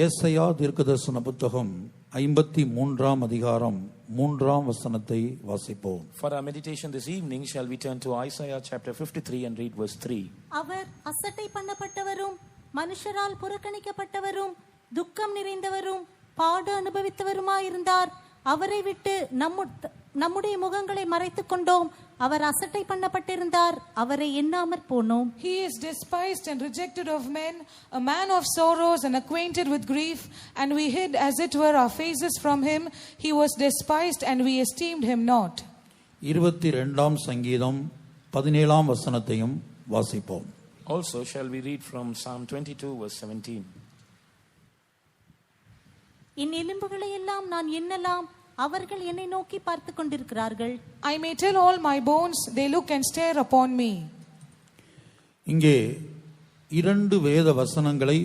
ஏசாயா தீர்க்கதரிசன புத்தகம் 53ஆம் அதிகாரம் 3ஆம் வசனத்தை வாசிப்போம். For our meditation this evening shall we turn to Isaiah chapter 53 and read verse 3. அவர் அசட்டை பண்ணப்பட்டவரும் மனுஷரால் புறக்கணிக்கப்பட்டவரும் துக்கம் நிறைந்தவரும் பாடு அனுபவித்தவருமாயிருந்தார். அவரை விட்டு நம்முடைய முகங்களை மறைத்துக் கொண்டோம். அவர் அசட்டை பண்ணப்பட்டிருந்தார், அவரை எண்ணாமற் போனோம். He is despised and rejected of men, a man of sorrows and acquainted with grief, and we hid as it were our faces from him. He was despised and we esteemed him not. 22ஆம் சங்கீதம் 17ஆம் வசனத்தையும் வாசிப்போம். Also shall we read from Psalm 22 verse 17. என் எலும்புகளை எல்லாம் நான் எண்ணலாம், அவர்கள் என்னை நோக்கி பார்த்து கொண்டிருக்கிறார்கள். I may tell all my bones, they look and stare upon me. இங்கே 2 வேத வசனங்களை,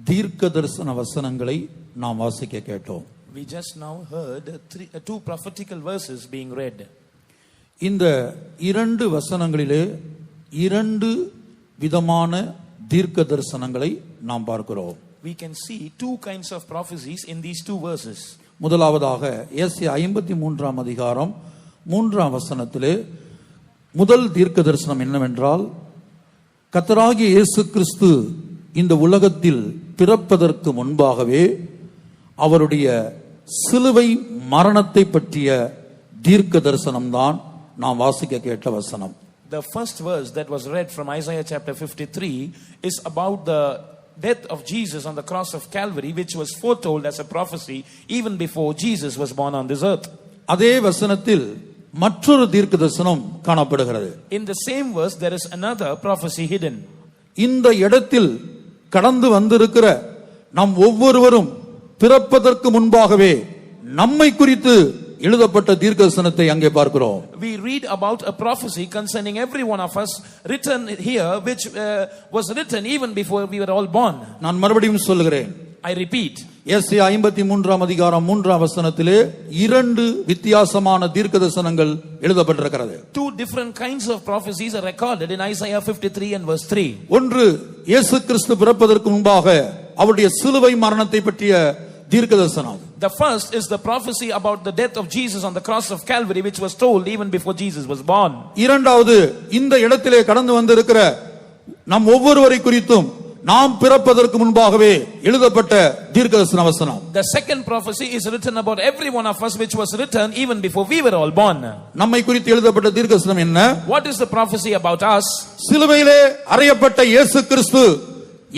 தீர்க்க தரிசன வசனங்களை நாம் வாசிக்க கேட்டோம். We just now heard 2 prophetical verses being read. இந்த 2 வசனங்களிலே 2 விதமான தீர்க்க தரிசனங்களை நாம் பார்க்கிறோம். We can see 2 kinds of prophecies in these 2 verses. முதலாவதாக ஏசாயா 53ஆம் அதிகாரம் 3ஆம் வசனத்திலே முதல் தீர்க்க தரிசனம் என்னவென்றால், கர்த்தராகிய இயேசு கிறிஸ்து இந்த உலகத்தில் பிறப்பதற்கு முன்பாகவே அவருடைய சிலுவை மரணத்தை பற்றிய தீர்க்க தரிசனம் தான் நாம் வாசிக்க கேட்ட வசனம். The first verse that was read from Isaiah chapter 53 is about the death of Jesus on the cross of Calvary, which was foretold as a prophecy even before Jesus was born on this earth. அதே வசனத்தில் மற்றொரு தீர்க்கதரிசனம் காணப்படுகிறது. In the same verse there is another prophecy hidden. இந்த இடத்தில் கடந்து வந்திருக்கிற நம் ஒவ்வொருவரும் பிறப்பதற்கு முன்பாகவே நம்மை குறித்து எழுதப்பட்ட தீர்க்கதரிசனத்தை அங்கே பார்க்கிறோம். We read about a prophecy concerning every one of us written here, which was written even before we were all born. நான் மறுபடியும் சொல்கிறேன். I repeat. ஏசாயா 53ஆம் அதிகாரம் 3ஆம் வசனத்திலே 2 வித்தியாசமான தீர்க்கதரிசனங்கள் எழுதப்பட்டிருக்கிறது. 2 different kinds of prophecies are recorded in Isaiah 53 and verse 3. ஒன்று இயேசு கிறிஸ்து பிறப்பதற்கு முன்பாக அவருடைய சிலுவை மரணத்தை பற்றிய தீர்க்கதரிசனம். The first is the prophecy about the death of Jesus on the cross of Calvary, which was told even before Jesus was born. இரண்டாவது, இந்த இடத்திலே கடந்து வந்திருக்கிற நம் ஒவ்வொருவரை குறித்தும் நாம் பிறப்பதற்கு முன்பாகவே எழுதப்பட்ட தீர்க்கதரிசன வசனம். The second prophecy is written about every one of us, which was written even before we were all born. நம்மை குறித்து எழுதப்பட்ட தீர்க்கதரிசனம் என்ன? What is the prophecy about us? சிலுவையிலே அறையப்பட்ட இயேசு கிறிஸ்து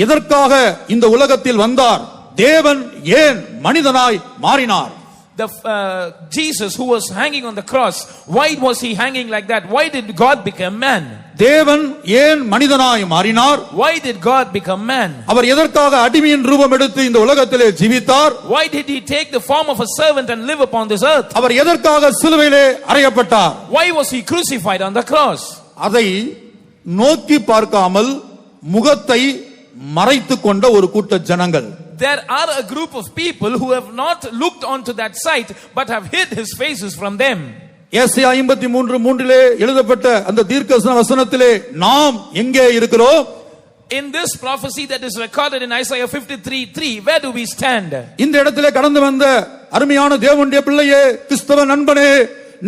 எதற்காக இந்த உலகத்தில் வந்தார்? தேவன் ஏன் மனிதனாய் மாறினார்? The Jesus who was hanging on the cross, why was he hanging like that? Why did God become man? தேவன் ஏன் மனிதனாய் மாறினார்? Why did God become man? அவர் எதற்காக அடிமையின் ரூபம் எடுத்து இந்த உலகத்திலே ஜீவித்தார்? Why did he take the form of a servant and live upon this earth? அவர் எதற்காக சிலுவையிலே அறையப்பட்டார்? Why was he crucified on the cross? அதை நோக்கி பார்க்காமல் முகத்தை மறைத்துக் கொண்ட ஒரு கூட்ட ஜனங்கள். There are a group of people who have not looked onto that sight but have hid his faces from them. ஏசாயா 53:3 எழுதப்பட்ட அந்த தீர்க்கதரிசன வசனத்திலே நாம் எங்கே இருக்கிறோம்? In this prophecy that is recorded in Isaiah 53:3, where do we stand? இந்த இடத்திலே கடந்து வந்த அருமையான தேவனுடைய பிள்ளையே, கிறிஸ்தவ நண்பனே,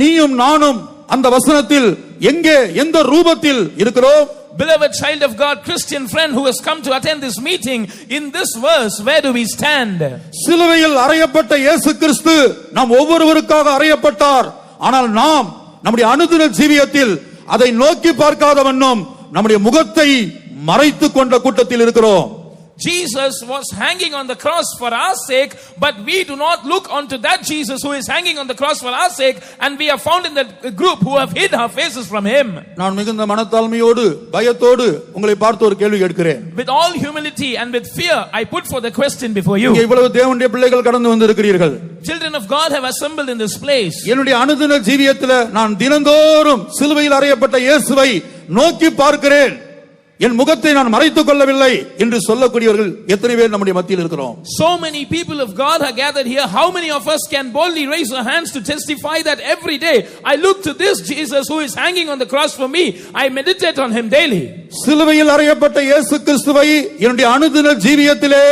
நீயும் நானும் அந்த வசனத்தில் எங்கே, எந்த ரூபத்தில் இருக்கிறோம்? Beloved child of God, Christian friend who has come to attend this meeting, in this verse, where do we stand? சிலுவையில் அறையப்பட்ட இயேசு கிறிஸ்து நாம் ஒவ்வொருவருக்காக அறையப்பட்டார். ஆனால் நாம் நம்முடைய அனுதின ஜீவியத்தில் அதை நோக்கி பார்க்காத வண்ணம் நம்முடைய முகத்தை மறைத்துக் கொண்ட கூட்டத்தில் இருக்கிறோம். Jesus was hanging on the cross for our sake, but we do not look onto that Jesus who is hanging on the cross for our sake, and we are found in that group who have hid our faces from him. நான் மிகுந்த மனத்தாழ்மையோடு பயத்தோடு உங்களை பார்த்து ஒரு கேள்வி கேட்கிறேன். With all humility and with fear I put for the question before you. இங்கே இவ்வளவு தேவனுடைய பிள்ளைகள் கடந்து வந்திருக்கிறீர்கள். Children of God have assembled in this place. என்னுடைய அனுதின ஜீவியத்தில் நான் தினந்தோறும் சிலுவையில் அறையப்பட்ட இயேசுவை நோக்கி பார்க்கிறேன், என் முகத்தை நான் மறைத்துக் கொள்ளவில்லை என்று சொல்லக்கூடியவர்கள் எத்தனை பேர் நம்முடைய மத்தியில் இருக்கிறோம்? So many people of God are gathered here. How many of us can boldly raise our hands to testify that every day I look to this Jesus who is hanging on the cross for me, I meditate on him daily? சிலுவையில் அறையப்பட்ட இயேசு கிறிஸ்துவை என்னுடைய அனுதின ஜீவியத்திலே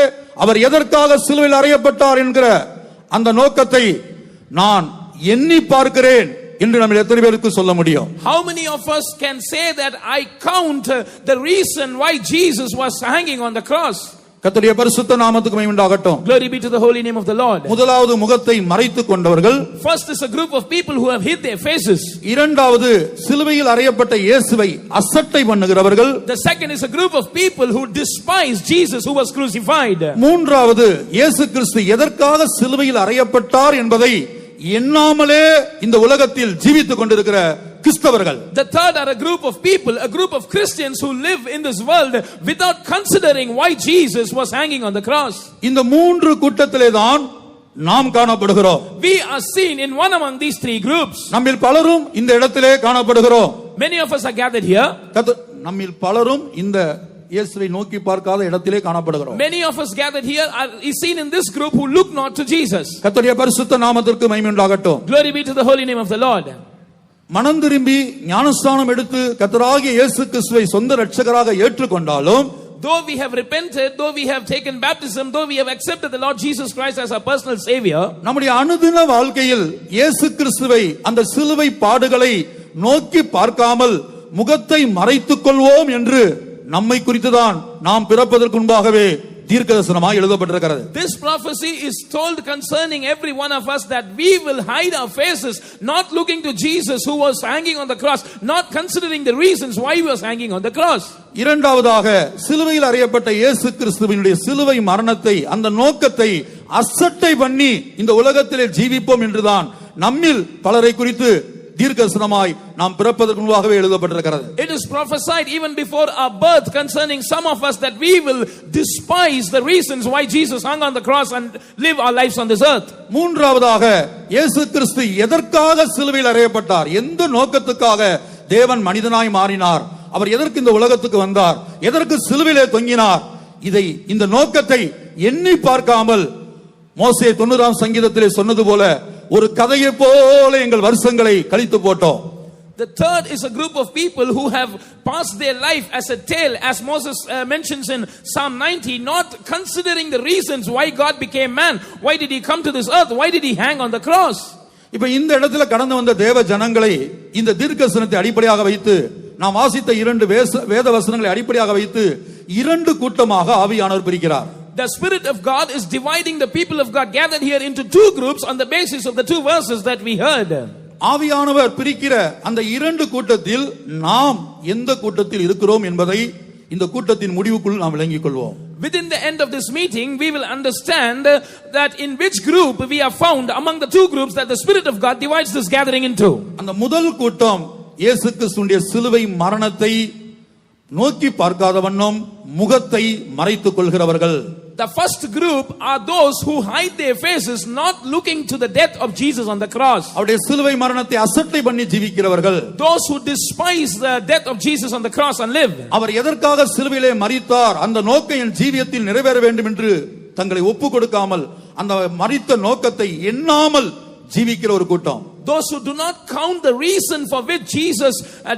அவர் எதற்காக சிலுவையில் அறையப்பட்டார் என்கிற அந்த நோக்கத்தை நான் எண்ணி பார்க்கிறேன் என்று நம்ம எத்தனை பேருக்கு சொல்ல முடியும்? How many of us can say that I count the reason why Jesus was hanging on the cross? கர்த்தருடைய பரிசுத்த நாமத்துக்கு மகிமை உண்டாகட்டும். Glory be to the holy name of the Lord. முதலாவது முகத்தை மறைத்துக் கொண்டவர்கள். First is a group of people who have hid their faces. இரண்டாவது சிலுவையில் அறையப்பட்ட இயேசுவை அசட்டை பண்ணுகிறவர்கள். The second is a group of people who despise Jesus who was crucified. மூன்றாவது இயேசு கிறிஸ்து எதற்காக சிலுவையில் அறையப்பட்டார் என்பதை எண்ணாமலே இந்த உலகத்தில் ஜீவித்துக் கொண்டிருக்கிற கிறிஸ்தவர்கள். The third are a group of people, a group of Christians who live in this world without considering why Jesus was hanging on the cross. இந்த மூன்று கூட்டத்திலே தான் நாம் காணப்படுகிறோம். We are seen in one among these three groups. நம்மில் பலரும் இந்த இடத்திலே காணப்படுகிறோம். Many of us are gathered here. நம்மில் பலரும் இந்த இயேசுவை நோக்கி பார்க்காத இடத்திலே காணப்படுகிறோம். Many of us gathered here are seen in this group who look not to Jesus. கர்த்தருடைய பரிசுத்த நாமத்திற்கு மகிமை உண்டாகட்டும். Glory be to the holy name of the Lord. மனம் திரும்பி ஞானஸ்நானம் எடுத்து கர்த்தராகிய இயேசு கிறிஸ்துவை சொந்த இரட்சகராக ஏற்றுக்கொண்டாலும், though we have repented, though we have taken baptism, though we have accepted the Lord Jesus Christ as our personal savior, நம்முடைய அனுதின வாழ்க்கையில் இயேசு கிறிஸ்துவை அந்த சிலுவை பாடுகளை நோக்கி பார்க்காமல் முகத்தை மறைத்துக் கொள்வோம் என்று நம்மை குறித்துதான் நாம் பிறப்பதற்கு முன்பாகவே தீர்க்கதரிசனமாய் எழுதப்பட்டிருக்கிறது. This prophecy is told concerning every one of us that we will hide our faces, not looking to Jesus who was hanging on the cross, not considering the reasons why he was hanging on the cross. இரண்டாவதாக சிலுவையில் அறையப்பட்ட இயேசு கிறிஸ்துவினுடைய சிலுவை மரணத்தை, அந்த நோக்கத்தை அசட்டை பண்ணி இந்த உலகத்திலே ஜீவிப்போம் என்றுதான் நம்மில் பலரை குறித்து தீர்க்கதரிசனமாய் நாம் பிறப்பதற்கு முன்பாகவே எழுதப்பட்டிருக்கிறது. It is prophesied even before our birth concerning some of us that we will despise the reasons why Jesus hung on the cross and live our lives on this earth. மூன்றாவதாக இயேசு கிறிஸ்து எதற்காக சிலுவையில் அறையப்பட்டார், எந்த நோக்கத்துக்காக தேவன் மனிதனாய் மாறினார், அவர் எதற்கு இந்த உலகத்துக்கு வந்தார், எதற்கு சிலுவையிலே தொங்கினார், இதை இந்த நோக்கத்தை எண்ணி பார்க்காமல் மோசே 90ஆம் சங்கீதத்திலே சொன்னது போல ஒரு கதையை போல எங்கள் வருஷங்களை கழித்து போட்டோம். The third is a group of people who have passed their life as a tale, as Moses mentions in Psalm 90, not considering the reasons why God became man. Why did he come to this earth? Why did he hang on the cross? இப்ப இந்த இடத்துல கடந்து வந்த தேவ ஜனங்களை இந்த தீர்க்கதரிசனத்தை அடிப்படையாக வைத்து நாம் வாசித்த இரண்டு வேத வசனங்களை அடிப்படையாக வைத்து இரண்டு கூட்டமாக ஆவியானவர் பிரிக்கிறார். The Spirit of God is dividing the people of God gathered here into two groups on the basis of the two verses that we heard. ஆவியானவர் பிரிக்கிற அந்த இரண்டு கூட்டத்தில் நாம் எந்த கூட்டத்தில் இருக்கிறோம் என்பதை இந்த கூட்டத்தின் முடிவுக்குள் நாம் விளங்கிக் கொள்வோம். Within the end of this meeting, we will understand that in which group we are found among the two groups that the Spirit of God divides this gathering into. அந்த முதல் கூட்டம் இயேசு கிறிஸ்துவின் சிலுவை மரணத்தை நோக்கி பார்க்காத வண்ணம் முகத்தை மறைத்துக் கொள்கிறவர்கள். The first group are those who hide their faces, not looking to the death of Jesus on the cross. அவருடைய சிலுவை மரணத்தை அசட்டை பண்ணி ஜீவிக்கிறவர்கள். Those who despise the death of Jesus on the cross and live. அவர் எதற்காக சிலுவையிலே மரித்தார், அந்த நோக்கம் என் ஜீவியத்தில் நிறைவேற வேண்டும் என்று தங்களை ஒப்புக் கொடுக்காமல் அந்த மரித்த நோக்கத்தை எண்ணாமல் ஜீவிக்கிற ஒரு கூட்டம். Those who do not count the reason for which Jesus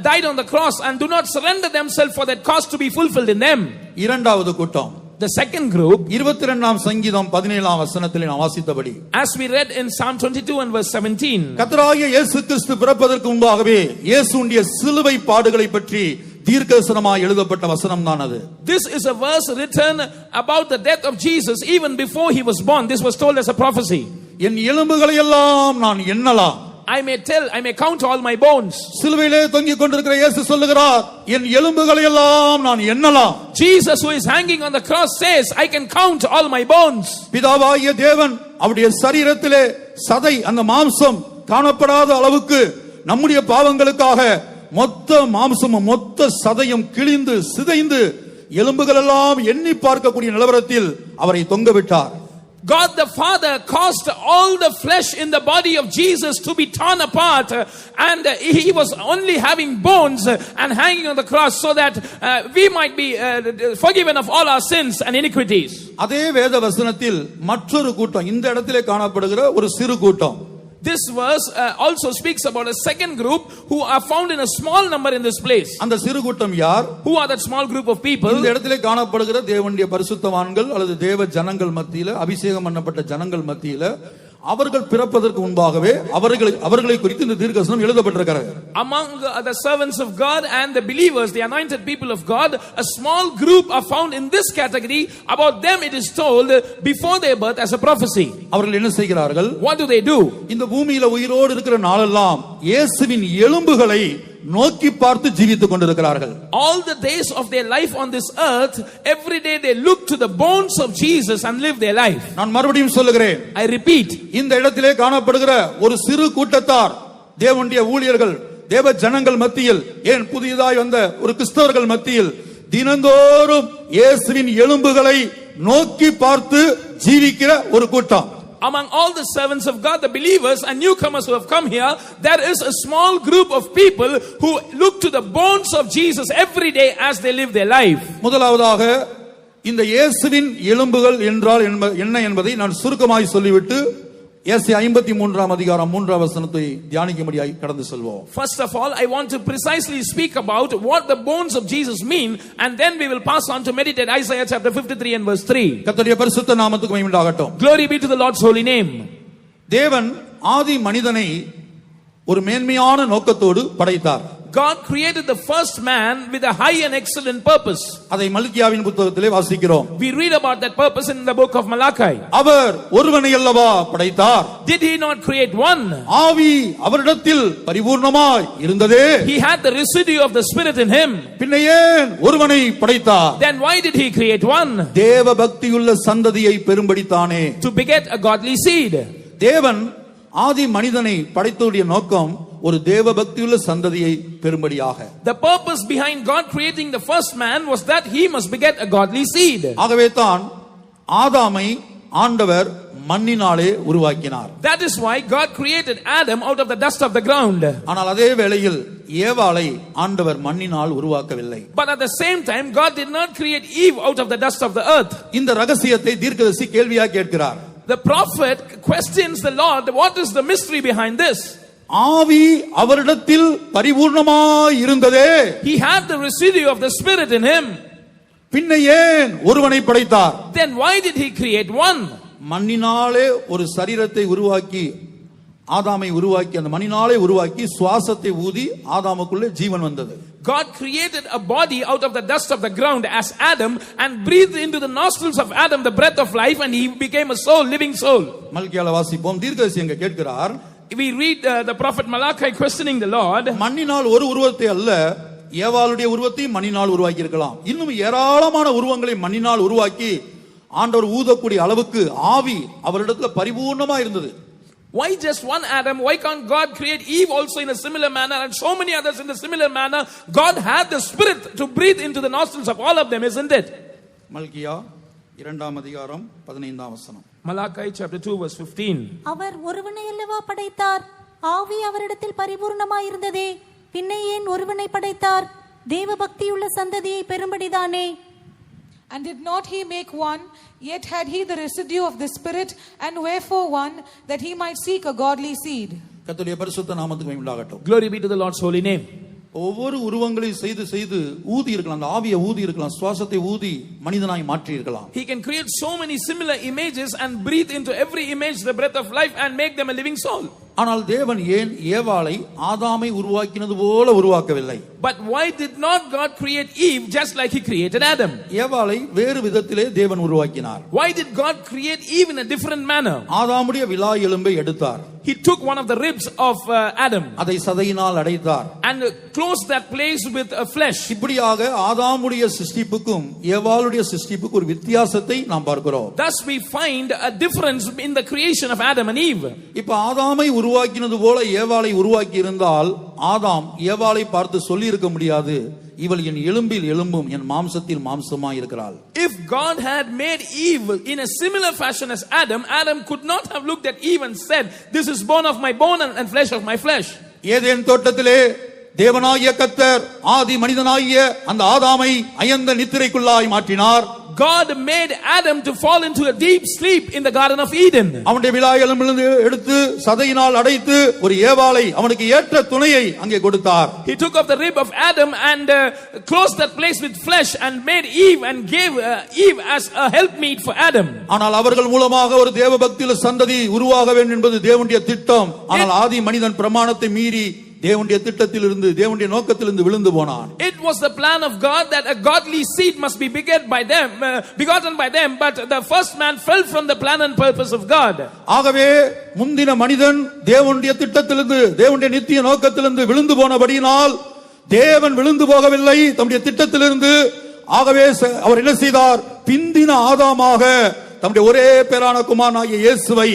died on the cross and do not surrender themselves for that cause to be fulfilled in them. இரண்டாவது கூட்டம். The second group, 22ஆம் சங்கீதம் 17ஆம் வசனத்திலே நாம் வாசித்தபடி, as we read in Psalm 22 and verse 17, கர்த்தராகிய இயேசு கிறிஸ்து பிறப்பதற்கு முன்பாகவே இயேசுவுடைய சிலுவை பாடுகளை பற்றி தீர்க்கதரிசனமாய் எழுதப்பட்ட வசனம் தான் அது. This is a verse written about the death of Jesus even before he was born. This was told as a prophecy. என் எலும்புகளை எல்லாம் நான் எண்ணலாம், I may count all my bones. சிலுவையிலே தொங்கிக் கொண்டிருக்கிற இயேசு சொல்லுகிறார், என் எலும்புகளை எல்லாம் நான் எண்ணலாம். Jesus who is hanging on the cross says, I can count all my bones. பிதாவாகிய தேவன் அவருடைய சரீரத்திலே சதை, அந்த மாம்சம் காணப்படாத அளவுக்கு நம்முடைய பாவங்களுக்காக மொத்த மாம்சமும் மொத்த சதையும் கிழிந்து சிதைந்து எலும்புகள் எல்லாம் எண்ணி பார்க்கக்கூடிய நிலவரத்தில் அவரை தொங்கவிட்டார். God the Father caused all the flesh in the body of Jesus to be torn apart, and he was only having bones and hanging on the cross so that we might be forgiven of all our sins and iniquities. அதே வேத வசனத்தில் மற்றொரு கூட்டம், இந்த இடத்திலே காணப்படுகிற ஒரு சிறு கூட்டம், This verse also speaks about a second group who are found in a small number in this place. அந்த சிறு கூட்டம் யார்? Who are that small group of people? இந்த இடத்திலே காணப்படுகிற தேவனுடைய பரிசுத்தவான்கள் அல்லது தேவ ஜனங்கள் மத்தியில, அபிஷேகம் பண்ணப்பட்ட ஜனங்கள் மத்தியில அவர்கள் பிறப்பதற்கு முன்பாகவே அவர்களை குறித்து இந்த தீர்க்கதரிசனம் எழுதப்பட்டிருக்கிறது. Among the servants of God and the believers, the anointed people of God, a small group are found in this category. About them it is told before their birth as a prophecy. அவர்கள் என்ன செய்கிறார்கள்? What do they do? இந்த பூமியில உயிரோடு இருக்கிற நாளெல்லாம் இயேசுவின் எலும்புகளை நோக்கி பார்த்து ஜீவித்துக் கொண்டிருக்கிறார்கள். All the days of their life on this earth, every day they look to the bones of Jesus and live their life. நான் மறுபடியும் சொல்லுகிறேன். I repeat. இந்த இடத்திலே காணப்படுகிற ஒரு சிறு கூட்டத்தார் தேவனுடைய ஊழியர்கள், தேவ ஜனங்கள் மத்தியில், ஏன் புதியதாய் வந்த ஒரு கிறிஸ்தவர்கள் மத்தியில் தினந்தோறும் இயேசுவின் எலும்புகளை நோக்கி பார்த்து ஜீவிக்கிற ஒரு கூட்டம். Among all the servants of God, the believers and newcomers who have come here, there is a small group of people who look to the bones of Jesus every day as they live their life. முதலாவதாக இந்த இயேசுவின் எலும்புகள் என்றால் என்ன என்பதை நான் சுருக்கமாய் சொல்லிவிட்டு ஏசாயா 53ஆம் அதிகாரம் 3ஆம் வசனத்தை தியானிக்கும்படியாய் கடந்து செல்வோம். First of all, I want to precisely speak about what the bones of Jesus mean, and then we will pass on to meditate Isaiah chapter 53 and verse 3. கர்த்தருடைய பரிசுத்த நாமத்துக்கு மகிமை உண்டாகட்டும். Glory be to the Lord's holy name. தேவன் ஆதி மனிதனை ஒரு மேன்மையான நோக்கத்தோடு படைத்தார். God created the first man with a high and excellent purpose. அதை மல்கியாவின் புத்தகத்திலே வாசிக்கிறோம். We read about that purpose in the book of Malachi. அவர் ஒருவனை அல்லவா படைத்தார்? Did he not create one? ஆவி அவரிடத்தில் பரிபூர்ணமாய் இருந்ததே. He had the residue of the spirit in him. பின்ன ஏன் ஒருவனை படைத்தார்? Then why did he create one? தேவ பக்தியுள்ள சந்ததியை பெறும்படித்தானே. To beget a godly seed. தேவன் ஆதி மனிதனை படைத்ததுடைய நோக்கம் ஒரு தேவ பக்தியுள்ள சந்ததியை பெறும்படியாக. The purpose behind God creating the first man was that he must beget a godly seed. ஆகவே தான் ஆதாமை ஆண்டவர் மண்ணினாலே உருவாக்கினார். That is why God created Adam out of the dust of the ground. ஆனால் அதே வேளையில் ஏவாளை ஆண்டவர் மண்ணினால் உருவாக்கவில்லை. But at the same time God did not create Eve out of the dust of the earth. இந்த ரகசியத்தை தீர்க்கதரிசி கேள்வியாக கேட்கிறார். The prophet questions the Lord, what is the mystery behind this? ஆவி அவரிடத்தில் பரிபூர்ணமாய் இருந்ததே. He had the residue of the spirit in him. பின்ன ஏன் ஒருவனை படைத்தார்? Then why did he create one? மண்ணினாலே ஒரு சரீரத்தை உருவாக்கி ஆதாமை உருவாக்கி அந்த மண்ணினாலே உருவாக்கி சுவாசத்தை ஊதி ஆதாமுக்குள்ளே ஜீவன் வந்தது. God created a body out of the dust of the ground as Adam and breathed into the nostrils of Adam the breath of life, and he became a soul, living soul. மல்கியால வாசிப்போம். தீர்க்கதரிசி எங்க கேட்கிறார். We read the prophet Malachi questioning the Lord. மண்ணினால் ஒரு உருவத்தை அல்ல, ஏவாளுடைய உருவத்தை மண்ணினால் உருவாக்கி இருக்கலாம். இன்னும் ஏராளமான உருவங்களை மண்ணினால் உருவாக்கி ஆண்டவர் ஊதக்கூடிய அளவுக்கு ஆவி அவரிடத்துல பரிபூர்ணமா இருந்தது. Why just one Adam? Why can't God create Eve also in a similar manner and so many others in a similar manner? God had the spirit to breathe into the nostrils of all of them, isn't it? மல்கியா 2ஆம் அதிகாரம் 15ஆம் வசனம். Malachi chapter 2 verse 15. அவர் ஒருவனை அல்லவா படைத்தார், ஆவி அவரிடத்தில் பரிபூர்ணமாய் இருந்ததே, பின்ன ஏன் ஒருவனை படைத்தார், தேவ பக்தியுள்ள சந்ததியை பெறும்படிதானே. And did not he make one? Yet had he the residue of the spirit, and wherefore one, that he might seek a godly seed. கர்த்தருடைய பரிசுத்த நாமத்துக்கு மகிமை உண்டாகட்டும். Glory be to the Lord's holy name. ஒவ்வொரு உருவங்களையும் செய்து செய்து ஊதி இருக்கலாம், அந்த ஆவியை ஊதி இருக்கலாம், சுவாசத்தை ஊதி மனிதனாய் மாற்றி இருக்கலாம். He can create so many similar images and breathe into every image the breath of life and make them a living soul. ஆனால் தேவன் ஏன் ஏவாளை ஆதாமை உருவாக்கினது போல உருவாக்கவில்லை? But why did not God create Eve just like he created Adam? ஏவாளை வேறு விதத்திலே தேவன் உருவாக்கினார். Why did God create Eve in a different manner? ஆதாமுடைய விலா எலும்பை எடுத்தார். He took one of the ribs of Adam அதை சதையினால் அடைத்தார் and closed that place with flesh. இப்படியாக ஆதாமுடைய சிருஷ்டிப்புக்கும் ஏவாளுடைய சிருஷ்டிப்புக்கும் ஒரு வித்தியாசத்தை நாம் பார்க்கிறோம். Thus we find a difference in the creation of Adam and Eve. இப்ப ஆதாமை உருவாக்கினது போல ஏவாளை உருவாக்கி இருந்தால் ஆதாம் ஏவாளை பார்த்து சொல்லி இருக்க முடியாது, இவள் என் எலும்பில் எலும்பும் என் மாம்சத்தில் மாம்சமாய் இருக்கிறாள். If God had made Eve in a similar fashion as Adam, Adam could not have looked at Eve and said, this is bone of my bone and flesh of my flesh. Eden தோட்டத்திலே தேவனாகிய கர்த்தர் ஆதி மனிதனாகிய அந்த ஆதாமை அயர்ந்த நித்திரைக்குள்ளாய் மாற்றினார். God made Adam to fall into a deep sleep in the Garden of Eden. அவனுடைய விலா எலும்பிலிருந்து எடுத்து சதையினால் அடைத்து ஒரு ஏவாளை அவனுக்கு ஏற்ற துணையை அங்கே கொடுத்தார். He took off the rib of Adam and closed that place with flesh and made Eve and gave Eve as a helpmeet for Adam. ஆனால் அவர்கள் மூலமாக ஒரு தேவ பக்தியுள்ள சந்ததி உருவாக வேண்டும் என்பது தேவனுடைய திட்டம். ஆனால் ஆதி மனிதன் பிரமாணத்தை மீறி தேவனுடைய திட்டத்திலிருந்து தேவனுடைய நோக்கத்திலிருந்து விழுந்து போனான். It was the plan of God that a godly seed must be begotten by them, but the first man fell from the plan and purpose of God. ஆகவே முந்தின மனிதன் தேவனுடைய திட்டத்திலிருந்து தேவனுடைய நித்திய நோக்கத்திலிருந்து விழுந்து போனபடியினால் தேவன் விழுந்து போகவில்லை தம்முடைய திட்டத்திலிருந்து. ஆகவே அவர் என்ன செய்தார்? பிந்தின ஆதாமாக தம்முடைய ஒரே பேரான குமாரனாகிய இயேசுவை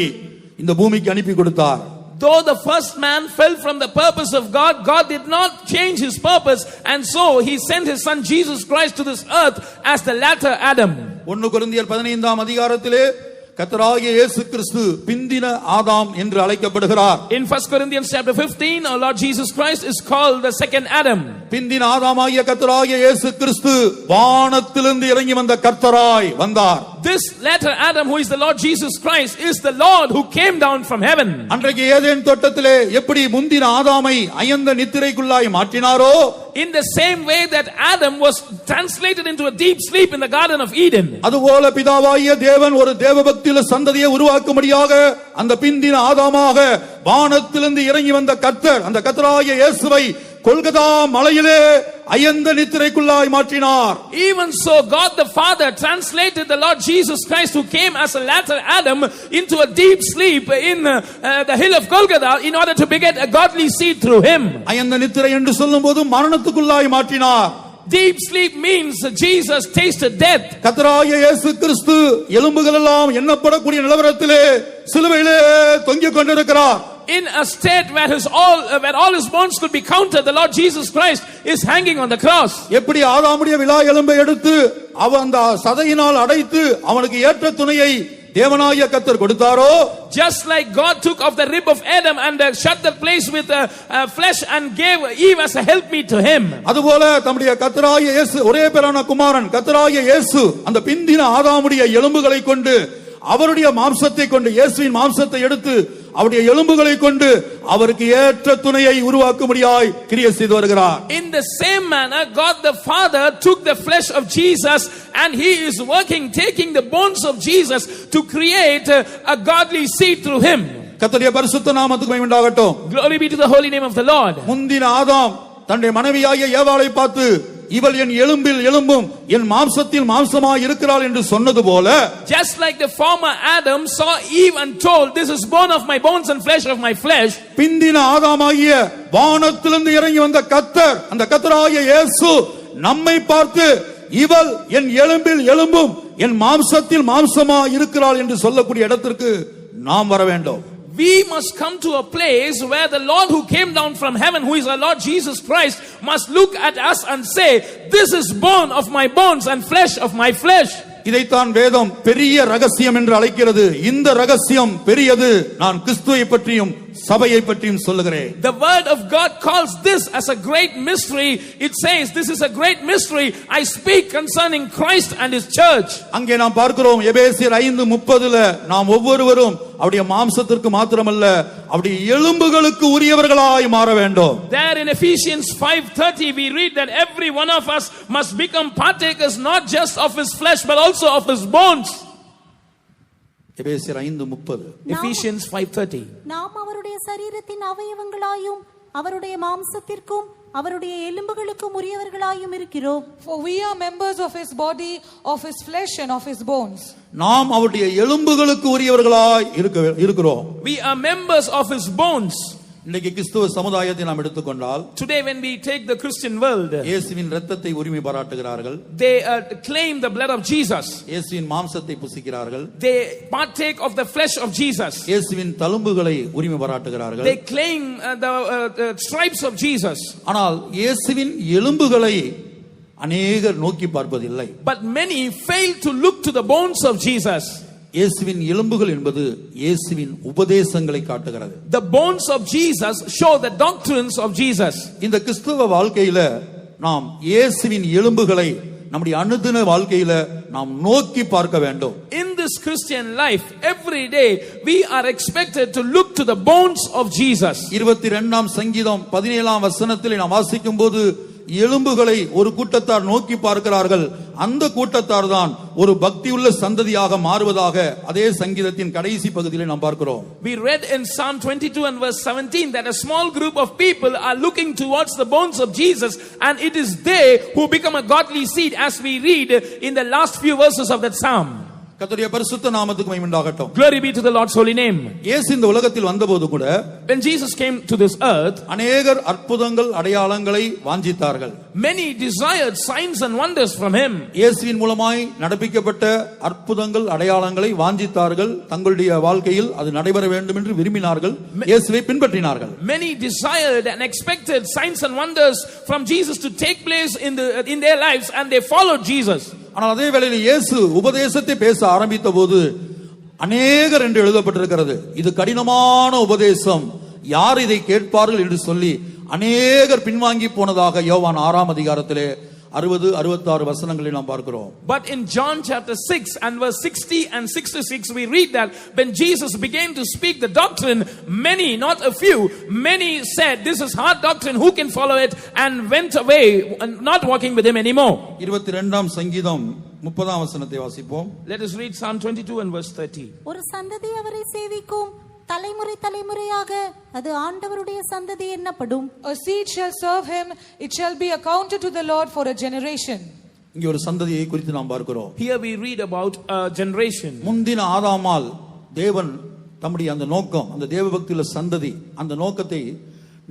இந்த பூமிக்கு அனுப்பி கொடுத்தார். Though the first man fell from the purpose of God, God did not change his purpose, and so he sent his son Jesus Christ to this earth as the latter Adam. 1 கொரிந்தியர் 15ஆம் அதிகாரத்திலே கர்த்தராகிய இயேசு கிறிஸ்து பிந்தின ஆதாம் என்று அழைக்கப்படுகிறார். In 1 Corinthians chapter 15, our Lord Jesus Christ is called the second Adam. பிந்தின ஆதாமாகிய கர்த்தராகிய இயேசு கிறிஸ்து வானத்திலிருந்து இறங்கி வந்த கர்த்தராய் வந்தார். This latter Adam, who is the Lord Jesus Christ, is the Lord who came down from heaven. அன்றைக்கு ஏதேன் தோட்டத்திலே எப்படி முந்தின ஆதாமை அயர்ந்த நித்திரைக்குள்ளாய் மாற்றினாரோ, in the same way that Adam was translated into a deep sleep in the Garden of Eden, அதுபோல பிதாவாகிய தேவன் ஒரு தேவபக்தியுள்ள சந்ததியை உருவாக்கும்படியாக அந்த பிந்தின ஆதாமாக வானத்திலிருந்து இறங்கி வந்த கர்த்தர் அந்த கர்த்தராகிய இயேசுவை கொல்கதா மலையிலே அயர்ந்த நித்திரைக்குள்ளாய் மாற்றினார். Even so, God the Father translated the Lord Jesus Christ, who came as a latter Adam, into a deep sleep in the hill of Golgotha in order to beget a godly seed through him. அயர்ந்த நித்திரை என்று சொல்லும்போது மரணத்துக்குள்ளாய் மாற்றினார். Deep sleep means Jesus tasted death. கர்த்தராகிய இயேசு கிறிஸ்து எலும்புகள் எல்லாம் எண்ணப்படக்கூடிய நிலவரத்திலே சிலுவையிலே தொங்கிக் கொண்டிருக்கிறார். In a state where all his bones could be counted, the Lord Jesus Christ is hanging on the cross. எப்படி ஆதாமுடைய விலா எலும்பை எடுத்து அவன் அந்த சதையினால் அடைத்து அவனுக்கு ஏற்ற துணையை தேவனாகிய கர்த்தர் கொடுத்தாரோ, just like God took off the rib of Adam and shut the place with flesh and gave Eve as a helpmeet to him, அதுபோல தம்முடைய கர்த்தராகிய இயேசு ஒரே பேரான குமாரன் கர்த்தராகிய இயேசு அந்த பிந்தின ஆதாமுடைய எலும்புகளை கொண்டு அவருடைய மாம்சத்தை கொண்டு இயேசுவின் மாம்சத்தை எடுத்து அவருடைய எலும்புகளை கொண்டு அவருக்கு ஏற்ற துணையை உருவாக்கும்படியாய் கிரியை செய்து வருகிறார். In the same manner, God the Father took the flesh of Jesus and he is working, taking the bones of Jesus to create a godly seed through him. கர்த்தருடைய பரிசுத்த நாமத்துக்கு மகிமை உண்டாகட்டும். Glory be to the holy name of the Lord. முந்தின ஆதாம் தன்னுடைய மனைவியாகிய ஏவாளை பார்த்து இவள் என் எலும்பில் எலும்பும் என் மாம்சத்தில் மாம்சமாய் இருக்கிறாள் என்று சொன்னது போல, just like the former Adam saw Eve and told, this is bone of my bones and flesh of my flesh, பிந்தின ஆதாமாகிய வானத்திலிருந்து இறங்கி வந்த கர்த்தர் அந்த கர்த்தராகிய இயேசு நம்மை பார்த்து இவள் என் எலும்பில் எலும்பும் என் மாம்சத்தில் மாம்சமாய் இருக்கிறாள் என்று சொல்லக்கூடிய இடத்திற்கு நாம் வர வேண்டும். We must come to a place where the Lord who came down from heaven, who is our Lord Jesus Christ, must look at us and say, this is bone of my bones and flesh of my flesh. இதைத்தான் வேதம் பெரிய ரகசியம் என்று அழைக்கிறது. இந்த ரகசியம் பெரியது. நான் கிறிஸ்துவை பற்றியும் சபையை பற்றியும் சொல்லுகிறேன். The word of God calls this as a great mystery. It says this is a great mystery. I speak concerning Christ and his church. அங்கே நாம் பார்க்கிறோம் எபேசியர் 5:30 நாம் ஒவ்வொருவரும் அவருடைய மாம்சத்திற்கு மாத்திரமல்ல அவருடைய எலும்புகளுக்கு உரியவர்களாய் மாற வேண்டும். There in Ephesians 5:30 we read that every one of us must become partakers not just of his flesh but also of his bones. எபேசியர் 5:30 Ephesians 5:30. நாம் அவருடைய சரீரத்தின் அவயவங்களாயும் அவருடைய மாம்சத்திற்கும் அவருடைய எலும்புகளுக்கும் உரியவர்களாயும் இருக்கிறோம். For we are members of his body, of his flesh and of his bones. நாம் அவருடைய எலும்புகளுக்கு உரியவர்களாய் இருக்கிறோம். We are members of his bones. இன்னைக்கு கிறிஸ்துவ சமுதாயத்தை நாம் எடுத்துக்கொண்டால், today when we take the Christian world, இயேசுவின் இரத்தத்தை உரிமை பாராட்டுகிறார்கள். They claim the blood of Jesus. இயேசுவின் மாம்சத்தை புசிக்கிறார்கள். They partake of the flesh of Jesus. இயேசுவின் தழும்புகளை உரிமை பாராட்டுகிறார்கள். They claim the stripes of Jesus. ஆனால் இயேசுவின் எலும்புகளை அநேகர் நோக்கி பார்ப்பதில்லை. But many fail to look to the bones of Jesus. இயேசுவின் எலும்புகள் என்பது இயேசுவின் உபதேசங்களை காட்டுகிறது. The bones of Jesus show the doctrines of Jesus. இந்த கிறிஸ்தவ வாழ்க்கையில நாம் இயேசுவின் எலும்புகளை நம்முடைய அனுதின வாழ்க்கையில நாம் நோக்கி பார்க்க வேண்டும். In this Christian life, every day we are expected to look to the bones of Jesus. 22ஆம் சங்கீதம் 17ஆம் வசனத்தில் நாம் வாசிக்கும்போது எலும்புகளை ஒரு கூட்டத்தார் நோக்கி பார்க்கிறார்கள். அந்த கூட்டத்தார் தான் ஒரு பக்தியுள்ள சந்ததியாக மாறுவதாக அதே சங்கீதத்தின் கடைசி பகுதியில் நாம் பார்க்கிறோம். We read in Psalm 22 and verse 17 that a small group of people are looking towards the bones of Jesus, and it is they who become a godly seed, as we read in the last few verses of that psalm. கர்த்தருடைய பரிசுத்த நாமத்துக்கு மகிமை உண்டாகட்டும். Glory be to the Lord's holy name. இயேசு இந்த உலகத்தில் வந்தபோது கூட when Jesus came to this earth, அநேகர் அற்புதங்கள் அடையாளங்களை வாஞ்சித்தார்கள். many desired signs and wonders from him. இயேசுவின் மூலமாய் நடப்பிக்கப்பட்ட அற்புதங்கள் அடையாளங்களை வாஞ்சித்தார்கள். தங்களுடைய வாழ்க்கையில் அது நடைபெற வேண்டும் என்று விரும்பினார்கள். இயேசுவை பின்பற்றினார்கள். Many desired and expected signs and wonders from Jesus to take place in their lives, and they followed Jesus. ஆனால் அதே வேளையில் இயேசு உபதேசத்தை பேச ஆரம்பித்த போது அநேகர் என்று எழுதப்பட்டிருக்கிறது. இது கடினமான உபதேசம், யார் இதை கேட்பார்கள் என்று சொல்லி அநேகர் பின்வாங்கி போனதாக யோவான் 6ஆம் அதிகாரத்திலே 60-66 வசனங்களை நாம் பார்க்கிறோம். But in John chapter 6 and verse 60 and 66 we read that when Jesus began to speak the doctrine, many, not a few, many said, this is hard doctrine, who can follow it, and went away, not walking with him anymore. 22ஆம் சங்கீதம் 30ஆம் வசனத்தை வாசிப்போம். Let us read Psalm 22 and verse 30. ஒரு சந்ததி அவரை சேவிக்கும், தலைமுறை தலைமுறையாக அது ஆண்டவருடைய சந்ததி என்னப்படும். A seed shall serve him, it shall be accounted to the Lord for a generation. இங்கே ஒரு சந்ததியை குறித்து நாம் பார்க்கிறோம். Here we read about a generation. முந்தின ஆதாமால் தேவன் தம்முடைய அந்த நோக்கம், அந்த தேவபக்தியுள்ள சந்ததி, அந்த நோக்கத்தை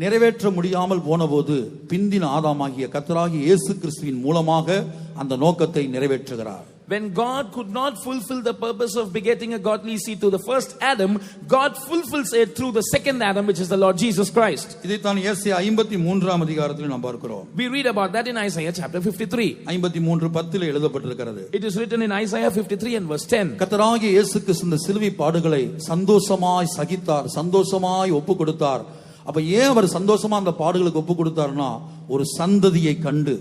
நிறைவேற்ற முடியாமல் போனபோது பிந்தின ஆதாமாகிய கர்த்தராகிய இயேசு கிறிஸ்துவின் மூலமாக அந்த நோக்கத்தை நிறைவேற்றுகிறார். When God could not fulfill the purpose of begetting a godly seed through the first Adam, God fulfills it through the second Adam, which is the Lord Jesus Christ. இதைத்தான் ஏசாயா 53ஆம் அதிகாரத்தில் நாம் பார்க்கிறோம். We read about that in Isaiah chapter 53. 53:10 எழுதப்பட்டிருக்கிறது. It is written in Isaiah 53 and verse 10. கர்த்தராகிய இயேசு கிறிஸ்து இந்த சிலுவை பாடுகளை சந்தோஷமாய் சகித்தார், சந்தோஷமாய் ஒப்பு கொடுத்தார். அப்ப ஏன் அவர் சந்தோஷமா அந்த பாடுகளுக்கு ஒப்பு கொடுத்தார்னா, ஒரு சந்ததியை கண்டு,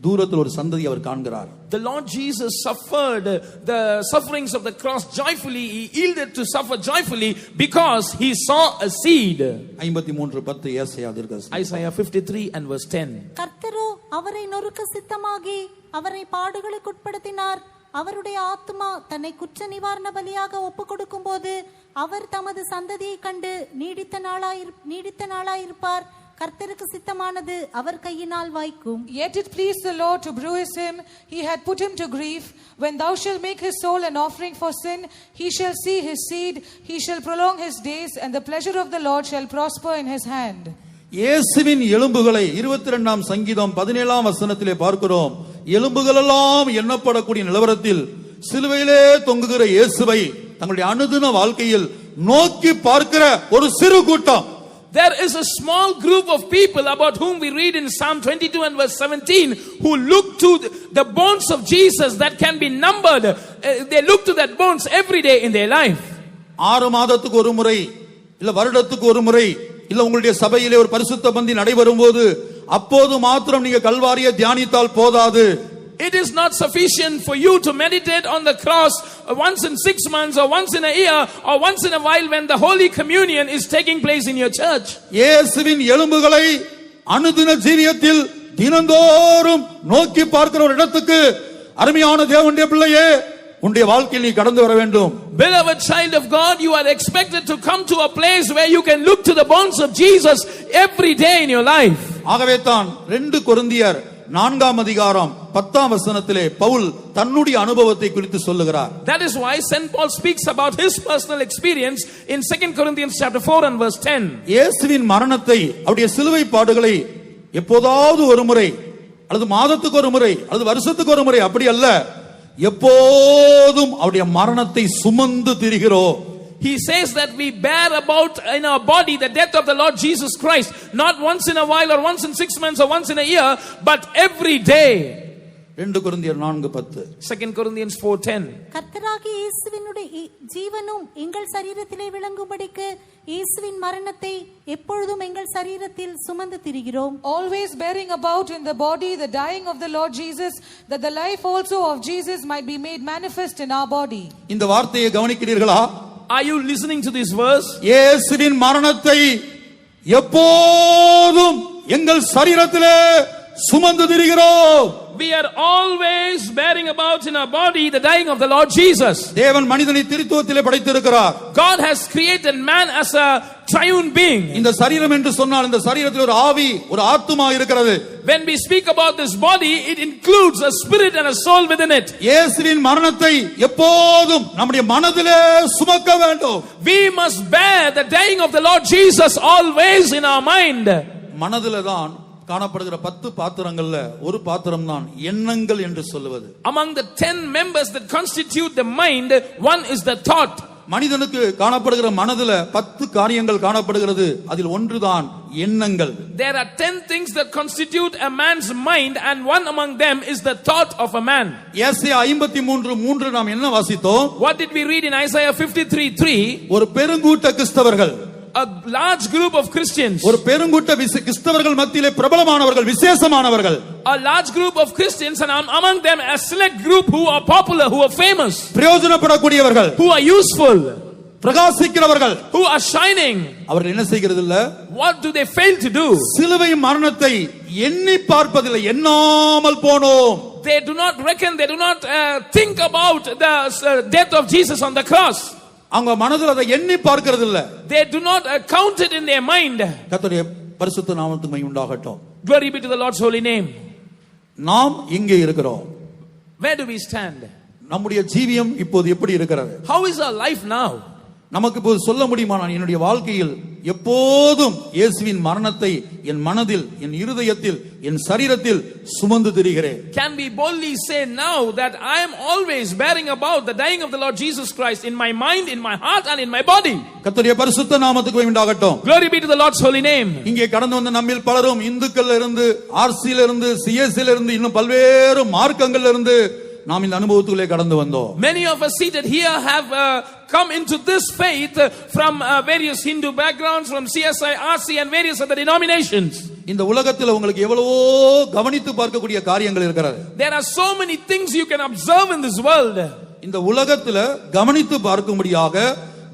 தூரத்தில் ஒரு சந்ததி அவர் காண்கிறார். The Lord Jesus suffered the sufferings of the cross joyfully. He yielded to suffer joyfully because he saw a seed. 53:10 ஏசாயா தீர்க்கதரிசி. Isaiah 53 and verse 10. கர்த்தரோ அவரை நொறுக்க சித்தமாகி அவரை பாடுகளுக்கு உட்படுத்தினார். அவருடைய ஆத்துமா தன்னை குற்ற நிவாரண பலியாக ஒப்பு கொடுக்கும் போது அவர் தமது சந்ததியை கண்டு நீடித்த நாளாயிருப்பார். கர்த்தருக்கு சித்தமானது அவர் கையினால் வாய்க்கும். Yet it pleased the Lord to bruise him, he had put him to grief. When thou shalt make his soul an offering for sin, he shall see his seed, he shall prolong his days, and the pleasure of the Lord shall prosper in his hand. இயேசுவின் எலும்புகளை 22ஆம் சங்கீதம் 17ஆம் வசனத்திலே பார்க்கிறோம். எலும்புகளெல்லாம் எண்ணப்படக்கூடிய நிலவரத்தில் சிலுவையிலே தொங்குகிற இயேசுவை தங்களுடைய அனுதின வாழ்க்கையில் நோக்கி பார்க்கிற ஒரு சிறு கூட்டம். There is a small group of people about whom we read in Psalm 22 and verse 17 who look to the bones of Jesus that can be numbered. They look to that bones every day in their life. 6 மாதத்துக்கு ஒரு முறை, இல்ல வருடத்துக்கு ஒரு முறை, இல்ல உங்களுடைய சபையிலே ஒரு பரிசுத்த பந்தி நடைபெறும் போது அப்போது மாத்திரம் நீங்க கல்வாரியை தியானித்தால் போதாது. It is not sufficient for you to meditate on the cross once in 6 months or once in a year or once in a while when the Holy Communion is taking place in your church. இயேசுவின் எலும்புகளை அனுதின ஜீவியத்தில் தினந்தோறும் நோக்கி பார்க்கிற ஒரு இடத்துக்கு அருமையான தேவனுடைய பிள்ளையே, உன்னுடைய வாழ்க்கையில் நீ கடந்து வர வேண்டும். Beloved child of God, you are expected to come to a place where you can look to the bones of Jesus every day in your life. ஆகவே தான் 2 கொரிந்தியர் 4ஆம் அதிகாரம் 10ஆம் வசனத்திலே பவுல் தன்னுடைய அனுபவத்தை குறித்து சொல்லுகிறார். That is why St. Paul speaks about his personal experience in 2 Corinthians chapter 4 and verse 10. இயேசுவின் மரணத்தை, அவருடைய சிலுவை பாடுகளை எப்போதாவது ஒரு முறை அல்லது மாதத்துக்கு ஒரு முறை அல்லது வருஷத்துக்கு ஒரு முறை அப்படி அல்ல, எப்போதும் அவருடைய மரணத்தை சுமந்து திரிகிறோம். He says that we bear about in our body the death of the Lord Jesus Christ, not once in a while or once in 6 months or once in a year, but every day. 2 கொரிந்தியர் 4:10. 2 Corinthians 4:10. கர்த்தராகிய இயேசுவினுடைய ஜீவனும் எங்கள் சரீரத்திலே விளங்கும்படிக்கு இயேசுவின் மரணத்தை எப்பொழுதும் எங்கள் சரீரத்தில் சுமந்து திரிகிறோம். Always bearing about in the body the dying of the Lord Jesus, that the life also of Jesus might be made manifest in our body. இந்த வார்த்தையை கவனிக்கிறீர்களா? Are you listening to this verse? இயேசுவின் மரணத்தை எப்போதும் எங்கள் சரீரத்திலே சுமந்து திரிகிறோம். We are always bearing about in our body the dying of the Lord Jesus. தேவன் மனிதனை திரித்துவத்திலே படைத்திருக்கிறார். God has created man as a triune being. இந்த சரீரம் என்று சொன்னால் இந்த சரீரத்தில் ஒரு ஆவி, ஒரு ஆத்துமா இருக்கிறது. When we speak about this body, it includes a spirit and a soul within it. இயேசுவின் மரணத்தை எப்போதும் நம்முடைய மனதிலே சுமக்க வேண்டும். We must bear the dying of the Lord Jesus always in our mind. மனதிலே தான் காணப்படுகிற 10 பாத்திரங்கள்ல ஒரு பாத்திரம் தான் எண்ணங்கள் என்று சொல்லுவது. Among the 10 members that constitute the mind, one is the thought. மனிதனுக்கு காணப்படுகிற மனதில 10 காரியங்கள் காணப்படுகிறது. அதில் ஒன்றுதான் எண்ணங்கள். There are 10 things that constitute a man's mind, and one among them is the thought of a man. ஏசாயா 53:3 நாம் என்ன வாசித்தோம்? What did we read in Isaiah 53:3? ஒரு பெருங்கூட்ட கிறிஸ்தவர்கள், A large group of Christians, ஒரு பெருங்கூட்ட கிறிஸ்தவர்கள் மத்தியிலே பிரபலமானவர்கள், விசேஷமானவர்கள், a large group of Christians, and among them a select group who are popular, who are famous, பிரயோஜனப்படக்கூடியவர்கள், who are useful, பிரகாசிக்கிறவர்கள், who are shining. அவர்கள் என்ன செய்கிறது இல்ல? What do they fail to do? சிலுவை மரணத்தை எண்ணி பார்ப்பதில்லை. எண்ணாமல் போனோம். They do not reckon, they do not think about the death of Jesus on the cross. அவங்க மனதில் அதை எண்ணி பார்க்கிறது இல்ல. They do not count it in their mind. கர்த்தருடைய பரிசுத்த நாமத்துக்கு மகிமை உண்டாகட்டும். Glory be to the Lord's holy name. நாம் இங்கே இருக்கிறோம். Where do we stand? நம்முடைய ஜீவியம் இப்போது எப்படி இருக்கிறது? How is our life now? நமக்கு இப்போது சொல்ல முடியுமா, நான் என்னுடைய வாழ்க்கையில் எப்போதும் இயேசுவின் மரணத்தை என் மனதில், என் இருதயத்தில், என் சரீரத்தில் சுமந்து திரிகிறேன்? Can we boldly say now that I am always bearing about the dying of the Lord Jesus Christ in my mind, in my heart and in my body? கர்த்தருடைய பரிசுத்த நாமத்துக்கு மகிமை உண்டாகட்டும். Glory be to the Lord's holy name. இங்கே கடந்து வந்த நம்மில் பலரும் இந்துக்கள்ல இருந்து, ஆர்சில இருந்து, சிஎஸ்சில இருந்து, இன்னும் பல்வேறு மார்க்கங்கள்ல இருந்து நாம் இந்த அனுபவத்துக்குள்ளே கடந்து வந்தோம். Many of us seated here have come into this faith from various Hindu backgrounds, from CSI, RC and various other denominations. இந்த உலகத்தில் உங்களுக்கு எவ்வளவோ கவனித்து பார்க்கக்கூடிய காரியங்கள் இருக்கிறது. There are so many things you can observe in this world. இந்த உலகத்தில் கவனித்து பார்க்கும்படியாக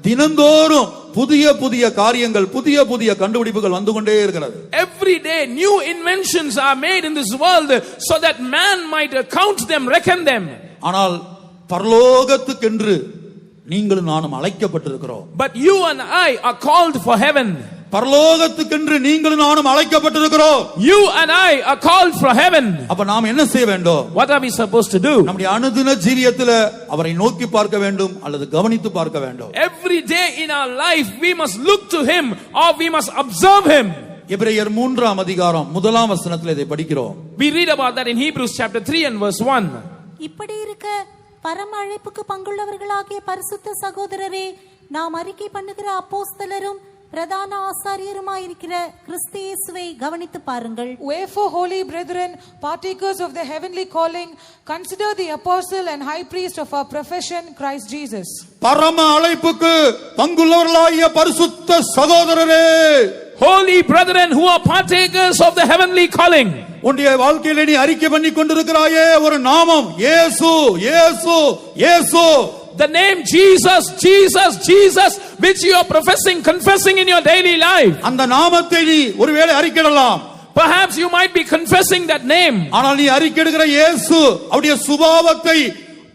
தினந்தோறும் புதிய புதிய காரியங்கள், புதிய புதிய கண்டுபிடிப்புகள் வந்து கொண்டே இருக்கிறது. Every day new inventions are made in this world so that man might count them, reckon them. ஆனால் பரலோகத்துக்கென்று நீங்களும் நானும் அழைக்கப்பட்டிருக்கிறோம். But you and I are called for heaven. பரலோகத்துக்கென்று நீங்களும் நானும் அழைக்கப்பட்டிருக்கிறோம். You and I are called for heaven. அப்ப நாம் என்ன செய்ய வேண்டும்? What are we supposed to do? நம்முடைய அனுதின ஜீவியத்தில் அவரை நோக்கி பார்க்க வேண்டும் அல்லது கவனித்து பார்க்க வேண்டும். Every day in our life we must look to him or we must observe him. எபிரேயர் 3ஆம் அதிகாரம் 1ஆம் வசனத்தில் இதை படிக்கிறோம். We read about that in Hebrews chapter 3 and verse 1. இப்படி இருக்க பரம அழைப்புக்கு பங்குள்ளவர்களாகிய பரிசுத்த சகோதரரே, நாம் அறிக்கை பண்ணுகிற அப்போஸ்தலரும் பிரதான ஆசாரியருமாயிருக்கிற கிறிஸ்து இயேசுவை கவனித்து பாருங்கள். Wherefore, holy brethren, partakers of the heavenly calling, consider the apostle and high priest of our profession, Christ Jesus. பரம அழைப்புக்கு பங்குள்ளவர்களாகிய பரிசுத்த சகோதரரே, Holy brethren who are partakers of the heavenly calling. உன்னுடைய வாழ்க்கையிலே நீ அறிக்கை பண்ணி கொண்டிருக்கிறாயே ஒரு நாமம், இயேசு இயேசு இயேசு. The name Jesus, Jesus, Jesus, which you are professing, confessing in your daily life. அந்த நாமத்தை நீ ஒருவேளை அறிக்கையிடலாம். Perhaps you might be confessing that name. ஆனால் நீ அறிக்கையிடுகிற இயேசு, அவருடைய சுபாவத்தை,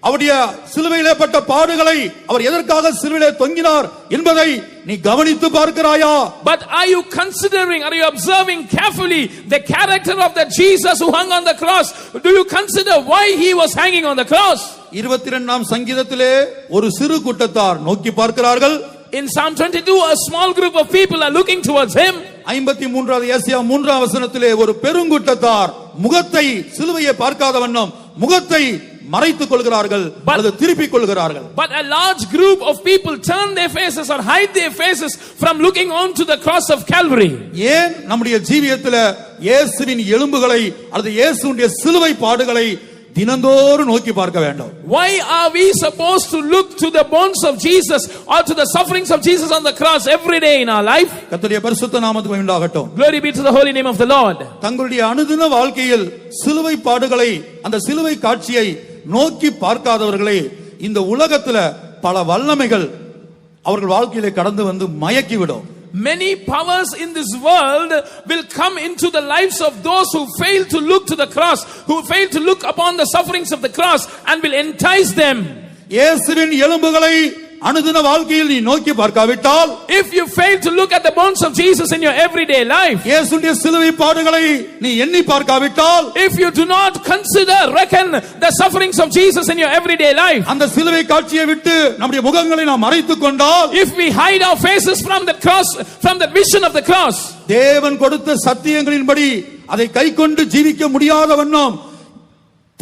அவருடைய சிலுவையிலே பட்ட பாடுகளை, அவர் எதற்காக சிலுவையிலே தொங்கினார் என்பதை நீ கவனித்து பார்க்கிறாயா? But are you considering, are you observing carefully the character of the Jesus who hung on the cross? Do you consider why he was hanging on the cross? 22ஆம் சங்கீதத்திலே ஒரு சிறு கூட்டத்தார் நோக்கி பார்க்கிறார்கள். In Psalm 22, a small group of people are looking towards him. 53வது ஏசாயா 3ஆம் வசனத்திலே ஒரு பெருங்கூட்டத்தார் முகத்தை, சிலுவையை பார்க்காத வண்ணம் முகத்தை மறைத்துக் கொள்கிறார்கள் அல்லது திருப்பிக் கொள்கிறார்கள். But a large group of people turn their faces or hide their faces from looking on to the cross of Calvary. ஏன் நம்முடைய ஜீவியத்தில் இயேசுவின் எலும்புகளை அல்லது இயேசுவின் சிலுவை பாடுகளை தினந்தோறும் நோக்கி பார்க்க வேண்டும். Why are we supposed to look to the bones of Jesus or to the sufferings of Jesus on the cross every day in our life? கர்த்தருடைய பரிசுத்த நாமத்துக்கு மகிமை உண்டாகட்டும். Glory be to the holy name of the Lord. தங்களுடைய அனுதின வாழ்க்கையில் சிலுவை பாடுகளை, அந்த சிலுவை காட்சியை நோக்கி பார்க்காதவர்களே இந்த உலகத்துல பல வல்லமைகள் அவர்கள் வாழ்க்கையிலே கடந்து வந்து மயக்கிவிடும். Many powers in this world will come into the lives of those who fail to look to the cross, who fail to look upon the sufferings of the cross, and will entice them. இயேசுவின் எலும்புகளை அனுதின வாழ்க்கையில் நீ நோக்கி பார்க்காவிட்டால், if you fail to look at the bones of Jesus in your everyday life, இயேசுவின் சிலுவை பாடுகளை நீ எண்ணி பார்க்காவிட்டால், if you do not reckon the sufferings of Jesus in your everyday life, அந்த சிலுவை காட்சியை விட்டு நம்முடைய முகங்களை நாம் மறைத்துக் கொண்டால், if we hide our faces from the cross, from the vision of the cross, தேவன் கொடுத்த சத்தியங்களின்படி அதை கைக்கொண்டு ஜீவிக்க முடியாத வண்ணம்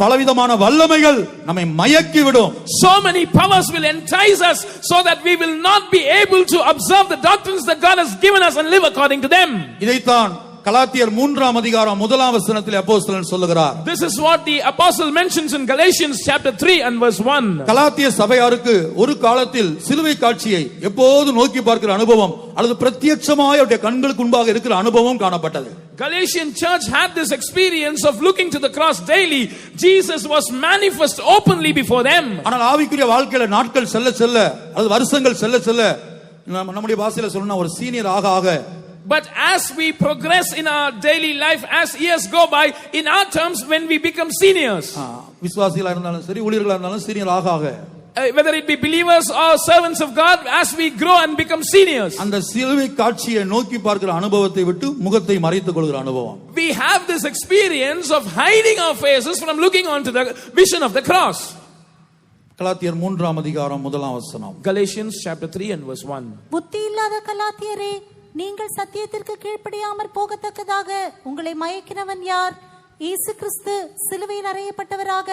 பலவிதமான வல்லமைகள் நம்மை மயக்கிவிடும். So many powers will entice us so that we will not be able to observe the doctrines that God has given us and live according to them. இதைத்தான் கலாத்தியர் 3ஆம் அதிகாரம் 1ஆம் வசனத்திலே அப்போஸ்தலன் சொல்லுகிறார். This is what the apostle mentions in Galatians chapter 3 and verse 1. கலாத்திய சபையாருக்கு ஒரு காலத்தில் சிலுவை காட்சியை எப்போது நோக்கி பார்க்கிற அனுபவம் அல்லது பிரத்யட்சமாய் அவருடைய கண்களுக்கு முன்பாக இருக்கிற அனுபவம் காணப்பட்டது. Galatian church had this experience of looking to the cross daily. Jesus was manifest openly before them. ஆனால் ஆவிக்குரிய வாழ்க்கையில நாட்கள் செல்ல செல்ல அல்லது வருஷங்கள் செல்ல செல்ல நம்முடைய பாஷையில சொல்லணும்னா ஒரு சீனியர் ஆக ஆக, but as we progress in our daily life, as years go by, in our terms, when we become seniors, விசுவாசிகளா இருந்தாலும் சரி ஊழியர்களா இருந்தாலும் சீனியர் ஆக ஆக, whether it be believers or servants of God, as we grow and become seniors, அந்த சிலுவை காட்சியை நோக்கி பார்க்கிற அனுபவத்தை விட்டு முகத்தை மறைத்துக் கொள்கிற அனுபவம், we have this experience of hiding our faces from looking onto the vision of the cross. கலாத்தியர் 3ஆம் அதிகாரம் 1ஆம் வசனம். Galatians chapter 3 and verse 1. புத்தி இல்லாத கலாத்தியரே, நீங்கள் சத்தியத்திற்கு கீழ்ப்படியாமற் போகத்தக்கதாக உங்களை மயக்கினவன் யார்? இயேசு கிறிஸ்து சிலுவையில் அறையப்பட்டவராக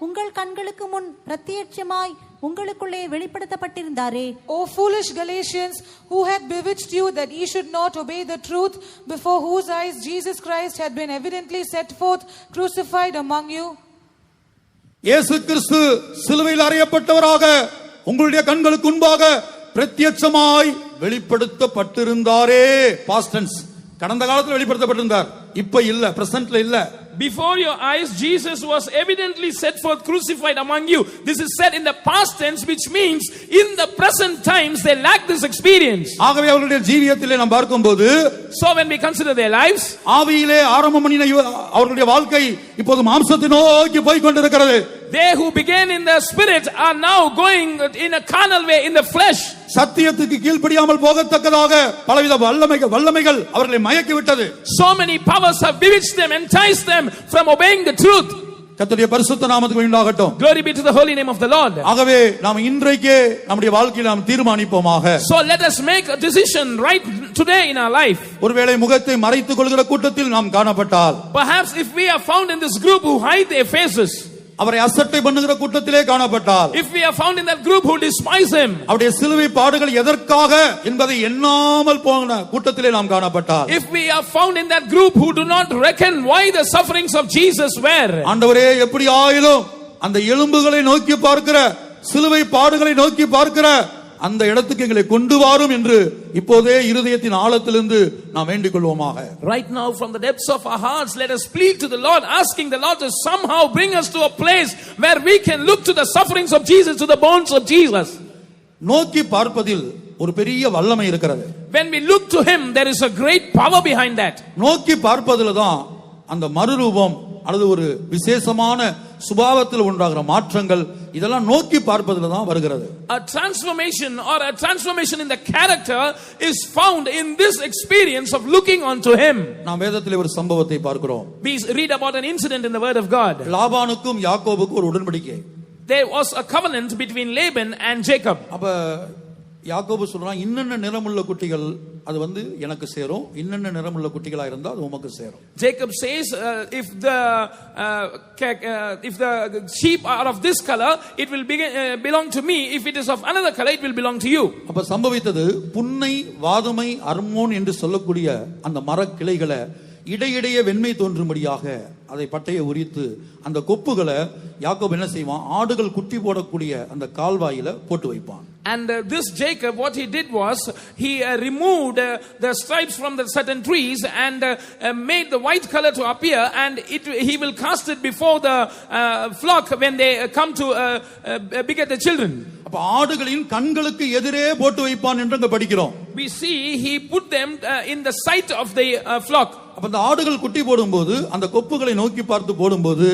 உங்கள் கண்களுக்கு முன் பிரத்யட்சமாய் உங்களுக்குள்ளே வெளிப்படுத்தப்பட்டிருந்தாரே. O foolish Galatians, who had bewitched you that ye should not obey the truth, before whose eyes Jesus Christ had been evidently set forth, crucified among you? இயேசு கிறிஸ்து சிலுவையில் அறையப்பட்டவராக உங்களுடைய கண்களுக்கு முன்பாக பிரத்யட்சமாய் வெளிப்படுத்தப்பட்டிருந்தாரே. பாஸ்ட் டென்ஸ், கடந்த காலத்தில் வெளிப்படுத்தப்பட்டிருந்தார், இப்ப இல்ல, பிரசன்ட்ல இல்ல. Before your eyes Jesus was evidently set forth crucified among you. This is said in the past tense, which means in the present times they lack this experience. ஆகவே அவர்களுடைய ஜீவியத்திலே நாம் பார்க்கும்போது, so when we consider their lives, ஆவியிலே ஆரம்பம் பண்ணின அவர்களுடைய வாழ்க்கை இப்போது மாம்சத்தை நோக்கி போய் கொண்டிருக்கிறது. they who began in the spirit are now going in a carnal way, in the flesh. சத்தியத்துக்கு கீழ்ப்படியாமல் போகத்தக்கதாக பலவித வல்லமைகள் அவர்களை மயக்கி விட்டது. so many powers have bewitched them, enticed them from obeying the truth. கர்த்தருடைய பரிசுத்த நாமத்துக்கு மகிமையுண்டாகட்டும். Glory be to the holy name of the Lord. ஆகவே நாம் இன்றைக்கே நம்முடைய வாழ்க்கையில் நாம் தீர்மானிப்போமாக. so let us make a decision right today in our life. ஒருவேளை முகத்தை மறைத்துக் கொள்கிற கூட்டத்தில் நாம் காணப்பட்டால், perhaps if we are found in this group who hide their faces, அவரை அசட்டை பண்ணுகிற கூட்டத்திலே காணப்பட்டால், if we are found in that group who despise him, அவருடைய சிலுவை பாடுகள் எதற்காக என்பதை எண்ணாமல் போன கூட்டத்திலே நாம் காணப்பட்டால், if we are found in that group who do not reckon why the sufferings of Jesus were, ஆண்டவரே எப்படி ஆயிலும் அந்த எலும்புகளை நோக்கி பார்க்கிற, சிலுவை பாடுகளை நோக்கி பார்க்கிற அந்த இடத்துக்கு எங்களை கொண்டு வாரும் என்று இப்போதே இருதயத்தின் ஆழத்திலிருந்து நாம் வேண்டிக் கொள்வோமாக. right now from the depths of our hearts let us plead to the Lord, asking the Lord to somehow bring us to a place where we can look to the sufferings of Jesus, to the bones of Jesus. நோக்கி பார்ப்பதில் ஒரு பெரிய வல்லமை இருக்கிறது. when we look to him there is a great power behind that. நோக்கி பார்ப்பதில் தான் அந்த மறுரூபம் அல்லது ஒரு விசேஷமான சுபாவத்தில் உண்டாகிற மாற்றங்கள் இதெல்லாம் நோக்கி பார்ப்பதில் தான் வருகிறது. a transformation or a transformation in the character is found in this experience of looking onto him. நாம் வேதத்திலே ஒரு சம்பவத்தை பார்க்கிறோம். we read about an incident in the word of God. லாபானுக்கும் யாக்கோபுக்கும் ஒரு உடன்படிக்கை. there was a covenant between Laban and Jacob. அப்ப யாக்கோபு சொல்றான், இன்னென்ன நிறமுள்ள குட்டிகள் அது எனக்கு சேரும், இன்னென்ன நிறமுள்ள குட்டிகளா இருந்தா அது உமக்கு சேரும். Jacob says if the sheep are of this color it will belong to me, if it is of another color it will belong to you. அப்ப சம்பவித்தது, புன்னை வாதுமை அர்மோன் என்று சொல்லக்கூடிய அந்த மர கிளைகளை இடையிடையே வெண்மை தோன்றும்படியாக அதை பட்டையை உரித்து அந்த கொப்புகளை யாக்கோபு என்ன செய்வான், ஆடுகள் குட்டி போடக்கூடிய அந்த கால்வாயில போட்டு வைப்பான். And this Jacob, what he did was, he removed the stripes from the certain trees and made the white color to appear, and he will cast it before the flock when they come to beget the children. அப்ப ஆடுகளின் கண்களுக்கு எதிரே போட்டு வைப்பான் என்று அங்க படிக்கிறோம். We see he put them in the sight of the flock. அப்ப அந்த ஆடுகள் குட்டி போடும்போது அந்த கொப்புகளை நோக்கி பார்த்து போடும்போது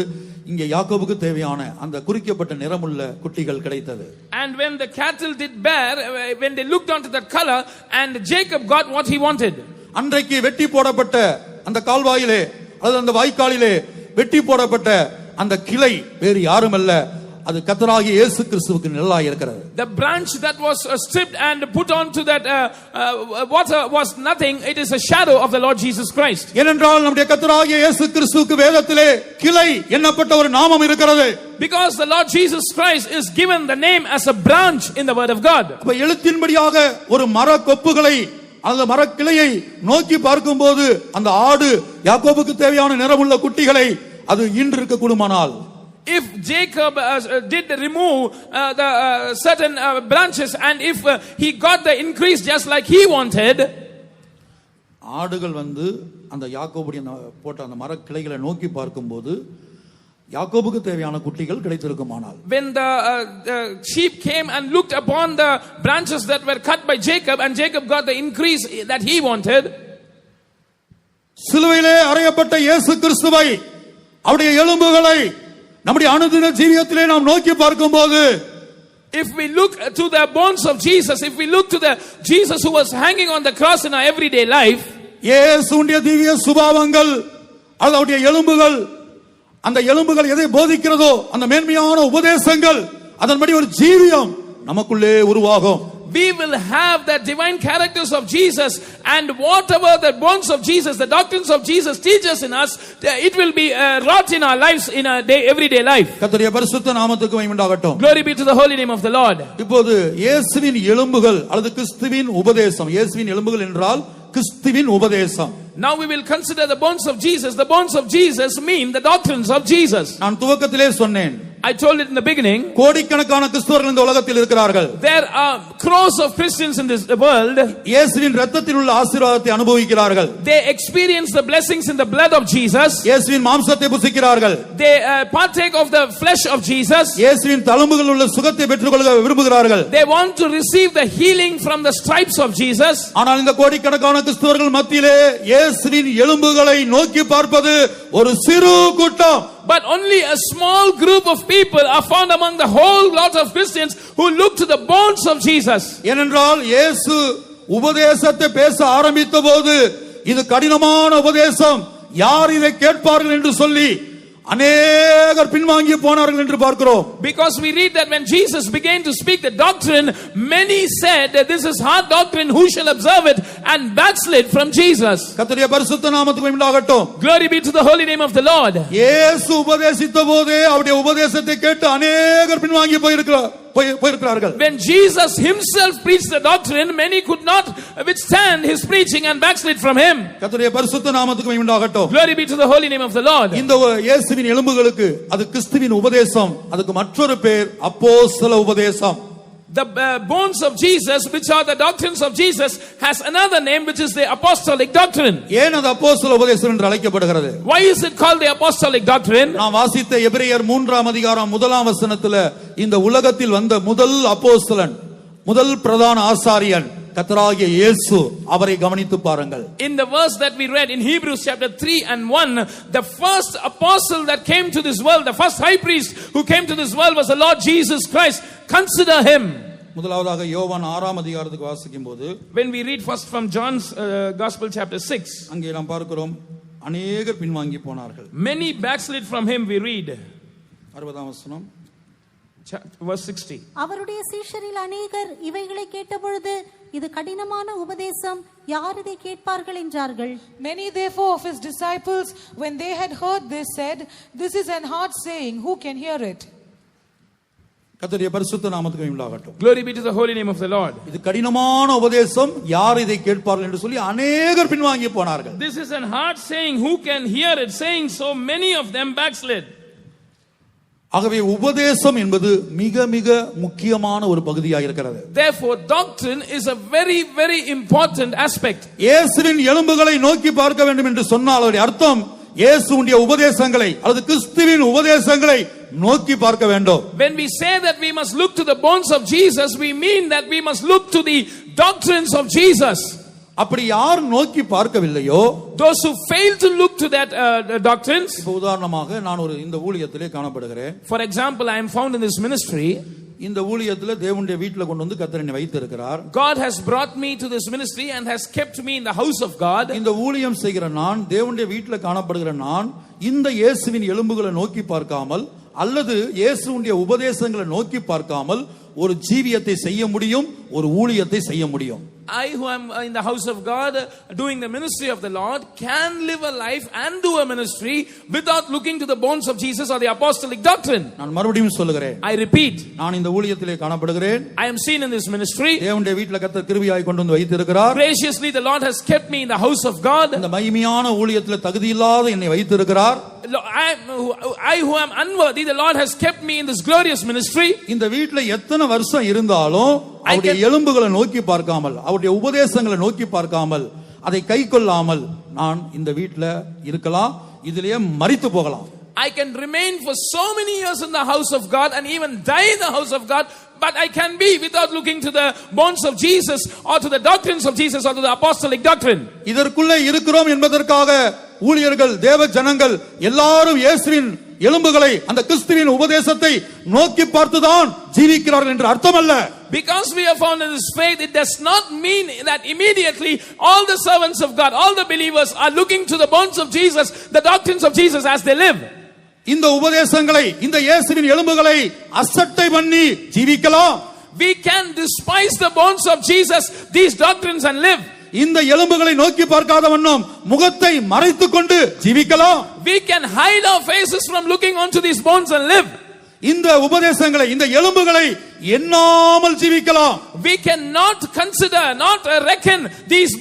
இங்கே யாக்கோபுக்கு தேவையான அந்த குறிக்கப்பட்ட நிறமுள்ள குட்டிகள் கிடைத்தது. And when the cattle did bear, when they looked onto that color, and Jacob got what he wanted. அன்றைக்கு வெட்டி போடப்பட்ட அந்த கால்வாயிலே அல்லது அந்த வாய்க்காலிலே வெட்டி போடப்பட்ட அந்த கிளை வேறு யாருமல்ல, அது கர்த்தராகிய இயேசு கிறிஸ்துவுக்கு நிழலாய் இருக்கிறது. The branch that was stripped and put onto that water was nothing. It is a shadow of the Lord Jesus Christ. ஏனென்றால் நம்முடைய கர்த்தராகிய இயேசு கிறிஸ்துவுக்கு வேதத்திலே கிளை என்னப்பட்ட ஒரு நாமம் இருக்கிறது. Because the Lord Jesus Christ is given the name as a branch in the word of God. அப்ப எழுத்தின்படியாக ஒரு மர கொப்புகளை அந்த மரக்கிளையை நோக்கி பார்க்கும்போது அந்த ஆடு யாக்கோபுக்கு தேவையான நிறமுள்ள குட்டிகளை அது ஈன்றிருக்க கூடுமானால், if Jacob did remove the certain branches, and if he got the increase just like he wanted, ஆடுகள் வந்து அந்த யாக்கோபுடைய போட்ட அந்த மரக்கிளைகளை நோக்கி பார்க்கும்போது யாக்கோபுக்கு தேவையான குட்டிகள் கிடைத்திருக்குமானால், when the sheep came and looked upon the branches that were cut by Jacob, and Jacob got the increase that he wanted, சிலுவையிலே அறையப்பட்ட இயேசு கிறிஸ்துவை அவருடைய எலும்புகளை நம்முடைய அனுதின ஜீவியத்திலே நாம் நோக்கி பார்க்கும்போது, if we look to the bones of Jesus, if we look to the Jesus who was hanging on the cross in our everyday life, இயேசுவுடைய திவ்ய சுபாவங்கள் அவருடைய எலும்புகள், அந்த எலும்புகள் எதை போதிக்கிறதோ அந்த மேன்மையான உபதேசங்கள், அதன்படி ஒரு ஜீவியம் நமக்குள்ளே உருவாகும். we will have the divine characters of Jesus, and whatever the bones of Jesus, the doctrines of Jesus teaches in us, it will be wrought in our lives in our everyday life. கர்த்தருடைய பரிசுத்த நாமத்துக்கு மகிமை உண்டாகட்டும். Glory be to the holy name of the Lord. இப்போது இயேசுவின் எலும்புகள் அல்லது கிறிஸ்துவின் உபதேசம், இயேசுவின் எலும்புகள் என்றால் கிறிஸ்துவின் உபதேசம். Now we will consider the bones of Jesus. The bones of Jesus mean the doctrines of Jesus. நான் துவக்கத்திலே சொன்னேன், I told it in the beginning. கோடிக்கணக்கான கிறிஸ்தவர்கள் இந்த உலகத்தில் இருக்கிறார்கள். There are crores of Christians in this world. இயேசுவின் இரத்தத்தில் உள்ள ஆசீர்வாதத்தை அனுபவிக்கிறார்கள். They experience the blessings in the blood of Jesus. இயேசுவின் மாம்சத்தை புசிக்கிறார்கள். They partake of the flesh of Jesus. இயேசுவின் தழும்புகளில் உள்ள சுகத்தை பெற்றுக்கொள்ள விரும்புகிறார்கள். They want to receive the healing from the stripes of Jesus. ஆனால் இந்த கோடிக்கணக்கான கிறிஸ்தவர்கள் மத்தியிலே இயேசுவின் எலும்புகளை நோக்கி பார்ப்பது ஒரு சிறு கூட்டம். But only a small group of people are found among the whole lot of Christians who look to the bones of Jesus. ஏனென்றால் இயேசு உபதேசத்தை பேச ஆரம்பித்த போது இது கடினமான உபதேசம், யார் இதை கேட்பார்கள் என்று சொல்லி அநேகர் பின்வாங்கி போனார்கள் என்று பார்க்கிறோம். Because we read that when Jesus began to speak the doctrine, many said that this is hard doctrine, who shall observe it, and backslid from Jesus. கர்த்தருடைய பரிசுத்த நாமத்துக்கு மகிமை உண்டாகட்டும். Glory be to the holy name of the Lord. இயேசு உபதேசித்த போதே அவருடைய உபதேசத்தை கேட்டு அநேகர் பின்வாங்கி போயிருக்கிறார்கள். When Jesus himself preached the doctrine, many could not withstand his preaching and backslid from him. கர்த்தருடைய பரிசுத்த நாமத்துக்கு மகிமை உண்டாகட்டும். Glory be to the holy name of the Lord. இந்த இயேசுவின் எலும்புகளுக்கு அது கிறிஸ்துவின் உபதேசம், அதுக்கு மற்றொரு பேர் அப்போஸ்தல உபதேசம். The bones of Jesus, which are the doctrines of Jesus, has another name, which is the apostolic doctrine. ஏன் அது அப்போஸ்தல உபதேசம் என்று அழைக்கப்படுகிறது? Why is it called the apostolic doctrine? நாம் வாசித்த எபிரேயர் 3ஆம் அதிகாரம் 1ஆம் வசனத்துல இந்த உலகத்தில் வந்த முதல் அப்போஸ்தலன், முதல் பிரதான ஆசாரியன் கர்த்தராகிய இயேசு, அவரை கவனித்து பாருங்கள். In the verse that we read in Hebrews chapter 3 and 1, the first apostle that came to this world, the first high priest who came to this world was the Lord Jesus Christ. Consider him. முதலாவதாக யோவான் 6ஆம் அதிகாரத்துக்கு வாசிக்கும்போது, when we read first from John's Gospel chapter 6, அங்கே நாம் பார்க்கிறோம் அநேகர் பின்வாங்கி போனார்கள். many backslid from him. We read 60ஆம் வசனம், verse 60. அவருடைய சீஷரில் அநேகர் இவைகளை கேட்டபொழுது இது கடினமான உபதேசம், யார் இதை கேட்பார்கள் என்றார்கள். Many therefore of his disciples, when they had heard this, said, this is an hard saying, who can hear it? கர்த்தருடைய பரிசுத்த நாமத்துக்கு மகிமையுண்டாகட்டும். Glory be to the holy name of the Lord. இது கடினமான உபதேசம், யார் இதை கேட்பார்கள் என்று சொல்லி அநேகர் பின்வாங்கி போனார்கள். This is an hard saying, who can hear it? Saying so many of them backslid. ஆகவே உபதேசம் என்பது மிக மிக முக்கியமான ஒரு பகுதியாக இருக்கிறது. Therefore doctrine is a very very important aspect. இயேசுவின் எலும்புகளை நோக்கி பார்க்க வேண்டும் என்று சொன்னால் அதனுடைய அர்த்தம் இயேசுவுடைய உபதேசங்களை அல்லது கிறிஸ்துவின் உபதேசங்களை நோக்கி பார்க்க வேண்டும். When we say that we must look to the bones of Jesus, we mean that we must look to the doctrines of Jesus. அப்படி யார் நோக்கி பார்க்கவில்லையோ, those who fail to look to that doctrines. இப்போ உதாரணமாக நான் ஒரு இந்த ஊழியத்திலே காணப்படுகிறேன். For example, I am found in this ministry. இந்த ஊழியத்திலே தேவனுடைய வீட்டில கொண்டு வந்து கர்த்தர் என்னை வைத்திருக்கிறார். God has brought me to this ministry and has kept me in the house of God. இந்த ஊழியம் செய்கிற நான், தேவனுடைய வீட்டில காணப்படுகிற நான், இந்த இயேசுவின் எலும்புகளை நோக்கி பார்க்காமல் அல்லது இயேசுவுடைய உபதேசங்களை நோக்கி பார்க்காமல் ஒரு ஜீவியத்தை செய்ய முடியும், ஒரு ஊழியத்தை செய்ய முடியும். I who am in the house of God doing the ministry of the Lord can live a life and do a ministry without looking to the bones of Jesus or the apostolic doctrine. நான் மறுபடியும் சொல்லுகிறேன். I repeat, நான் இந்த ஊழியத்திலே காணப்படுகிறேன். I am seen in this ministry. தேவனுடைய வீட்டில கர்த்தர் கிருபையாய் கொண்டு வந்து வைத்திருக்கிறார். Graciously the Lord has kept me in the house of God. இந்த மகிமையான ஊழியத்திலே தகுதியில்லாத என்னை வைத்திருக்கிறார். I who am unworthy, the Lord has kept me in this glorious ministry. இந்த வீட்டில எத்தனை வருஷம் இருந்தாலும் அவருடைய எலும்புகளை நோக்கி பார்க்காமல், அவருடைய உபதேசங்களை நோக்கி பார்க்காமல், அதை கைக்கொள்ளாமல் நான் இந்த வீட்டில இருக்கலாம், இதிலேயே மரித்து போகலாம். I can remain for so many years in the house of God and even die in the house of God, but I can be without looking to the bones of Jesus or to the doctrines of Jesus or to the apostolic doctrine. இதற்குள்ளே இருக்கிறோம் என்பதற்காக ஊழியர்கள், தேவ ஜனங்கள் எல்லாரும் இயேசுவின் எலும்புகளை, அந்த கிறிஸ்துவின் உபதேசத்தை நோக்கி பார்த்துதான் ஜீவிக்கிறார்கள் என்று அர்த்தமல்ல. Because we are found in this faith, it does not mean that immediately all the servants of God, all the believers are looking to the bones of Jesus, the doctrines of Jesus as they live. இந்த உபதேசங்களை, இந்த இயேசுவின் எலும்புகளை அசட்டை பண்ணி ஜீவிக்கலாம். We can despise the bones of Jesus, these doctrines, and live. இந்த எலும்புகளை நோக்கி பார்க்காத வண்ணம் முகத்தை மறைத்துக் கொண்டு ஜீவிக்கலாம். We can hide our faces from looking onto these bones and live. இந்த உபதேசங்களை, இந்த எலும்புகளை எண்ணாமல் ஜீவிக்கலாம். We cannot consider, not reckon these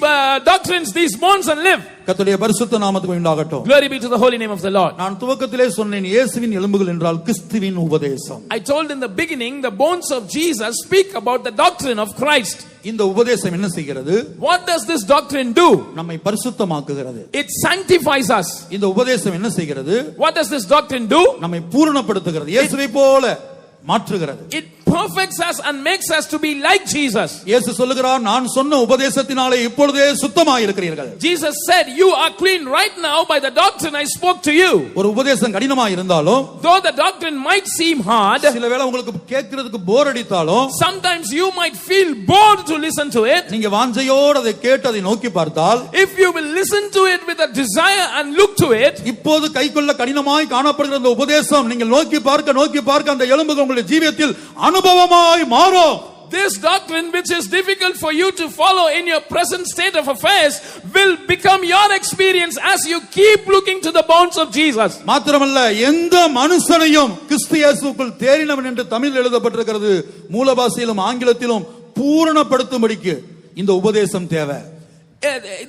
doctrines, these bones, and live. கர்த்தருடைய பரிசுத்த நாமத்துக்கு உண்டாகட்டும். Glory be to the holy name of the Lord. நான் துவக்கத்திலே சொன்னேன், இயேசுவின் எலும்புகள் என்றால் கிறிஸ்துவின் உபதேசம். I told in the beginning, the bones of Jesus speak about the doctrine of Christ. இந்த உபதேசம் என்ன செய்கிறது? What does this doctrine do? நம்மை பரிசுத்தமாக்குகிறது. It sanctifies us. இந்த உபதேசம் என்ன செய்கிறது? What does this doctrine do? நம்மை பூரணப்படுத்துகிறது, இயேசுவை போல மாற்றுகிறது. It perfects us and makes us to be like Jesus. இயேசு சொல்லுகிறார், நான் சொன்ன உபதேசத்தினாலே இப்பொழுதே சுத்தமாய் இருக்கிறீர்கள். Jesus said, you are clean right now by the doctrine I spoke to you. ஒரு உபதேசம் கடினமாய் இருந்தாலும், Though the doctrine might seem hard, சில வேளை உங்களுக்கு கேட்கிறதுக்கு போர் அடித்தாலும், sometimes you might feel bored to listen to it. நீங்க வாஞ்சையோடு அதை கேட்டு அதை நோக்கி பார்த்தால், If you will listen to it with a desire and look to it, இப்போது கைக்குள்ள கடினமாய் காணப்படுகிற அந்த உபதேசம் நீங்கள் நோக்கி பார்க்க அந்த எலும்புகள் உங்களுடைய ஜீவியத்தில் அனுபவமாய் மாறும். this doctrine which is difficult for you to follow in your present state of affairs will become your experience as you keep looking to the bones of Jesus. மாத்திரமல்ல, எந்த மனுஷனையும் கிறிஸ்து இயேசுவுக்குள் தேறினவன் என்று தமிழில் எழுதப்பட்டிருக்கிறது, மூல பாஷையிலும் ஆங்கிலத்திலும் பூரணப்படுத்தும்படிக்கு இந்த உபதேசம் தேவை.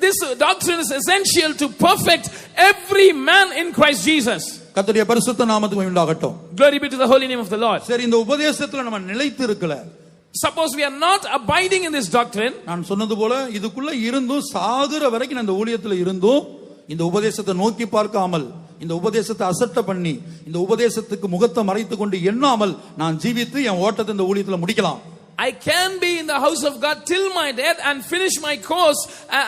This doctrine is essential to perfect every man in Christ Jesus. கர்த்தருடைய பரிசுத்த நாமத்துக்கு உண்டாகட்டும். Glory be to the holy name of the Lord. சரி, இந்த உபதேசத்துல நம்ம நிலைத்து இருக்கல. Suppose we are not abiding in this doctrine. நான் சொன்னது போல இதுக்குள்ள இருந்தும் சாகுற வரைக்கும் நான் இந்த ஊழியத்துல இருந்தும் இந்த உபதேசத்தை நோக்கி பார்க்காமல், இந்த உபதேசத்தை அசட்டை பண்ணி, இந்த உபதேசத்துக்கு முகத்தை மறைத்துக் கொண்டு எண்ணாமல் நான் ஜீவித்து என் ஓட்டத்தை இந்த ஊழியத்துல முடிக்கலாம். I can be in the house of God till my death and finish my course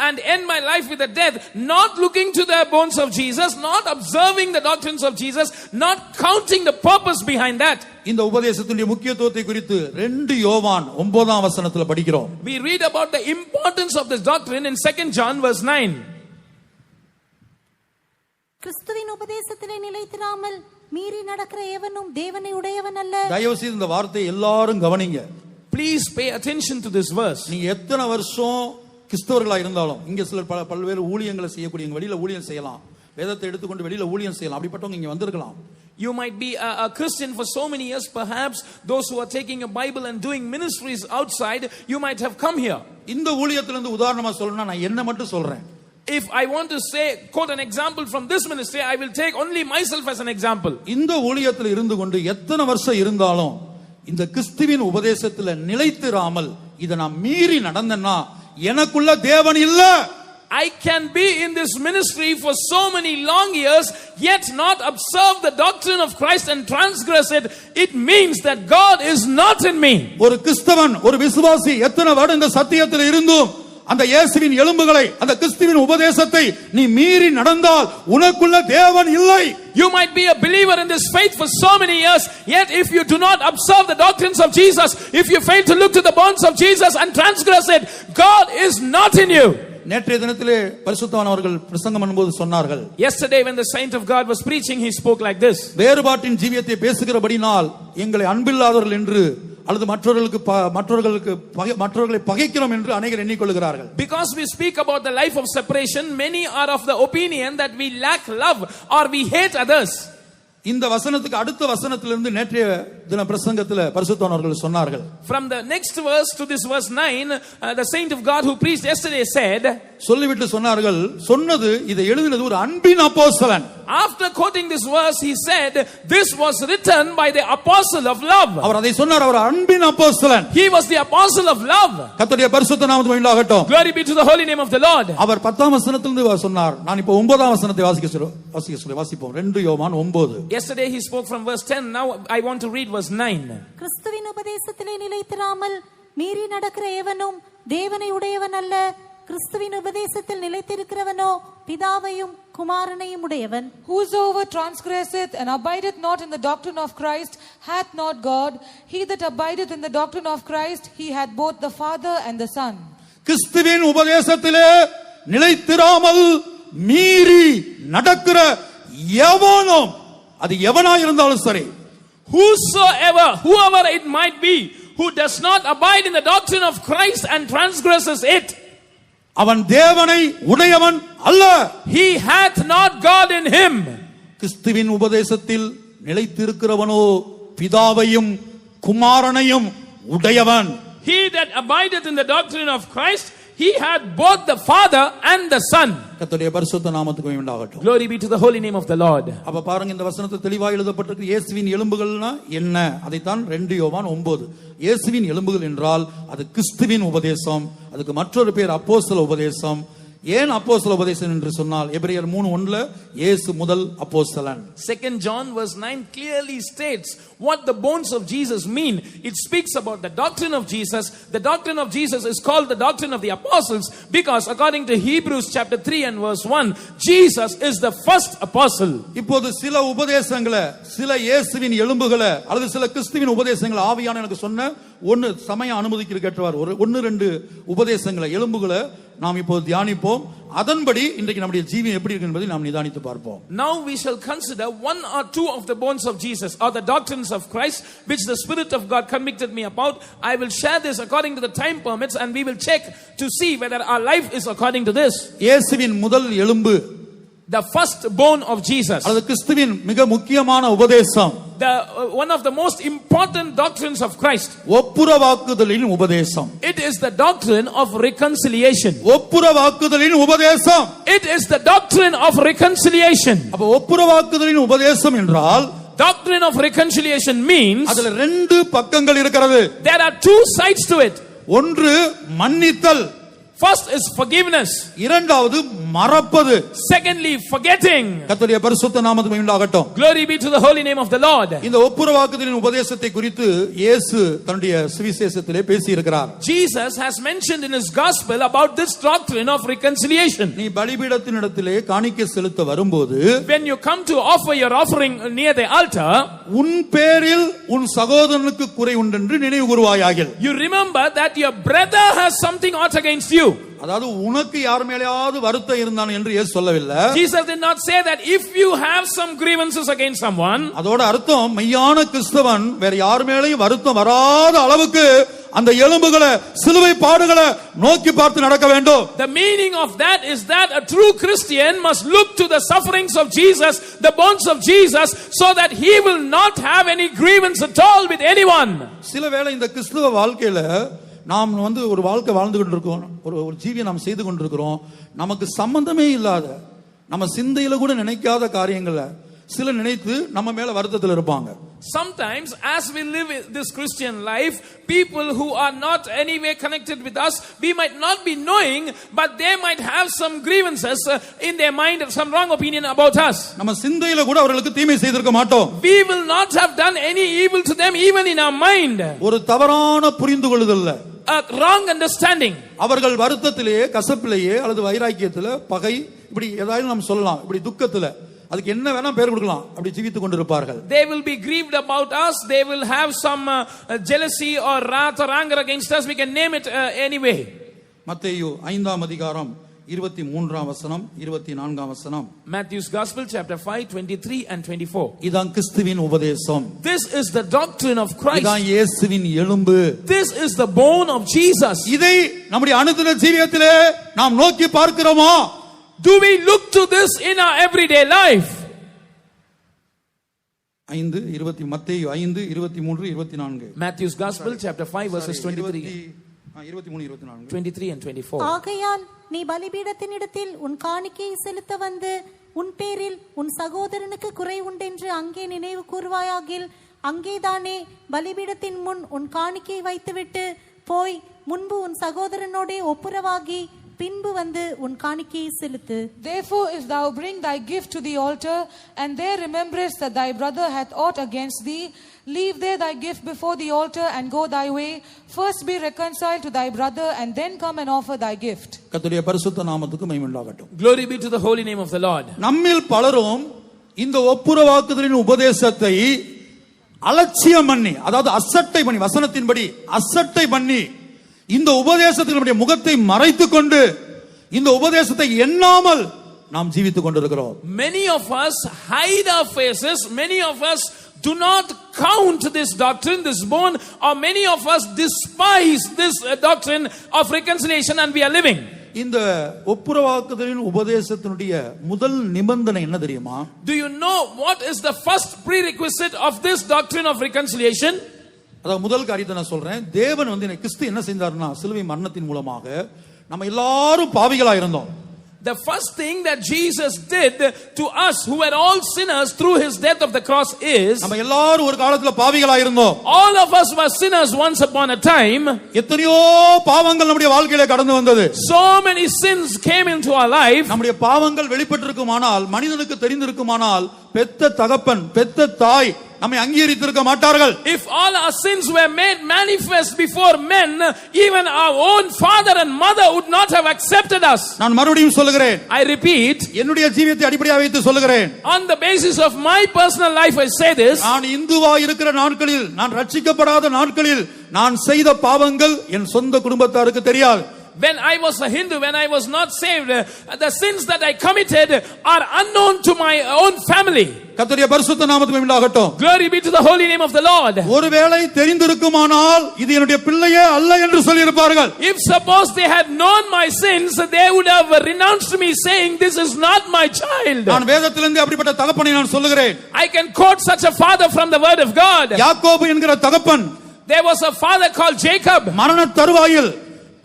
and end my life with a death, not looking to the bones of Jesus, not observing the doctrines of Jesus, not counting the purpose behind that. இந்த உபதேசத்தினுடைய முக்கியத்துவத்தை குறித்து 2 யோவான் 9ஆம் வசனத்துல படிக்கிறோம். We read about the importance of this doctrine in 2 John verse 9. கிறிஸ்துவின் உபதேசத்திலே நிலைத்திராமல் மீறி நடக்கிற எவனும் தேவனை உடையவன் அல்ல. தயவு செய்து இந்த வார்த்தையை எல்லாரும் கவனிங்க. Please pay attention to this verse. நீங்க எத்தனை வருஷம் கிறிஸ்தவர்களா இருந்தாலும், இங்க சிலர் பல்வேறு ஊழியங்களை செய்யக்கூடிய, வெளியில ஊழியம் செய்யலாம், வேதத்தை எடுத்துக்கொண்டு வெளியில ஊழியம் செய்யலாம், அப்படிப்பட்டவங்க இங்க வந்திருக்கலாம். You might be a Christian for so many years, perhaps those who are taking a Bible and doing ministries outside, you might have come here. இந்த ஊழியத்திலிருந்து உதாரணமா சொல்லணும்னா நான் என்ன மட்டும் சொல்றேன். If I want to say, quote an example from this ministry, I will take only myself as an example. இந்த ஊழியத்தில் இருந்து கொண்டு எத்தனை வருஷம் இருந்தாலும் இந்த கிறிஸ்துவின் உபதேசத்துல நிலைத்திராமல் இத நான் மீறி நடந்தேன்னா எனக்குள்ள தேவன் இல்ல. I can be in this ministry for so many long years, yet not observe the doctrine of Christ and transgress it. It means that God is not in me. ஒரு கிறிஸ்தவன், ஒரு விசுவாசி எத்தனை வருடம் இந்த சத்தியத்தில் இருந்தும் அந்த இயேசுவின் எலும்புகளை, அந்த கிறிஸ்துவின் உபதேசத்தை நீ மீறி நடந்தால் உனக்குள்ள தேவன் இல்லை. You might be a believer in this faith for so many years, yet if you do not observe the doctrines of Jesus, if you fail to look to the bones of Jesus and transgress it, God is not in you. நேற்றைய தினத்திலே பரிசுத்தவான் அவர்கள் பிரசங்கம் பண்ணும்போது சொன்னார்கள், Yesterday when the saint of God was preaching, he spoke like this. வேறுபாட்டின் ஜீவியத்தை பேசுகிறபடினால் எங்களை அன்பில்லாதவர்கள் என்று அல்லது மற்றவர்களை பகைக்கிறோம் என்று அநேகர் எண்ணிக்கொள்கிறார்கள். Because we speak about the life of separation, many are of the opinion that we lack love or we hate others. இந்த வசனத்துக்கு அடுத்த வசனத்திலிருந்து நேற்றைய தின பிரசங்கத்தில் பரிசுத்தவான் அவர்கள் சொன்னார்கள். From the next verse to this verse 9, the saint of God who preached yesterday said, சொல்லிவிட்டு சொன்னார்கள், சொன்னது இதை எழுதினது ஒரு அன்பின் அப்போஸ்தலன். After quoting this verse, he said, this was written by the apostle of love. அவர் அதை சொன்னார், அவர் அன்பின் அப்போஸ்தலன். He was the apostle of love. கர்த்தருடைய பரிசுத்த நாமத்துக்கு மகிமையாகட்டும். Glory be to the holy name of the Lord. அவர் 10ஆம் வசனத்திலிருந்து சொன்னார். நான் இப்போ 9ஆம் வசனத்தை வாசிப்போம். 2 யோவான் 9. Yesterday he spoke from verse 10. Now I want to read verse 9. கிறிஸ்துவின் உபதேசத்திலே நிலைத்திராமல் மீறி நடக்கிற எவனும் தேவனை உடையவன் அல்ல. கிறிஸ்துவின் உபதேசத்தில் நிலைத்திருக்கிறவனோ பிதாவையும் குமாரனையும் உடையவன். Whosoever transgresseth and abideth not in the doctrine of Christ hath not God. He that abideth in the doctrine of Christ, he hath both the Father and the Son. கிறிஸ்துவின் உபதேசத்திலே நிலைத்திராமல் மீறி நடக்கிற எவனும், அது எவனா இருந்தாலும் சரி, whoever it might be, who does not abide in the doctrine of Christ and transgresses it, அவன் தேவனை உடையவன் அல்ல. He hath not God in him. கிறிஸ்துவின் உபதேசத்தில் நிலைத்திருக்கிறவனோ பிதாவையும் குமாரனையும் உடையவன். He that abideth in the doctrine of Christ, he hath both the Father and the Son. கர்த்தருடைய பரிசுத்த நாமத்துக்கு மகிமை உண்டாகட்டும். Glory be to the holy name of the Lord. அப்ப பாருங்க, இந்த வசனத்தில் தெளிவாக எழுதப்பட்டிருக்கு இயேசுவின் எலும்புகள்னா என்ன. அதைத்தான் 2 யோவான் 9. இயேசுவின் எலும்புகள் என்றால் அது கிறிஸ்துவின் உபதேசம். அதுக்கு மற்றொரு பேர் அப்போஸ்தல உபதேசம். ஏன் அப்போஸ்தல உபதேசம் என்று சொன்னால் எபிரேயர் 3:1 இயேசு முதல் அப்போஸ்தலன். 2 John verse 9 clearly states what the bones of Jesus mean. It speaks about the doctrine of Jesus. The doctrine of Jesus is called the doctrine of the apostles because according to Hebrews chapter 3 and verse 1, Jesus is the first apostle. இப்போது சில உபதேசங்களை, சில இயேசுவின் எலும்புகளை அல்லது சில கிறிஸ்துவின் உபதேசங்களை ஆவியான எனக்கு சொன்ன ஒன்னு சமய அனுமதிக்கு கேட்டவார் ஒரு 1-2 உபதேசங்களை எலும்புகளை நாம் இப்போது தியானிப்போம். அதன்படி இன்றைக்கு நம்முடைய ஜீவியம் எப்படி இருக்கு என்பதை நாம் நிதானித்து பார்ப்போம். Now we shall consider 1 or 2 of the bones of Jesus or the doctrines of Christ which the Spirit of God convicted me about. I will share this according to the time permits and we will check to see whether our life is according to this. இயேசுவின் முதல் எலும்பு, the first bone of Jesus, அது கிறிஸ்துவின் மிக முக்கியமான உபதேசம். one of the most important doctrines of Christ. ஒப்புரவாக்குதலின் உபதேசம். It is the doctrine of reconciliation. ஒப்புரவாக்குதலின் உபதேசம். It is the doctrine of reconciliation. அப்ப ஒப்புரவாக்குதலின் உபதேசம் என்றால் doctrine of reconciliation means அதுல 2 பக்கங்கள் இருக்கிறது. there are 2 sides to it. ஒன்று மன்னித்தல். First is forgiveness. இரண்டாவது மறப்பது. Secondly, forgetting. கர்த்தருடைய பரிசுத்த நாமத்துக்கு மகிமை உண்டாகட்டும். Glory be to the holy name of the Lord. இந்த ஒப்புரவாக்குதலின் உபதேசத்தை குறித்து இயேசு தன்னுடைய சுவிசேஷத்திலே பேசி இருக்கிறார். Jesus has mentioned in his gospel about this doctrine of reconciliation. நீ பலிபீடத்தினிடத்திலே காணிக்கை செலுத்த வரும்போது, when you come to offer your offering near the altar, உன் பேரில் உன் சகோதரனுக்கு குறை உண்டென்று நினைவு கூறுவாயாக. you remember that your brother has something ought against you. அதாவது உனக்கு யார் மேலயாவது வருத்தம் இருந்தான் என்று இயேசு சொல்லவில்லை. Jesus did not say that if you have some grievances against someone. அதோட அர்த்தம் மெய்யான கிறிஸ்தவன் வேற யார் மேலயும் வருத்தம் வராத அளவுக்கு அந்த எலும்புகளை சிலுவை பாடுகளை நோக்கி பார்த்து நடக்க வேண்டும். The meaning of that is that a true Christian must look to the sufferings of Jesus, the bones of Jesus, so that he will not have any grievance at all with anyone. சில வேளை இந்த கிறிஸ்தவ வாழ்க்கையில நாம் ஒரு வாழ்க்கை வாழ்ந்து கொண்டிருக்கோம், ஒரு ஜீவியை நாம் செய்து கொண்டிருக்கிறோம், நமக்கு சம்பந்தமே இல்லாத நம்ம சிந்தையில கூட நினைக்காத காரியங்களை சில நினைத்து நம்ம மேல வருத்தத்தில் இருப்பாங்க. Sometimes as we live this Christian life, people who are not anyway connected with us, we might not be knowing, but they might have some grievances in their mind, some wrong opinion about us. நம்ம சிந்தையில கூட அவர்களுக்கு தீமை செய்திருக்க மாட்டோம். We will not have done any evil to them even in our mind. ஒரு தவறான புரிந்து கொள்ளுதல்ல, a wrong understanding. அவர்கள் வருத்தத்திலேயே, கசப்பிலேயே அல்லது வைராக்கியத்துல, பகை, இப்படி ஏதாவது நாம் சொல்லலாம், இப்படி துக்கத்துல, அதுக்கு என்ன வேணா பேர் கொடுக்கலாம், அப்படி ஜீவித்துக் கொண்டிருப்பார்கள். They will be grieved about us, they will have some jealousy or wrath or anger against us, we can name it anyway. மத்தேயு 5ஆம் அதிகாரம் 23ஆம் வசனம் 24ஆம் வசனம். Matthew's Gospel chapter 5 23 and 24. இதான் கிறிஸ்துவின் உபதேசம். This is the doctrine of Christ. இதான் இயேசுவின் எலும்பு. This is the bone of Jesus. இதை நம்முடைய அனுதின ஜீவியத்திலே நாம் நோக்கி பார்க்கிறோமா? Do we look to this in our everyday life? மத்தேயு 5 23 24. Matthew's Gospel chapter 5 verses 23 and 24. ஆகையால் நீ பலிபீடத்தினிடத்தில் உன் காணிக்கையை செலுத்த வந்து உன் பேரில் உன் சகோதரனுக்கு குறை உண்டென்று அங்கே நினைவு கூர்வாயாகில் அங்கேதானே பலிபீடத்தின் முன் உன் காணிக்கையை வைத்துவிட்டு போய் முன்பு உன் சகோதரனோடே ஒப்புரவாகி பின்பு வந்து உன் காணிக்கையை செலுத்து. Therefore if thou bring thy gift to the altar and there rememberest that thy brother hath aught against thee, leave there thy gift before the altar and go thy way. First be reconciled to thy brother and then come and offer thy gift. கர்த்தருடைய பரிசுத்த நாமத்துக்கு மகிமை உண்டாகட்டும். Glory be to the holy name of the Lord. நம்மில் பலரும் இந்த ஒப்புரவாக்குதலின் உபதேசத்தை அலட்சியம் பண்ணி, அதாவது அசட்டை பண்ணி, வசனத்தின்படி அசட்டை பண்ணி, இந்த உபதேசத்தில் நம்முடைய முகத்தை மறைத்துக் கொண்டு இந்த உபதேசத்தை எண்ணாமல் நாம் ஜீவித்துக் கொண்டிருக்கிறோம். Many of us hide our faces, many of us do not count this doctrine, this bone, or many of us despise this doctrine of reconciliation and we are living. இந்த ஒப்புரவாக்குதலின் உபதேசத்தினுடைய முதல் நிபந்தனை என்ன தெரியுமா? Do you know what is the first prerequisite of this doctrine of reconciliation? அதாவது முதல் காரியத்தை நான் சொல்றேன். தேவன் கிறிஸ்து என்ன செஞ்சாருன்னா, சிலுவை மரணத்தின் மூலமாக நம்ம எல்லாரும் பாவிகளா இருந்தோம். The first thing that Jesus did to us who were all sinners through his death of the cross is, நம்ம எல்லாரும் ஒரு காலத்துல பாவிகளா இருந்தோம். all of us were sinners once upon a time. எத்தனையோ பாவங்கள் நம்முடைய வாழ்க்கையில கடந்து வந்தது. So many sins came into our life. நம்முடைய பாவங்கள் வெளிப்பட்டிருக்குமானால், மனிதனுக்கு தெரிந்திருக்குமானால், பெத்த தகப்பன், பெத்த தாய் நம்மை அங்கீகரித்திருக்க மாட்டார்கள். If all our sins were made manifest before men, even our own father and mother would not have accepted us. நான் மறுபடியும் சொல்லுகிறேன், I repeat, என்னுடைய ஜீவியத்தை அடிப்படையாக வைத்து சொல்லுகிறேன். on the basis of my personal life I say this. நான் இந்துவா இருக்கிற நாட்களில், நான் ரட்சிக்கப்படாத நாட்களில் நான் செய்த பாவங்கள் என் சொந்த குடும்பத்தாருக்கு தெரியாது. When I was a Hindu, when I was not saved, the sins that I committed are unknown to my own family. கர்த்தருடைய பரிசுத்த நாமத்துக்கு மகிமை உண்டாகட்டும். Glory be to the holy name of the Lord. ஒருவேளை தெரிந்திருக்குமானால் இது என்னுடைய பிள்ளையே அல்ல என்று சொல்லி இருப்பார்கள். If suppose they had known my sins, they would have renounced me saying this is not my child. நான் வேதத்திலிருந்து அப்படிப்பட்ட தகப்பனை நான் சொல்லுகிறேன். I can quote such a father from the word of God. யாக்கோபு என்கிற தகப்பன், There was a father called Jacob. மரண தருவாயில்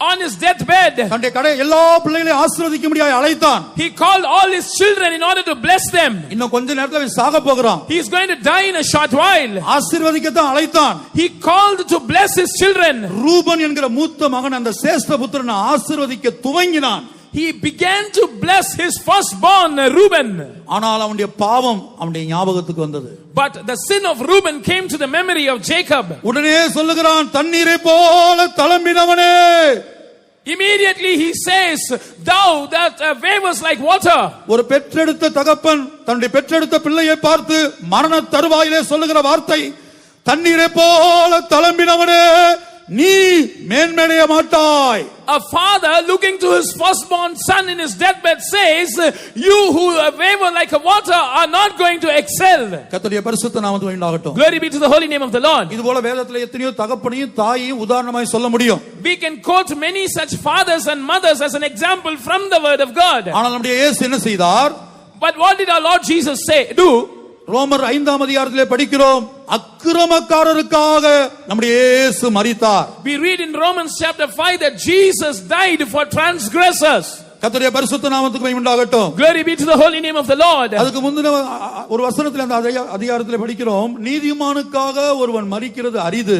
on his deathbed, தன்னுடைய எல்லா பிள்ளைகளையும் ஆசீர்வதிக்கும்படியாக அழைத்தான். he called all his children in order to bless them. இன்னும் கொஞ்ச நேரத்துல அவன் சாக போகிறான். He is going to die in a short while. ஆசீர்வதிக்க தான் அழைத்தான். He called to bless his children. Ruban என்கிற மூத்த மகன் அந்த சேஷ்ட புத்திரனை ஆசீர்வதிக்க துவங்கினான். He began to bless his firstborn Reuben. ஆனால் அவனுடைய பாவம் அவனுடைய ஞாபகத்துக்கு வந்தது. But the sin of Reuben came to the memory of Jacob. உடனே சொல்லுகிறான், தண்ணீரை போல தளம்பினவனே. Immediately he says, thou that wavers like water. ஒரு பெற்றெடுத்த தகப்பன் தன்னுடைய பெற்றெடுத்த பிள்ளையை பார்த்து மரண தருவாயிலே சொல்லுகிற வார்த்தை, தண்ணீரை போல தளம்பினவனே நீ மேன்மடைய மாட்டாய். A father looking to his firstborn son in his deathbed says, you who waver like a water are not going to excel. கர்த்தருடைய பரிசுத்த நாமத்துக்கு மகிமையாகட்டும். Glory be to the holy name of the Lord. இதுபோல வேதத்திலே எத்தனையோ தகப்பனையும் தாயையும் உதாரணமாய் சொல்ல முடியும். We can quote many such fathers and mothers as an example from the word of God. ஆனால் நம்முடைய இயேசு என்ன செய்தார்? But what did our Lord Jesus do? ரோமர் 5ஆம் அதிகாரத்திலே படிக்கிறோம், அக்கிரமக்காரருக்காக நம்முடைய இயேசு மரித்தார். We read in Romans chapter 5 that Jesus died for transgressors. கர்த்தருடைய பரிசுத்த நாமத்துக்கு மகிமை உண்டாகட்டும். Glory be to the holy name of the Lord. அதுக்கு முந்தின ஒரு வசனத்திலே அந்த அதிகாரத்திலே படிக்கிறோம், நீதிமானுக்காக ஒருவன் மரிக்கிறது அரிது.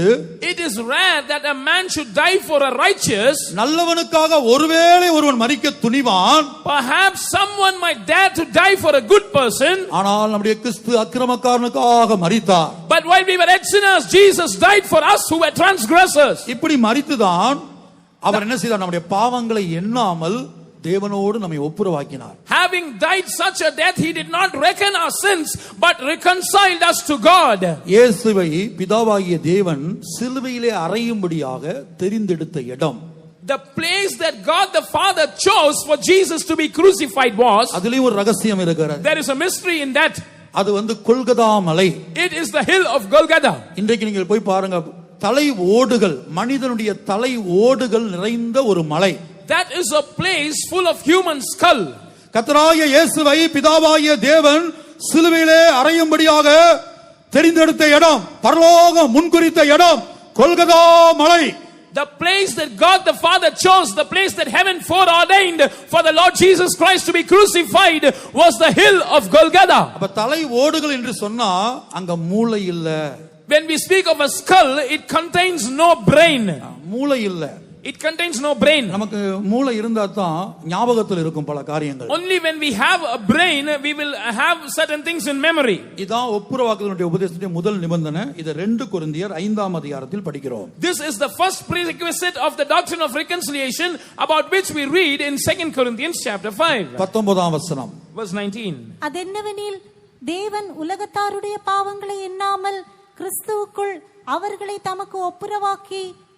It is rare that a man should die for a righteous. நல்லவனுக்காக ஒருவேளை ஒருவன் மரிக்க துணிவான். Perhaps someone might dare to die for a good person. ஆனால் நம்முடைய கிறிஸ்து அக்கிரமக்காரனுக்காக மரித்தார். But while we were sinners, Jesus died for us who were transgressors. இப்படி மரித்துதான் அவர் என்ன செய்தார்? நம்முடைய பாவங்களை எண்ணாமல் தேவனோடு நம்மை ஒப்புரவாக்கினார். Having died such a death, he did not reckon our sins but reconciled us to God. இயேசுவை பிதாவாகிய தேவன் சிலுவையிலே அறையும்படியாக தெரிந்தெடுத்த இடம், the place that God the Father chose for Jesus to be crucified was, அதிலே ஒரு ரகசியம் இருக்கிறது. there is a mystery in that. அது கொல்கதா மலை. It is the hill of Golgotha. இன்றைக்கு நீங்கள் போய் பாருங்க, தலை ஓடுகள், மனிதனுடைய தலை ஓடுகள் நிறைந்த ஒரு மலை. That is a place full of human skull. கர்த்தராகிய இயேசுவை பிதாவாகிய தேவன் சிலுவையிலே அறையும்படியாக தெரிந்தெடுத்த இடம், பரலோகம் முன்குறித்த இடம் கொல்கதா மலை. The place that God the Father chose, the place that heaven foreordained for the Lord Jesus Christ to be crucified was the hill of Golgotha. அப்ப தலை ஓடுகள் என்று சொன்னா அங்க மூளை இல்ல. When we speak of a skull, it contains no brain. மூளை இல்ல. It contains no brain. நமக்கு மூளை இருந்தா தான் ஞாபகத்தில் இருக்கும் பல காரியங்கள். Only when we have a brain, we will have certain things in memory. இதான் ஒப்புரவாக்குதலுடைய உபதேசத்தின் முதல் நிபந்தனை. இத 2 கொரிந்தியர் 5ஆம் அதிகாரத்தில் படிக்கிறோம். This is the first prerequisite of the doctrine of reconciliation, about which we read in 2 Corinthians chapter 5. 19ஆம் வசனம். Verse 19. அதென்னவெனில் தேவன் உலகத்தாருடைய பாவங்களை எண்ணாமல் கிறிஸ்துவுக்குள் அவர்களை தமக்கு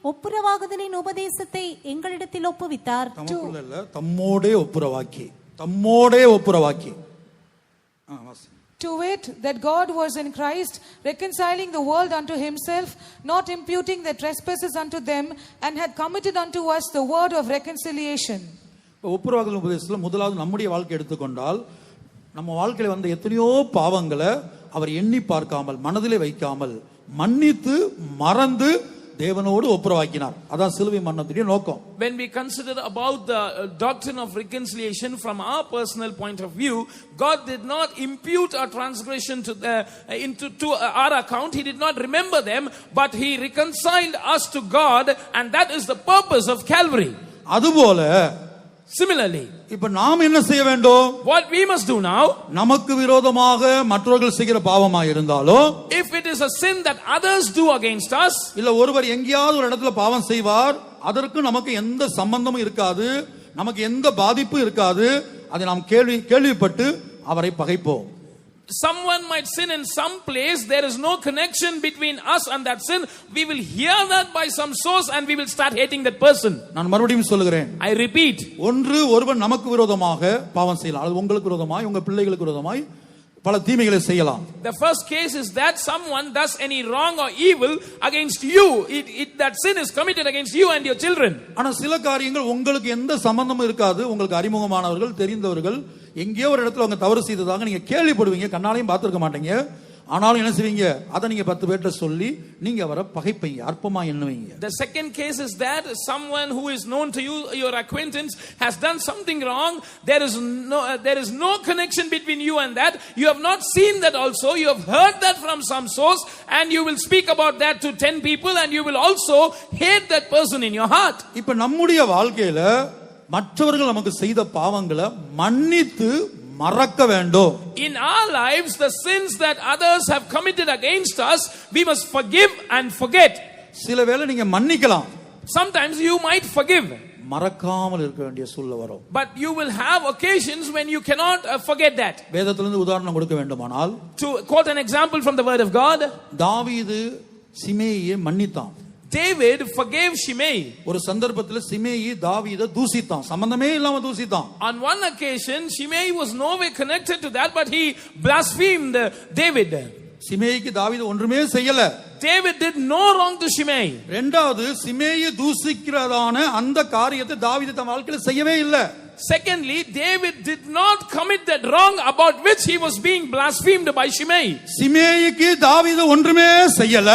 ஒப்புரவாகுதலின் உபதேசத்தை எங்களிடத்தில் ஒப்புவித்தார். தம்மோடே ஒப்புரவாக்கி. To wit, that God was in Christ, reconciling the world unto himself, not imputing their trespasses unto them, and had committed unto us the word of reconciliation. ஒப்புரவாகுதல் உபதேசத்துல முதலாவது நம்முடைய வாழ்க்கை எடுத்துக்கொண்டால், நம்ம வாழ்க்கையில வந்த எத்தனையோ பாவங்களை அவர் எண்ணி பார்க்காமல், மனதிலே வைக்காமல், மன்னித்து மறந்து தேவனோடு ஒப்புரவாக்கினார். அதான் சிலுவை மரணத்துடைய நோக்கம். When we consider about the doctrine of reconciliation from our personal point of view, God did not impute our transgression to our account. He did not remember them, but he reconciled us to God, and that is the purpose of Calvary. அதுபோல similarly, இப்ப நாம் என்ன செய்ய வேண்டும்? what we must do now, நமக்கு விரோதமாக மற்றவர்கள் செய்கிற பாவமாக இருந்தாலும், if it is a sin that others do against us, இல்ல ஒருவர் எங்கேயாவது ஒரு இடத்துல பாவம் செய்வார், அதற்கு நமக்கு எந்த சம்பந்தமும் இருக்காது, நமக்கு எந்த பாதிப்பும் இருக்காது, அதை நாம் கேள்விப்பட்டு அவரை பகைப்போம். someone might sin in some place, there is no connection between us and that sin, we will hear that by some source and we will start hating that person. நான் மறுபடியும் சொல்லுகிறேன், I repeat, ஒருவன் நமக்கு விரோதமாக பாவம் செய்யலாம், அது உங்களுக்கு விரோதமாய் உங்க பிள்ளைகளுக்கு விரோதமாய் பல தீமைகளை செய்யலாம். The first case is that someone does any wrong or evil against you. That sin is committed against you and your children. ஆனா சில காரியங்கள் உங்களுக்கு எந்த சம்பந்தமும் இருக்காது, உங்களுக்கு அறிமுகமானவர்கள், தெரிந்தவர்கள், எங்கேயோ ஒரு இடத்துல அவங்க தவறு செய்ததாக நீங்க கேள்விப்படுவீங்க, கண்ணாலையும் பார்த்திருக்க மாட்டீங்க. ஆனாலும் என்ன செய்வீங்க? அதை நீங்க 10 பேர்ட்ட சொல்லி நீங்க அவரை பகைப்பீங்க, அற்பமா எண்ணுவீங்க. The second case is that someone who is known to you, your acquaintance, has done something wrong. There is no connection between you and that. You have not seen that also. You have heard that from some source, and you will speak about that to 10 people, and you will also hate that person in your heart. இப்ப நம்முடைய வாழ்க்கையில மற்றவர்கள் நமக்கு செய்த பாவங்களை மன்னித்து மறக்க வேண்டும். In our lives, the sins that others have committed against us, we must forgive and forget. சில வேளை நீங்க மன்னிக்கலாம், sometimes you might forgive, மறக்காமல் இருக்க வேண்டிய சூழ்நிலை வரும். but you will have occasions when you cannot forget that. வேதத்திலிருந்து உதாரணம் கொடுக்க வேண்டுமானால், to quote an example from the word of God, தாவீது சிமேயியை மன்னித்தான். David forgave Shimei. ஒரு சந்தர்ப்பத்தில் சிமேயி தாவீதை தூசித்தான், சம்பந்தமே இல்லாம தூசித்தான். On one occasion, Shimei was no way connected to that, but he blasphemed David. சிமேயிக்கு தாவீது ஒன்றுமே செய்யல. David did no wrong to Shimei. இரண்டாவது, சிமேயி தூசிக்கிறதான அந்த காரியத்தை தாவீது தன் வாழ்க்கையில செய்யவே இல்லை. Secondly, David did not commit that wrong about which he was being blasphemed by Shimei. சிமேயிக்கு தாவீது ஒன்றுமே செய்யல.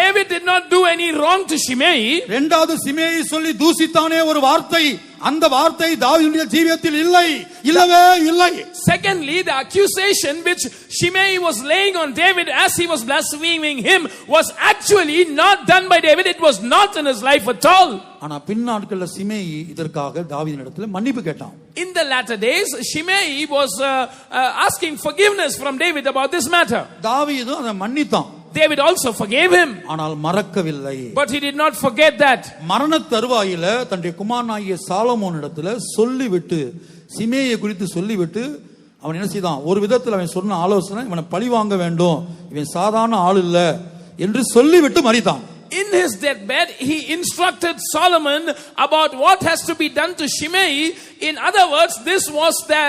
David did not do any wrong to Shimei. இரண்டாவது, சிமேயி சொல்லி தூசித்தானே ஒரு வார்த்தை, அந்த வார்த்தை தாவீதுடைய ஜீவியத்தில் இல்லை, இல்லவே இல்லை. Secondly, the accusation which Shimei was laying on David as he was blaspheming him was actually not done by David. It was not in his life at all. ஆனா பின்னாட்கள்ல சிமேயி இதற்காக தாவீதினிடத்தில் மன்னிப்பு கேட்டான். In the latter days, Shimei was asking forgiveness from David about this matter. தாவீது அதை மன்னித்தான். David also forgave him. ஆனால் மறக்கவில்லை. But he did not forget that. மரண தருவாயில தன்னுடைய குமாரனாகிய சாலமோனிடத்துல சொல்லிவிட்டு, சிமேயை குறித்து சொல்லிவிட்டு அவன் என்ன செய்தான், ஒரு விதத்தில் அவன் சொன்ன ஆலோசனை, இவனை பழி வாங்க வேண்டும், இவன் சாதாரண ஆள் இல்ல என்று சொல்லிவிட்டு மரித்தான். In his deathbed, he instructed Solomon about what has to be done to Shimei. In other words, this was the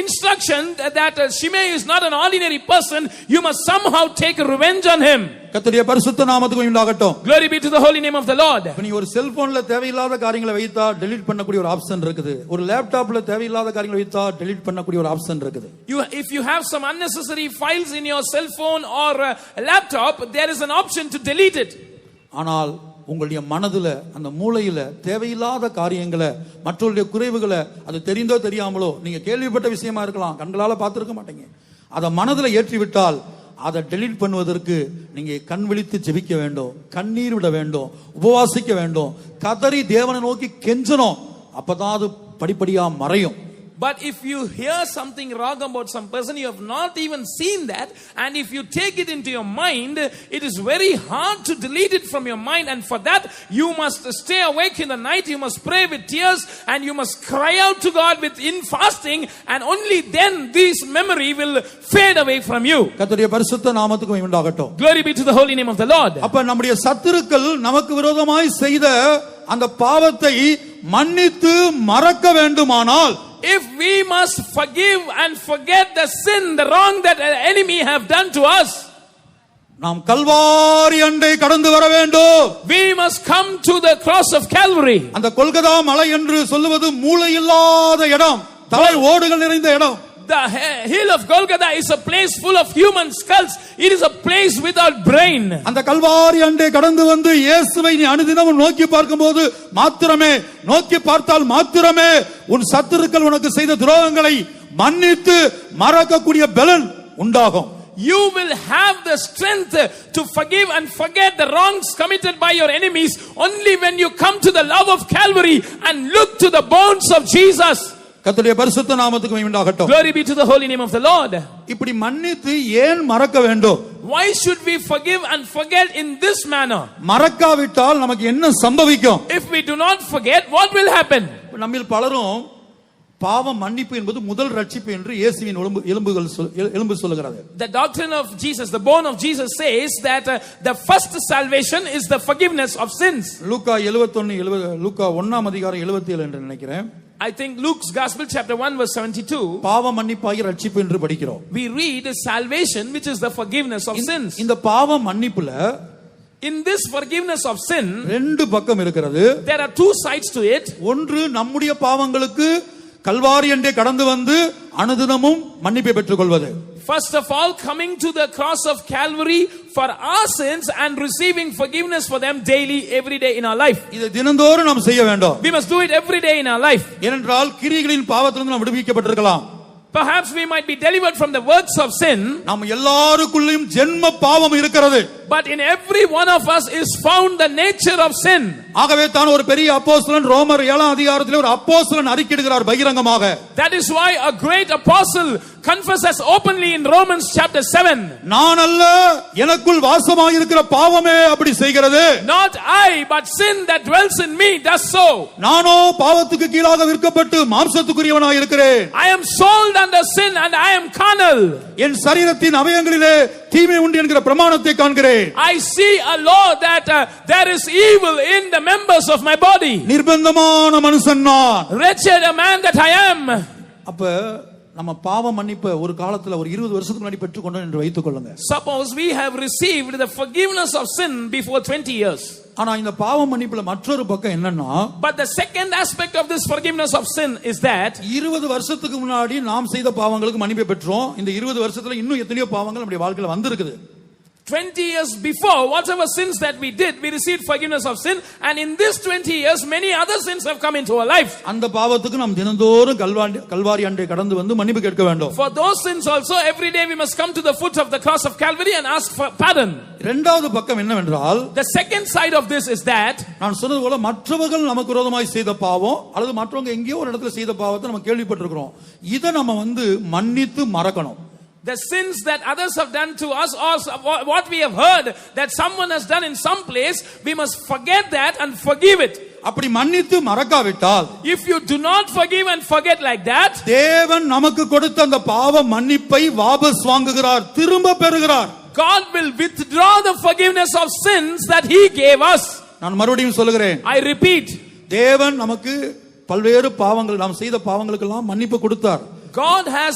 instruction that Shimei is not an ordinary person. You must somehow take revenge on him. கர்த்தருடைய பரிசுத்த நாமத்துக்கு உண்டாகட்டும். Glory be to the holy name of the Lord. நீ ஒரு செல்போன்ல தேவையில்லாத காரியங்களை வைத்தா டெலீட் பண்ணக்கூடிய ஒரு ஆப்ஷன் இருக்குது. ஒரு லேப்டாப்ல தேவையில்லாத காரியங்களை வைத்தா டெலீட் பண்ணக்கூடிய ஒரு ஆப்ஷன் இருக்குது. If you have some unnecessary files in your cell phone or laptop, there is an option to delete it. ஆனால் உங்களுடைய மனதுல, அந்த மூளையில தேவையில்லாத காரியங்களை, மற்றவருடைய குறைவுகளை, அது தெரிந்தோ தெரியாமலோ நீங்க கேள்விப்பட்ட விஷயமா இருக்கலாம், கண்களால பார்த்திருக்க மாட்டீங்க, அதை மனதுல ஏற்றி விட்டால் அதை டெலீட் பண்ணுவதற்கு நீங்க கண் விழித்து ஜெபிக்க வேண்டும், கண்ணீர் விட வேண்டும், உபவாசிக்க வேண்டும், கதறி தேவனை நோக்கி கெஞ்சணும். அப்பதான் அது படிப்படியா மறையும். But if you hear something wrong about some person, you have not even seen that, and if you take it into your mind, it is very hard to delete it from your mind, and for that you must stay awake in the night, you must pray with tears, and you must cry out to God in fasting, and only then this memory will fade away from you. கர்த்தருடைய பரிசுத்த நாமத்துக்கு உண்டாகட்டும். Glory be to the holy name of the Lord. அப்ப நம்முடைய சத்துருக்கள் நமக்கு விரோதமாய் செய்த அந்த பாவத்தை மன்னித்து மறக்க வேண்டுமானால், if we must forgive and forget the sin, the wrong that an enemy have done to us, நாம் கல்வாரி அண்டை கடந்து வர வேண்டும். we must come to the cross of Calvary. அந்த கொல்கதா மலை என்று சொல்லுவது மூளை இல்லாத இடம், தலை ஓடுகள் நிறைந்த இடம். The hill of Golgotha is a place full of human skulls. It is a place without brain. அந்த கல்வாரி அண்டை கடந்து வந்து இயேசுவை நீ அனுதினமும் நோக்கி பார்க்கும்போது மாத்திரமே, நோக்கி பார்த்தால் மாத்திரமே உன் சத்துருக்கள் உனக்கு செய்த துரோகங்களை மன்னித்து மறக்கக்கூடிய பலன் உண்டாகும். You will have the strength to forgive and forget the wrongs committed by your enemies only when you come to the love of Calvary and look to the bones of Jesus. கர்த்தருடைய பரிசுத்த நாமத்துக்கு மகிமையுண்டாகட்டும். Glory be to the holy name of the Lord. இப்படி மன்னித்து ஏன் மறக்க வேண்டும்? Why should we forgive and forget in this manner? மறக்காவிட்டால் நமக்கு என்ன சம்பவிக்கும்? If we do not forget, what will happen? நம்மில் பலரும் பாவ மன்னிப்பு என்பது முதல் ரட்சிப்பு என்று இயேசுவின் எலும்பு சொல்லுகிறது. The doctrine of Jesus, the bone of Jesus says that the first salvation is the forgiveness of sins. லூக்கா 71 லூக்கா 1ஆம் அதிகாரம் 77 என்று நினைக்கிறேன். I think Luke's Gospel chapter 1 verse 72. பாவ மன்னிப்பாகிய ரட்சிப்பு என்று படிக்கிறோம். We read salvation, which is the forgiveness of sins. இந்த பாவ மன்னிப்புல, in this forgiveness of sin, ரெண்டு பக்கம் இருக்கிறது. there are two sides to it. ஒன்று, நம்முடைய பாவங்களுக்கு கல்வாரி அண்டை கடந்து வந்து அனுதினமும் மன்னிப்பை பெற்றுக்கொள்வது. First of all, coming to the cross of Calvary for our sins and receiving forgiveness for them daily, every day in our life. இதை தினந்தோறும் நாம் செய்ய வேண்டும். We must do it every day in our life. ஏனென்றால் கிரியைகளின் பாவத்திலிருந்து நாம் விடுவிக்கப்பட்டிருக்கலாம். Perhaps we might be delivered from the works of sin. நாம் எல்லாருக்குள்ளேயும் ஜென்ம பாவம் இருக்கிறது. But in every one of us is found the nature of sin. ஆகவே தான் ஒரு பெரிய அப்போஸ்தலன் ரோமர் 7ஆம் அதிகாரத்திலே ஒரு அப்போஸ்தலன் அறிக்கையிடுகிறார் பகிரங்கமாக. That is why a great apostle confess as openly in Romans chapter 7. நான் அல்ல, எனக்குள் வாசமாயிருக்கிற பாவமே அப்படி செய்கிறது. Not I, but sin that dwells in me does so. நானோ பாவத்துக்கு கீழாக விற்கப்பட்டு மாம்சத்துக்குரியவனாய் இருக்கிறேன். I am sold under sin and I am carnal. என் சரீரத்தின் அவயங்களிலே தீமை உண்டு என்கிற பிரமாணத்தை காண்கிறேன். I see a law that there is evil in the members of my body. நிர்பந்தமான மனுஷன் நான். Wretched a man that I am. அப்ப நம்ம பாவ மன்னிப்பு ஒரு காலத்துல ஒரு 20 வருஷத்துக்கு முன்னாடி பெற்றுக்கொண்டோம் என்று வைத்துக் கொள்ளுங்க. Suppose we have received the forgiveness of sin before 20 years. ஆனா இந்த பாவ மன்னிப்புல மற்றொரு பக்கம் என்னன்னா, but the second aspect of this forgiveness of sin is that 20 வருஷத்துக்கு முன்னாடி நாம் செய்த பாவங்களுக்கு மன்னிப்பு பெற்றோம். இந்த 20 வருஷத்துல இன்னும் எத்தனையோ பாவங்கள் நம்முடைய வாழ்க்கையில வந்திருக்குது. 20 years before, whatever sins that we did, we received forgiveness of sin, and in this 20 years many other sins have come into our life. அந்த பாவத்துக்கு நாம் தினந்தோறும் கல்வாரி அண்டை கடந்து வந்து மன்னிப்பு கேட்க வேண்டும். For those sins also every day we must come to the foot of the cross of Calvary and ask for pardon. இரண்டாவது பக்கம் என்னவென்றால், the second side of this is that நான் சொன்னது போல மற்றவர்கள் நமக்கு விரோதமாய் செய்த பாவம் அல்லது மற்றவங்க எங்கேயோ ஒரு இடத்துல செய்த பாவத்தை நம்ம கேள்விப்பட்டிருக்கிறோம். இதை நம்ம வந்து மன்னித்து மறக்கணும். the sins that others have done to us, or what we have heard that someone has done in some place, we must forget that and forgive it. அப்படி மன்னித்து மறக்காவிட்டால், if you do not forgive and forget like that, தேவன் நமக்கு கொடுத்த அந்த பாவ மன்னிப்பை வாபஸ் வாங்குகிறார், திரும்ப பெறுகிறார். God will withdraw the forgiveness of sins that he gave us. நான் மறுபடியும் சொல்லுகிறேன், I repeat, தேவன் நமக்கு பல்வேறு பாவங்கள், நாம் செய்த பாவங்களுக்கெல்லாம் மன்னிப்பு கொடுத்தார். God has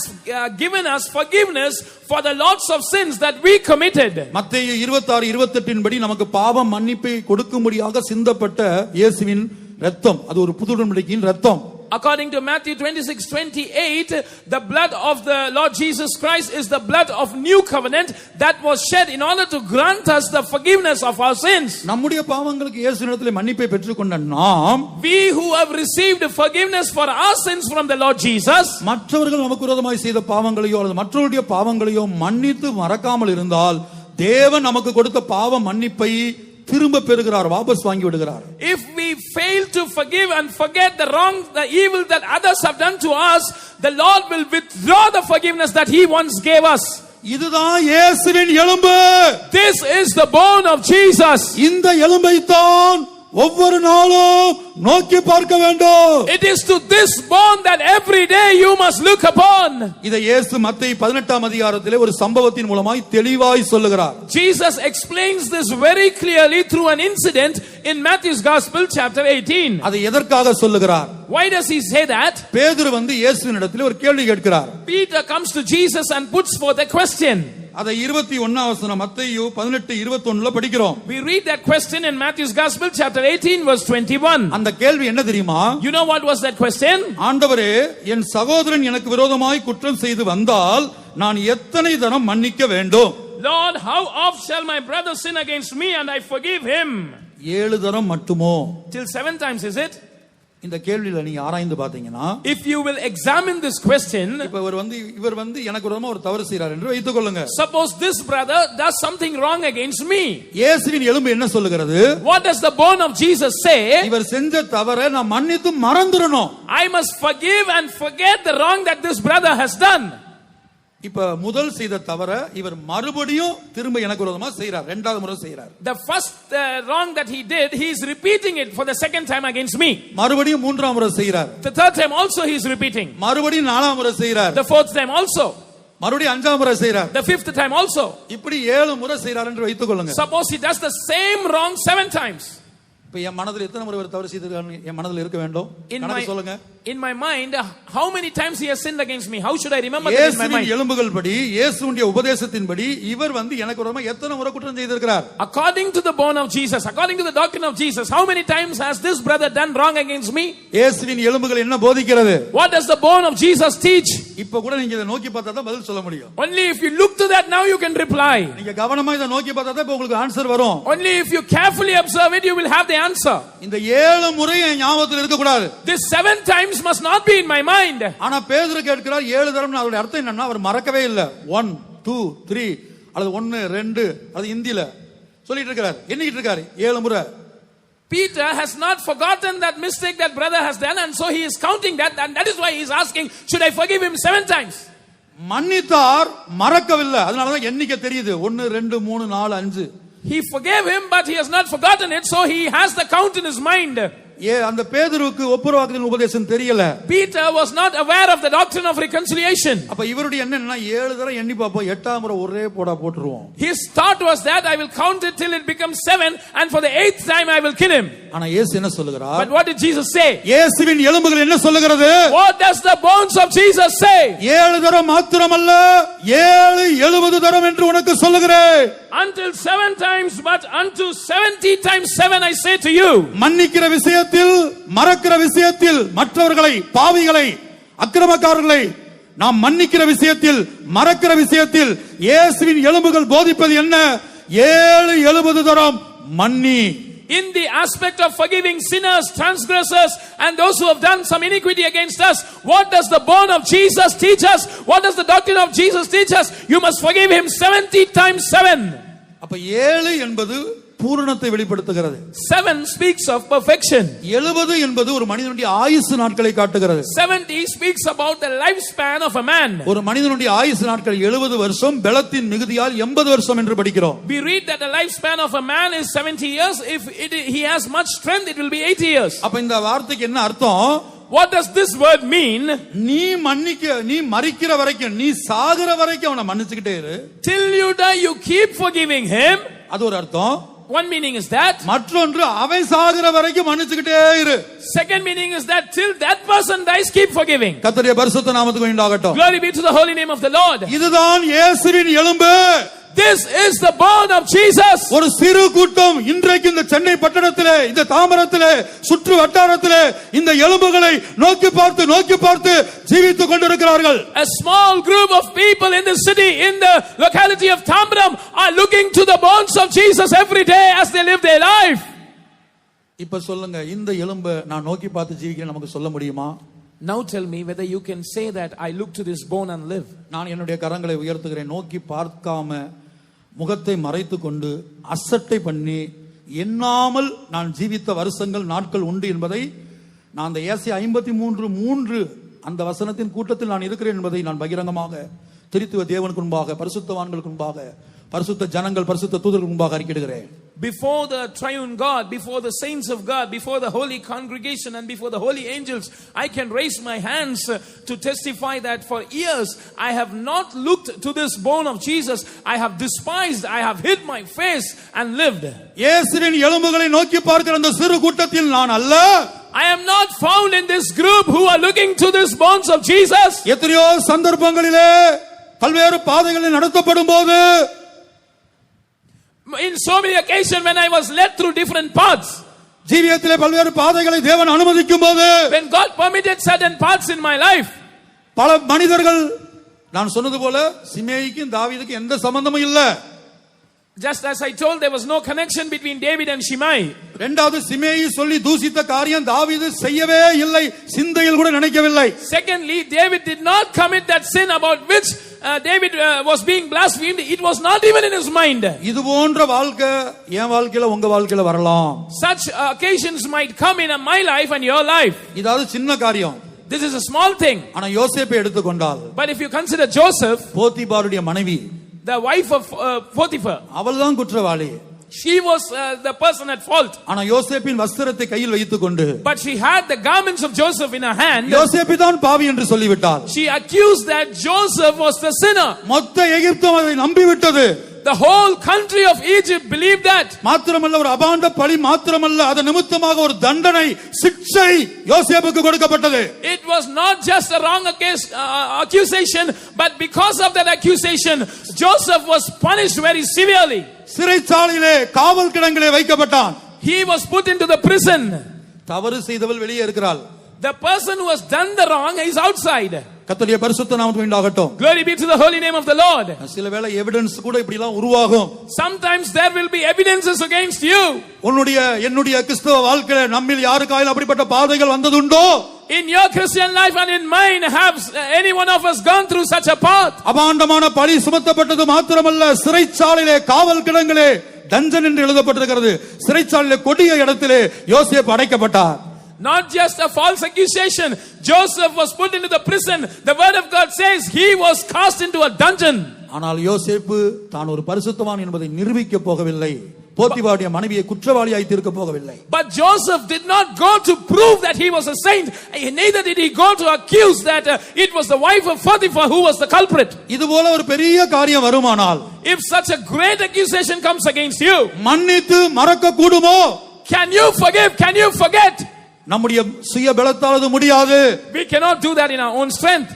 given us forgiveness for the lots of sins that we committed. மத்தேயு 26:28 படி நமக்கு பாவ மன்னிப்பை கொடுக்கும்படியாக சிந்தப்பட்ட இயேசுவின் இரத்தம், அது ஒரு புது உடன்படிக்கையின் இரத்தம். According to Matthew 26:28, the blood of the Lord Jesus Christ is the blood of new covenant that was shed in order to grant us the forgiveness of our sins. நம்முடைய பாவங்களுக்கு இயேசுவினிடத்திலே மன்னிப்பை பெற்றுக்கொண்ட நாம், we who have received forgiveness for our sins from the Lord Jesus, மற்றவர்கள் நமக்கு விரோதமாய் செய்த பாவங்களையோ அல்லது மற்றவருடைய பாவங்களையோ மன்னித்து மறக்காமல் இருந்தால், தேவன் நமக்கு கொடுத்த பாவ மன்னிப்பை திரும்ப பெறுகிறார், வாபஸ் வாங்கி விடுகிறார். if we fail to forgive and forget the wrong, the evil that others have done to us, the Lord will withdraw the forgiveness that he once gave us. இதுதான் இயேசுவின் எலும்பு. This is the bone of Jesus. இந்த எலும்பை தான் ஒவ்வொரு நாளும் நோக்கி பார்க்க வேண்டும். It is to this bone that every day you must look upon. இதை இயேசு மத்தேயு 18ஆம் அதிகாரத்திலே ஒரு சம்பவத்தின் மூலமாய் தெளிவாய் சொல்லுகிறார். Jesus explains this very clearly through an incident in Matthew's Gospel chapter 18. அதை எதற்காக சொல்லுகிறார்? Why does he say that? பேதுரு வந்து இயேசுவினிடத்திலே ஒரு கேள்வி கேட்கிறார். Peter comes to Jesus and puts forth a question. அதை 21ஆம் வசனம் மத்தேயு 18:21ல படிக்கிறோம். We read that question in Matthew's Gospel chapter 18 verse 21. அந்த கேள்வி என்ன தெரியுமா? You know what was that question? ஆண்டவரே, என் சகோதரன் எனக்கு விரோதமாய் குற்றம் செய்து வந்தால் நான் எத்தனை தரம் மன்னிக்க வேண்டும்? Lord, how oft shall my brother sin against me and I forgive him? 7 தரம் மட்டுமோ? Till 7 times is it? இந்த கேள்வியில நீங்க ஆராய்ந்து பாத்தீங்கன்னா, if you will examine this question, இப்ப இவர் வந்து எனக்கு விரோதமா ஒரு தவறு செய்றார் என்று வைத்துக் கொள்ளுங்க. suppose this brother does something wrong against me. இயேசுவின் எலும்பு என்ன சொல்லுகிறது? what does the bone of Jesus say? இவர் செஞ்ச தவறை நான் மன்னித்து மறந்துறணும். I must forgive and forget the wrong that this brother has done. இப்ப முதல் செய்த தவற இவர் மறுபடியும் திரும்ப எனக்கு விரோதமா செய்றார், இரண்டாவது முறை செய்றார். the first wrong that he did, he is repeating it for the second time against me. மறுபடியும் மூன்றாம் முறை செய்றார். the third time also he is repeating. மறுபடியும் நாலாம் முறை செய்றார். the fourth time also. மறுபடியும் அஞ்சாம் முறை செய்றார். the fifth time also. இப்படி 7 முறை செய்றார் என்று வைத்துக் கொள்ளுங்க. suppose he does the same wrong 7 times. இப்ப என் மனதில் எத்தனை முறை ஒரு தவறு செய்திருக்கான்னு என் மனதில் இருக்க வேண்டும். கணக்கு சொல்லுங்க. in my mind, how many times he has sinned against me? How should I remember that in my mind? இயேசுவின் எலும்புகள் படி, இயேசுவுடைய உபதேசத்தின்படி இவர் வந்து எனக்கு விரோதமா எத்தனை முறை குற்றம் செய்திருக்கிறார்? according to the bone of Jesus, according to the doctrine of Jesus, how many times has this brother done wrong against me? இயேசுவின் எலும்புகள் என்ன போதிக்கிறது? what does the bone of Jesus teach? இப்ப கூட நீங்க இத நோக்கி பார்த்தா தான் பதில் சொல்ல முடியும். only if you look to that now you can reply. நீங்க கவனமா இத நோக்கி பார்த்தா தான் உங்களுக்கு ஆன்சர் வரும். only if you carefully observe it you will have the answer. இந்த 7 முறை என் ஞாபகத்தில் இருக்க கூடாது. this 7 times must not be in my mind. ஆனா பேதுரு கேட்கிறார் 7 தடவை. அதோட அர்த்தம் என்னன்னா அவர் மறக்கவே இல்ல. 1 2 3 அல்லது 1 2 அது இந்தியில சொல்லிட்டு இருக்கார், எண்ணிட்டு இருக்காரு 7 முறை. Peter has not forgotten that mistake that brother has done, and so he is counting that, and that is why he is asking, should I forgive him 7 times? மன்னித்தார், மறக்கவில்லை. அதனாலதான் எண்ணிக்கை தெரியுது. 1 2 3 4 5. He forgave him, but he has not forgotten it, so he has the count in his mind. அந்த பேதுருவுக்கு ஒப்புரவாக்குதலின் உபதேசம் தெரியல. Peter was not aware of the doctrine of reconciliation. அப்ப இவருடைய என்னன்னா 7 தடவை எண்ணி பாப்போம், 8ஆம் முறை ஒரே போட்டுருவோம். His thought was that I will count it till it becomes 7, and for the 8th time I will kill him. ஆனா இயேசு என்ன சொல்லுகிறார்? But what did Jesus say? இயேசுவின் எலும்புகள் என்ன சொல்லுகிறது? What does the bones of Jesus say? 7 தரம் மாத்திரமல்ல, 7 70 தரம் என்று உனக்கு சொல்லுகிறேன். Until 7 times, but unto 70 times 7 I say to you. மன்னிக்கிற விஷயத்தில், மறக்கிற விஷயத்தில், மற்றவர்களை, பாவிகளை, அக்கிரமக்காரர்களை நாம் மன்னிக்கிற விஷயத்தில், மறக்கிற விஷயத்தில் இயேசுவின் எலும்புகள் போதிப்பது என்ன? 7 70 தரம் மன்னி. In the aspect of forgiving sinners, transgressors, and those who have done some iniquity against us, what does the bone of Jesus teach us? What does the doctrine of Jesus teach us? You must forgive him 70 times 7. அப்ப 7 என்பது பூரணத்தை வெளிப்படுத்துகிறது. 7 speaks of perfection. 70 என்பது ஒரு மனிதனுடைய ஆயுசு நாட்களை காட்டுகிறது. 70 speaks about the lifespan of a man. ஒரு மனிதனுடைய ஆயுசு நாட்கள் 70 வருஷம், பலத்தின் மிகுதியால் 80 வருஷம் என்று படிக்கிறோம். We read that the lifespan of a man is 70 years. If he has much strength, it will be 80 years. அப்ப இந்த வார்த்தைக்கு என்ன அர்த்தம்? What does this word mean? நீ மரிக்கிற வரைக்கும், நீ சாகுற வரைக்கும் அவனை மன்னிச்சுக்கிட்டே இரு. Till you die, you keep forgiving him. அது ஒரு அர்த்தம். One meaning is that. மற்றொன்று, அவன் சாகுற வரைக்கும் மன்னிச்சுக்கிட்டே இரு. Second meaning is that till that person dies, keep forgiving. கர்த்தருடைய பரிசுத்த நாமத்துக்கு உண்டாகட்டும். Glory be to the holy name of the Lord. இதுதான் இயேசுவின் எலும்பு. This is the bone of Jesus. ஒரு சிறு கூட்டம் இன்றைக்கு இந்த சென்னை பட்டணத்திலே, இந்த தாம்பரத்திலே, சுற்று வட்டாரத்திலே இந்த எலும்புகளை நோக்கி பார்த்து ஜீவித்துக் கொண்டிருக்கிறார்கள். A small group of people in the city, in the locality of Tambaram, are looking to the bones of Jesus every day as they live their life. இப்ப சொல்லுங்க, இந்த எலும்பை நான் நோக்கி பார்த்து ஜீவிக்கிறேன் நமக்கு சொல்ல முடியுமா? Now tell me whether you can say that I look to this bone and live. நான் என்னுடைய கரங்களை உயர்த்துகிறேன். நோக்கி பார்க்காம, முகத்தை மறைத்து கொண்டு, அசட்டை பண்ணி, எண்ணாமல் நான் ஜீவித்த வருஷங்கள், நாட்கள் உண்டு என்பதை நான் அந்த ஏசாயா 53:3 அந்த வசனத்தின் கூட்டத்தில் நான் இருக்கிறேன் என்பதை நான் பகிரங்கமாக திருத்துவ தேவனுக்கு முன்பாக, பரிசுத்தவான்களுக்கு முன்பாக, பரிசுத்த ஜனங்கள், பரிசுத்த தூதர்களுக்கு முன்பாக அறிக்கையிடுகிறேன். Before the triune God, before the saints of God, before the holy congregation, and before the holy angels, I can raise my hands to testify that for years I have not looked to this bone of Jesus. I have despised, I have hid my face and lived. இயேசுவின் எலும்புகளை நோக்கி பார்க்கிற அந்த சிறு கூட்டத்தில் நான் அல்ல. I am not found in this group who are looking to this bones of Jesus. எத்தனையோ சந்தர்ப்பங்களிலே பல்வேறு பாதைகளில் நடத்தப்படும் போது, in so many occasions when I was led through different paths, ஜீவியத்திலே பல்வேறு பாதைகளை தேவன் அனுமதிக்கும் போது, when God permitted certain paths in my life, பல மனிதர்கள், நான் சொன்னது போல சிமேயிக்கும் தாவீதுக்கும் எந்த சம்பந்தமும் இல்ல. just as I told, there was no connection between David and Shimei. இரண்டாவது, சிமேயி சொல்லி தூசித்த காரியம் தாவீது செய்யவே இல்லை, சிந்தையில் கூட நினைக்கவில்லை. Secondly, David did not commit that sin about which David was being blasphemed. It was not even in his mind. இது போன்ற வாழ்க்கை என் வாழ்க்கையில, உங்க வாழ்க்கையில வரலாம். Such occasions might come in my life and your life. இதாவது சின்ன காரியம். This is a small thing. ஆனா யோசேப்பை எடுத்துக்கொண்டால், But if you consider Joseph, போத்திபாருடைய மனைவி, the wife of Potiphar, அவள்தான் குற்றவாளி. she was the person at fault. ஆனா யோசேப்பின் வஸ்திரத்தை கையில் வைத்துக்கொண்டு, But she had the garments of Joseph in her hand. யோசேப்பு தான் பாவி என்று சொல்லிவிட்டார். She accused that Joseph was the sinner. மொத்த எகிப்தும் அதை நம்பிவிட்டது. The whole country of Egypt believed that. மாத்திரமல்ல, ஒரு அபாண்ட பழி மாத்திரமல்ல, அது நிமித்தமாக ஒரு தண்டனை, சிக்ஷை யோசேப்புக்கு கொடுக்கப்பட்டது. It was not just a wrong accusation, but because of that accusation, Joseph was punished very severely. சிறைச்சாலையிலே காவல் கிடங்கிலே வைக்கப்பட்டான். He was put into the prison. தவறு செய்தவள் வெளியே இருக்கிறாள். The person who has done the wrong is outside. கர்த்தருடைய பரிசுத்த நாமத்துக்கு உண்டாகட்டும். Glory be to the holy name of the Lord. சில வேளை எவிடன்ஸ் கூட இப்படி எல்லாம் உருவாகும். Sometimes there will be evidences against you. என்னுடைய கிறிஸ்தவ வாழ்க்கையில நம்மில் யாருக்காயிலும் அப்படிப்பட்ட பாதைகள் வந்ததுண்டோ? In your Christian life and in mine, have any one of us gone through such a path? அபாண்டமான பழி சுமத்தப்பட்டது மாத்திரமல்ல, சிறைச்சாலையிலே காவல் கிடங்கிலே, டஞ்சன் என்று எழுதப்பட்டிருக்கிறது, சிறைச்சாலையிலே கொடிய இடத்திலே யோசேப்பு அடைக்கப்பட்டார். Not just a false accusation. Joseph was put into the prison. The word of God says he was cast into a dungeon. ஆனால் யோசேப்பு தான் ஒரு பரிசுத்தவான் என்பதை நிரூபிக்க போகவில்லை. போத்திபாருடைய மனைவியை குற்றவாளியாய் தீர்க்க போகவில்லை. But Joseph did not go to prove that he was a saint. Neither did he go to accuse that it was the wife of Potiphar who was the culprit. இதுபோல ஒரு பெரிய காரியம் வருமானால், if such a great accusation comes against you, மன்னித்து மறக்க கூடுமோ? can you forgive? Can you forget? நம்முடைய சுய பலத்தால் அது முடியாது. We cannot do that in our own strength.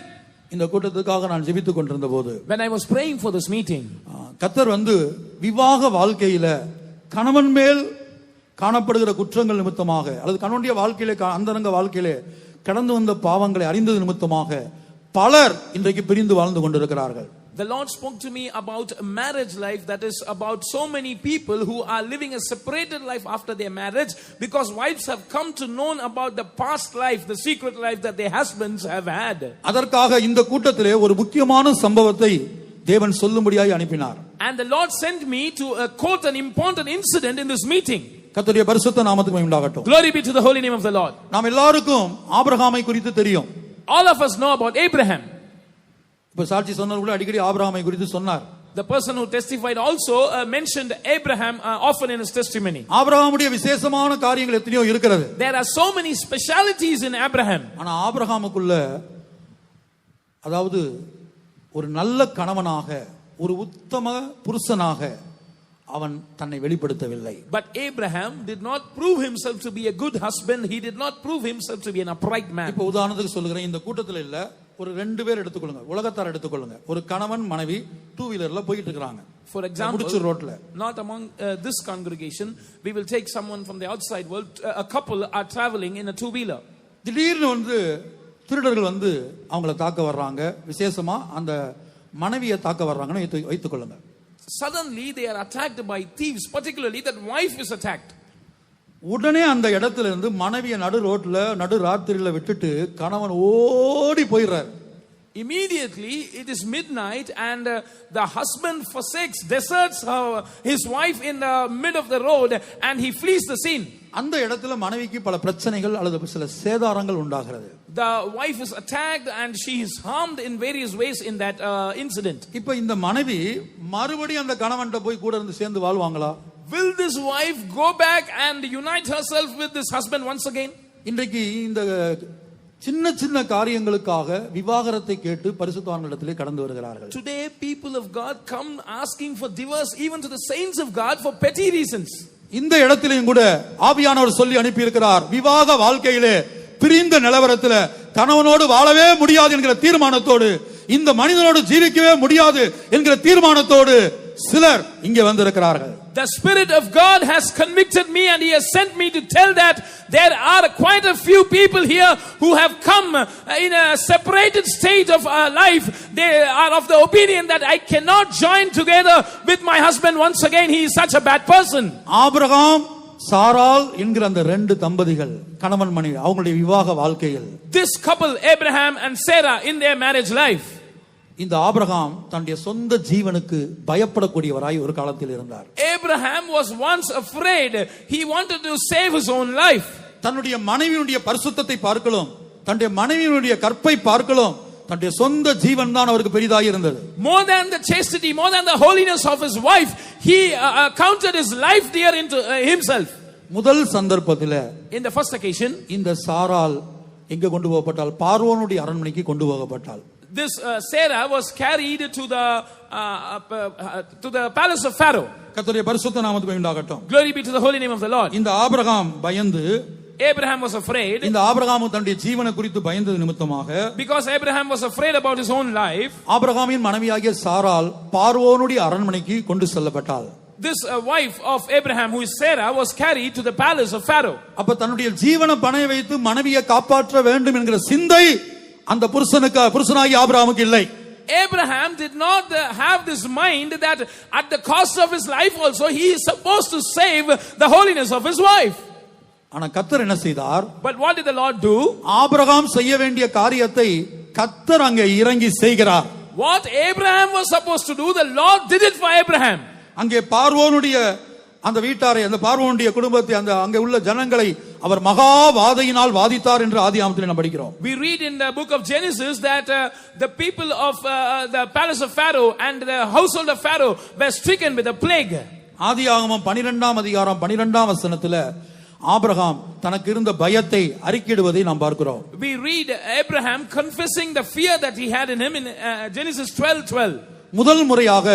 இந்த கூட்டத்துக்காக நான் ஜெபித்துக் கொண்டிருந்த போது, when I was praying for this meeting, கர்த்தர் விவாக வாழ்க்கையில கணவன் மேல் காணப்படுகிற குற்றங்கள் நிமித்தமாக அல்லது கணவனுடைய வாழ்க்கையிலே அந்தரங்க வாழ்க்கையிலே கடந்து வந்த பாவங்களை அறிந்தது நிமித்தமாக பலர் இன்றைக்கு பிரிந்து வாழ்ந்து கொண்டிருக்கிறார்கள். The Lord spoke to me about a marriage life, that is about so many people who are living a separated life after their marriage because wives have come to know about the past life, the secret life that their husbands have had. அதற்காக இந்த கூட்டத்திலே ஒரு முக்கியமான சம்பவத்தை தேவன் சொல்லும்படியாய் அனுப்பினார். And the Lord sent me to quote an important incident in this meeting. கர்த்தருடைய பரிசுத்த நாமத்துக்கு மகிமை உண்டாகட்டும். Glory be to the holy name of the Lord. நாம் எல்லாருக்கும் ஆபிரகாமை குறித்து தெரியும். All of us know about Abraham. இப்ப சாட்சி சொன்னவர் கூட அடிக்கடி ஆபிரகாமை குறித்து சொன்னார். The person who testified also mentioned Abraham often in his testimony. ஆபிரகாமுடைய விசேஷமான காரியங்கள் எத்தனையோ இருக்கிறது. There are so many specialities in Abraham. ஆனா ஆபிரகாமுக்குள்ள அதாவது ஒரு நல்ல கணவனாக, ஒரு உத்தம புருஷனாக அவன் தன்னை வெளிப்படுத்தவில்லை. But Abraham did not prove himself to be a good husband. He did not prove himself to be an upright man. இப்ப உதாரணத்துக்கு சொல்லுகிறேன், இந்த கூட்டத்துல இல்ல, ஒரு ரெண்டு பேர் எடுத்துக்கொள்ளுங்க, உலகத்தார் எடுத்துக்கொள்ளுங்க. ஒரு கணவன் மனைவி டூ வீலர்ல போயிட்டு இருக்காங்க. For example, ரோட்ல. not among this congregation, we will take someone from the outside world. A couple are traveling in a two-wheeler. திடீர்னு திருடர்கள் அவங்கள தாக்க வர்றாங்க. விசேஷமா அந்த மனைவியை தாக்க வர்றாங்கன்னு வைத்துக் கொள்ளுங்க. Suddenly they are attacked by thieves, particularly that wife is attacked. உடனே அந்த இடத்துல இருந்து மனைவியை நடு ரோட்ல நடு ராத்திரியில விட்டுட்டு கணவன் ஓடி போயிடுறார். Immediately it is midnight and the husband forsakes, deserts his wife in the mid of the road and he flees the scene. அந்த இடத்துல மனைவிக்கு பல பிரச்சனைகள் அல்லது சில சேதாரங்கள் உண்டாகிறது. The wife is attacked and she is harmed in various ways in that incident. இப்போ இந்த மனைவி மறுபடியும் அந்த கணவன்கிட்ட போய் கூட இருந்து சேர்ந்து வாழ்வாங்களா? Will this wife go back and unite herself with this husband once again? இன்றைக்கு இந்த சின்ன சின்ன காரியங்களுக்காக விவாகரத்தை கேட்டு பரிசுத்தவான்களிடத்திலே கடந்து வருகிறார்கள். Today people of God come asking for divorce even to the saints of God for petty reasons. இந்த இடத்திலேயும் கூட ஆவியானவர் சொல்லி அனுப்பி இருக்கிறார், விவாக வாழ்க்கையிலே பிரிந்த நிலவரத்தில் கணவனோடு வாழவே முடியாது என்கிற தீர்மானத்தோடு, இந்த மனிதனோடு ஜீவிக்கவே முடியாது என்கிற தீர்மானத்தோடு சிலர் இங்கே வந்திருக்கிறார்கள். The Spirit of God has convicted me and He has sent me to tell that there are quite a few people here who have come in a separated state of life. They are of the opinion that I cannot join together with my husband once again. He is such a bad person. Abraham சாராள் என்கிற அந்த ரெண்டு தம்பதிகள் கணவன் மனைவி அவங்களுடைய விவாக வாழ்க்கையில், this couple Abraham and Sarah in their marriage life, இந்த ஆபிரகாம் தன்னுடைய சொந்த ஜீவனுக்கு பயப்படக்கூடியவராய் ஒரு காலத்தில் இருந்தார். Abraham was once afraid. He wanted to save his own life. தன்னுடைய மனைவியினுடைய பரிசுத்தத்தை பார்க்கலாம், தன்னுடைய மனைவியினுடைய கற்பை பார்க்கலாம், தன்னுடைய சொந்த ஜீவன் தான் அவருக்கு பெரிதாய் இருந்தது. More than the chastity, more than the holiness of his wife, he counted his life dear into himself. முதல் சந்தர்ப்பத்தில், in the first occasion, இந்த சாராள் எங்க கொண்டு போகப்பட்டால் பார்வோனுடைய அரண்மனைக்கு கொண்டு போகப்பட்டாள். This Sarah was carried to the palace of Pharaoh. கர்த்தருடைய பரிசுத்த நாமத்துக்கு உண்டாகட்டும். Glory be to the holy name of the Lord. இந்த ஆபிரகாம் பயந்து, Abraham was afraid. இந்த ஆபிரகாம் தன்னுடைய ஜீவனை குறித்து பயந்தது நிமித்தமாக, because Abraham was afraid about his own life, ஆபிரகாமின் மனைவியாகிய சாராள் பார்வோனுடைய அரண்மனைக்கு கொண்டு செல்லப்பட்டாள். This wife of Abraham, who is Sarah, was carried to the palace of Pharaoh. அப்ப தன்னுடைய ஜீவனை பணைய வைத்து மனைவியை காப்பாற்ற வேண்டும் என்கிற சிந்தை அந்த புருஷனாகிய ஆபிரகாமுக்கு இல்லை. Abraham did not have this mind that at the cost of his life also he is supposed to save the holiness of his wife. ஆனா கர்த்தர் என்ன செய்தார்? But what did the Lord do? Abraham செய்ய வேண்டிய காரியத்தை கர்த்தர் அங்கே இறங்கி செய்கிறார். What Abraham was supposed to do, the Lord did it for Abraham. அங்கே பார்வோனுடைய அந்த வீட்டாரை, அந்த பார்வோனுடைய குடும்பத்தை, அந்த அங்கே உள்ள ஜனங்களை அவர் மகா வாதையினால் வாதித்தார் என்று ஆதியாகமத்தில் நாம் படிக்கிறோம். We read in the book of Genesis that the people of the palace of Pharaoh and the household of Pharaoh were stricken with a plague. ஆதியாகமம் 12ஆம் அதிகாரம் 12ஆம் வசனத்துல ஆபிரகாம் தனக்கு இருந்த பயத்தை அறிக்கையிடுவதை நாம் பார்க்கிறோம். We read Abraham confessing the fear that he had in him in Genesis 12:12. முதல் முறையாக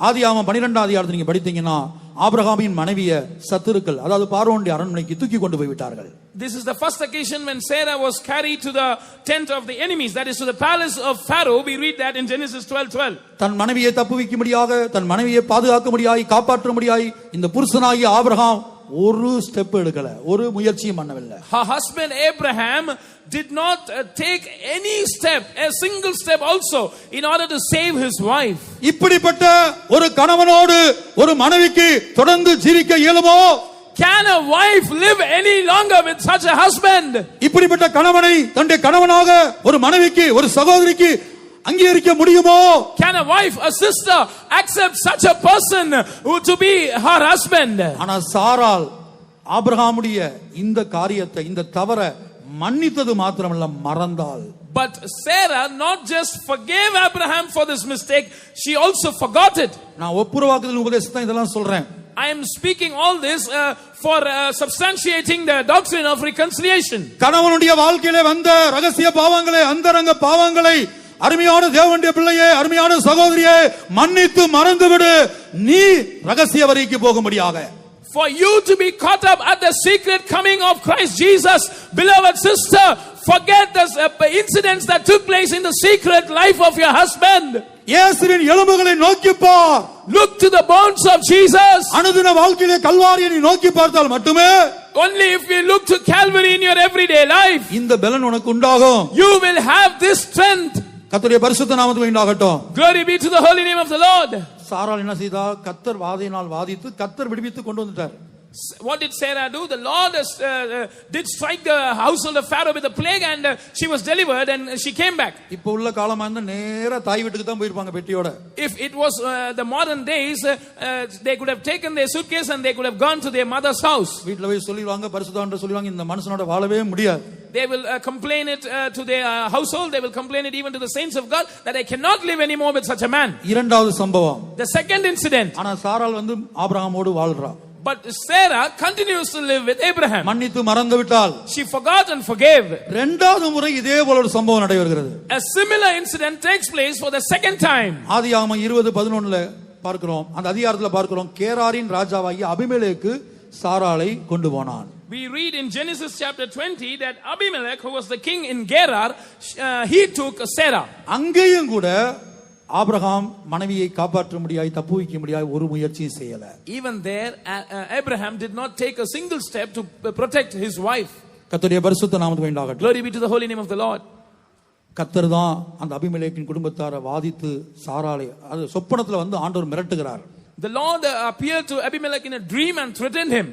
ஆதியாகமம் 12ஆம் அதிகாரத்தை நீங்க படித்தீங்கன்னா ஆபிரகாமின் மனைவிய சத்துருக்கள் அதாவது பார்வோனுடைய அரண்மனைக்கு தூக்கி கொண்டு போய் விட்டார்கள். This is the first occasion when Sarah was carried to the tent of the enemies, that is to the palace of Pharaoh. We read that in Genesis 12:12. தன் மனைவியை தப்புவிக்கும்படியாக தன் மனைவியை பாதுகாக்கும்படியாய் காப்பாற்றும்படியாய் இந்த புருஷனாகிய ஆபிரகாம் ஒரு ஸ்டெப் எடுக்கல, ஒரு முயற்சியும் பண்ணவில்லை. Her husband Abraham did not take any step, a single step also, in order to save his wife. இப்படிப்பட்ட ஒரு கணவனோடு ஒரு மனைவிக்கு தொடர்ந்து ஜீவிக்க இயலுமோ? Can a wife live any longer with such a husband? இப்படிப்பட்ட கணவனை தன்னுடைய கணவனாக ஒரு மனைவிக்கு ஒரு சகோதரிக்கு அங்கீகரிக்க முடியுமோ? Can a wife, a sister, accept such a person to be her husband? ஆனா சாராள் ஆபிரகாமுடைய இந்த காரியத்தை இந்த தவற மன்னித்தது மாத்திரமல்ல மறந்தாள். But Sarah not just forgave Abraham for this mistake, she also forgot it. நான் ஒப்புரவாக்குதல் உபதேசத்தை இதெல்லாம் சொல்றேன். I am speaking all this for substantiating the doctrine of reconciliation. கணவனுடைய வாழ்க்கையிலே வந்த ரகசிய பாவங்களை அந்தரங்க பாவங்களை அருமையான தேவனுடைய பிள்ளையே அருமையான சகோதரியே மன்னித்து மறந்துவிடு, நீ ரகசிய வரைக்கு போகும்படியாக. For you to be caught up at the secret coming of Christ Jesus, beloved sister, forget the incidents that took place in the secret life of your husband. இயேசுவின் எலும்புகளை நோக்கி பார். Look to the bones of Jesus. அனுதின வாழ்க்கையிலே கல்வாரியை நீ நோக்கி பார்த்தால் மட்டுமே only if you look to Calvary in your everyday life, இந்த பலன் உனக்கு உண்டாகும். you will have this strength. கர்த்தருடைய பரிசுத்த நாமத்துக்கு உண்டாகட்டும். Glory be to the holy name of the Lord. சாராள் என்ன செய்தா? கர்த்தர் வாதையினால் வாதித்து கர்த்தர் விடுவித்து கொண்டு வந்துட்டார். What did Sarah do? The Lord did strike the household of Pharaoh with a plague and she was delivered and she came back. இப்போ உள்ள காலமா இருந்தா நேரா தாய் வீட்டுக்கு தான் போயிருப்பாங்க பெட்டியோட. If it was the modern days, they could have taken their suitcase and they could have gone to their mother's house. வீட்ல போய் சொல்லிடுவாங்க, பரிசுத்தவான்கிட்ட சொல்லிடுவாங்க, இந்த மனுஷனோட வாழவே முடியாது. They will complain it to their household. They will complain it even to the saints of God that I cannot live anymore with such a man. இரண்டாவது சம்பவம். The second incident. ஆனா சாராள் வந்து ஆபிரகாமோடு வாழ்றா. But Sarah continues to live with Abraham. மன்னித்து மறந்து விட்டாள். She forgot and forgave. இரண்டாவது முறை இதே போல ஒரு சம்பவம் நடைபெறுகிறது. A similar incident takes place for the second time. ஆதியாகமம் 20:11 பார்க்கிறோம். அந்த அதிகாரத்துல பார்க்கிறோம், கேராரின் ராஜாவாகிய அபிமெலேக்கு சாராளை கொண்டு போனான். We read in Genesis chapter 20 that Abimelech, who was the king in Gerar, he took Sarah. அங்கேயும் கூட ஆபிரகாம் மனைவியை காப்பாற்ற முடியாய் தப்புவிக்க முடியாய் ஒரு முயற்சியும் செய்யல. Even there Abraham did not take a single step to protect his wife. கர்த்தருடைய பரிசுத்த நாமத்துக்கு உண்டாகட்டும். Glory be to the holy name of the Lord. கர்த்தர் தான் அந்த அபிமெலேக்கின் குடும்பத்தாரை வாதித்து சாராளை அது சொப்பனத்துல வந்து ஆண்டவர் மிரட்டுகிறார். The Lord appeared to Abimelech in a dream and threatened him.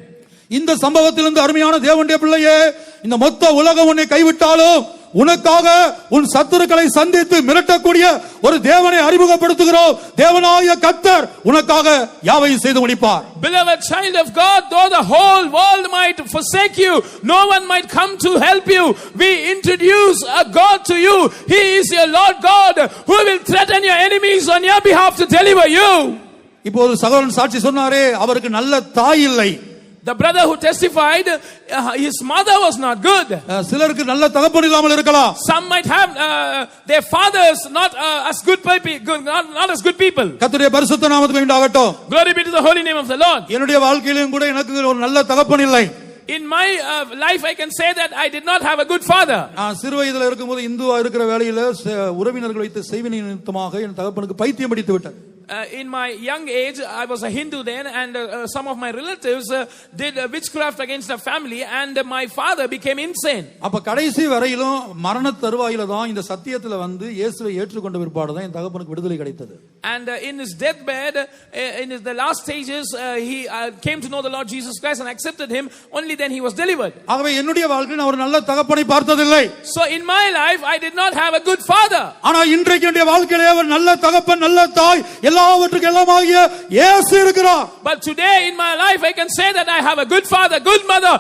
இந்த சம்பவத்திலிருந்து அருமையான தேவனுடைய பிள்ளையே, இந்த மொத்த உலகம் உன்னை கைவிட்டாலும் உனக்காக உன் சத்துருக்களை சந்தித்து மிரட்டக்கூடிய ஒரு தேவனை அறிமுகப்படுத்துகிறோம். தேவனாகிய கர்த்தர் உனக்காக யாவையும் செய்து முடிப்பார். Beloved child of God, though the whole world might forsake you, no one might come to help you, we introduce a God to you. He is your Lord God who will threaten your enemies on your behalf to deliver you. இப்போது சகோதரன் சாட்சி சொன்னாரே, அவருக்கு நல்ல தாய் இல்லை. The brother who testified, his mother was not good. சிலருக்கு நல்ல தகப்பன் இல்லாமல் இருக்கலாம். Some might have their fathers not as good people, not as good people. கர்த்தருடைய பரிசுத்த நாமத்துக்கு உண்டாகட்டும். Glory be to the holy name of the Lord. என்னுடைய வாழ்க்கையிலும் கூட எனக்கு ஒரு நல்ல தகப்பன் இல்லை. In my life I can say that I did not have a good father. நான் சிறு வயதில் இருக்கும்போது இந்துவா இருக்கிற வேளையில உறவினர்கள் வைத்த செய்வினை நிமித்தமாக என் தகப்பனுக்கு பைத்தியம் பிடித்து விட்டது. In my young age, I was a Hindu then, and some of my relatives did witchcraft against the family, and my father became insane. அப்ப கடைசி வரையிலும் மரண தருவாயில தான் இந்த சத்தியத்துல வந்து இயேசுவை ஏற்றுக்கொண்ட பிற்பாடு தான் என் தகப்பனுக்கு விடுதலை கிடைத்தது. And in his deathbed, in the last stages, he came to know the Lord Jesus Christ and accepted him. Only then he was delivered. ஆகவே என்னுடைய வாழ்க்கையில் நான் ஒரு நல்ல தகப்பனை பார்த்ததில்லை. So in my life, I did not have a good father. ஆனா இன்றைக்கு என்னுடைய வாழ்க்கையிலே ஒரு நல்ல தகப்பன் நல்ல தாய் எல்லாவற்றுக்கும் எல்லாமாகிய இயேசு இருக்கிறார். But today in my life I can say that I have a good father, good mother,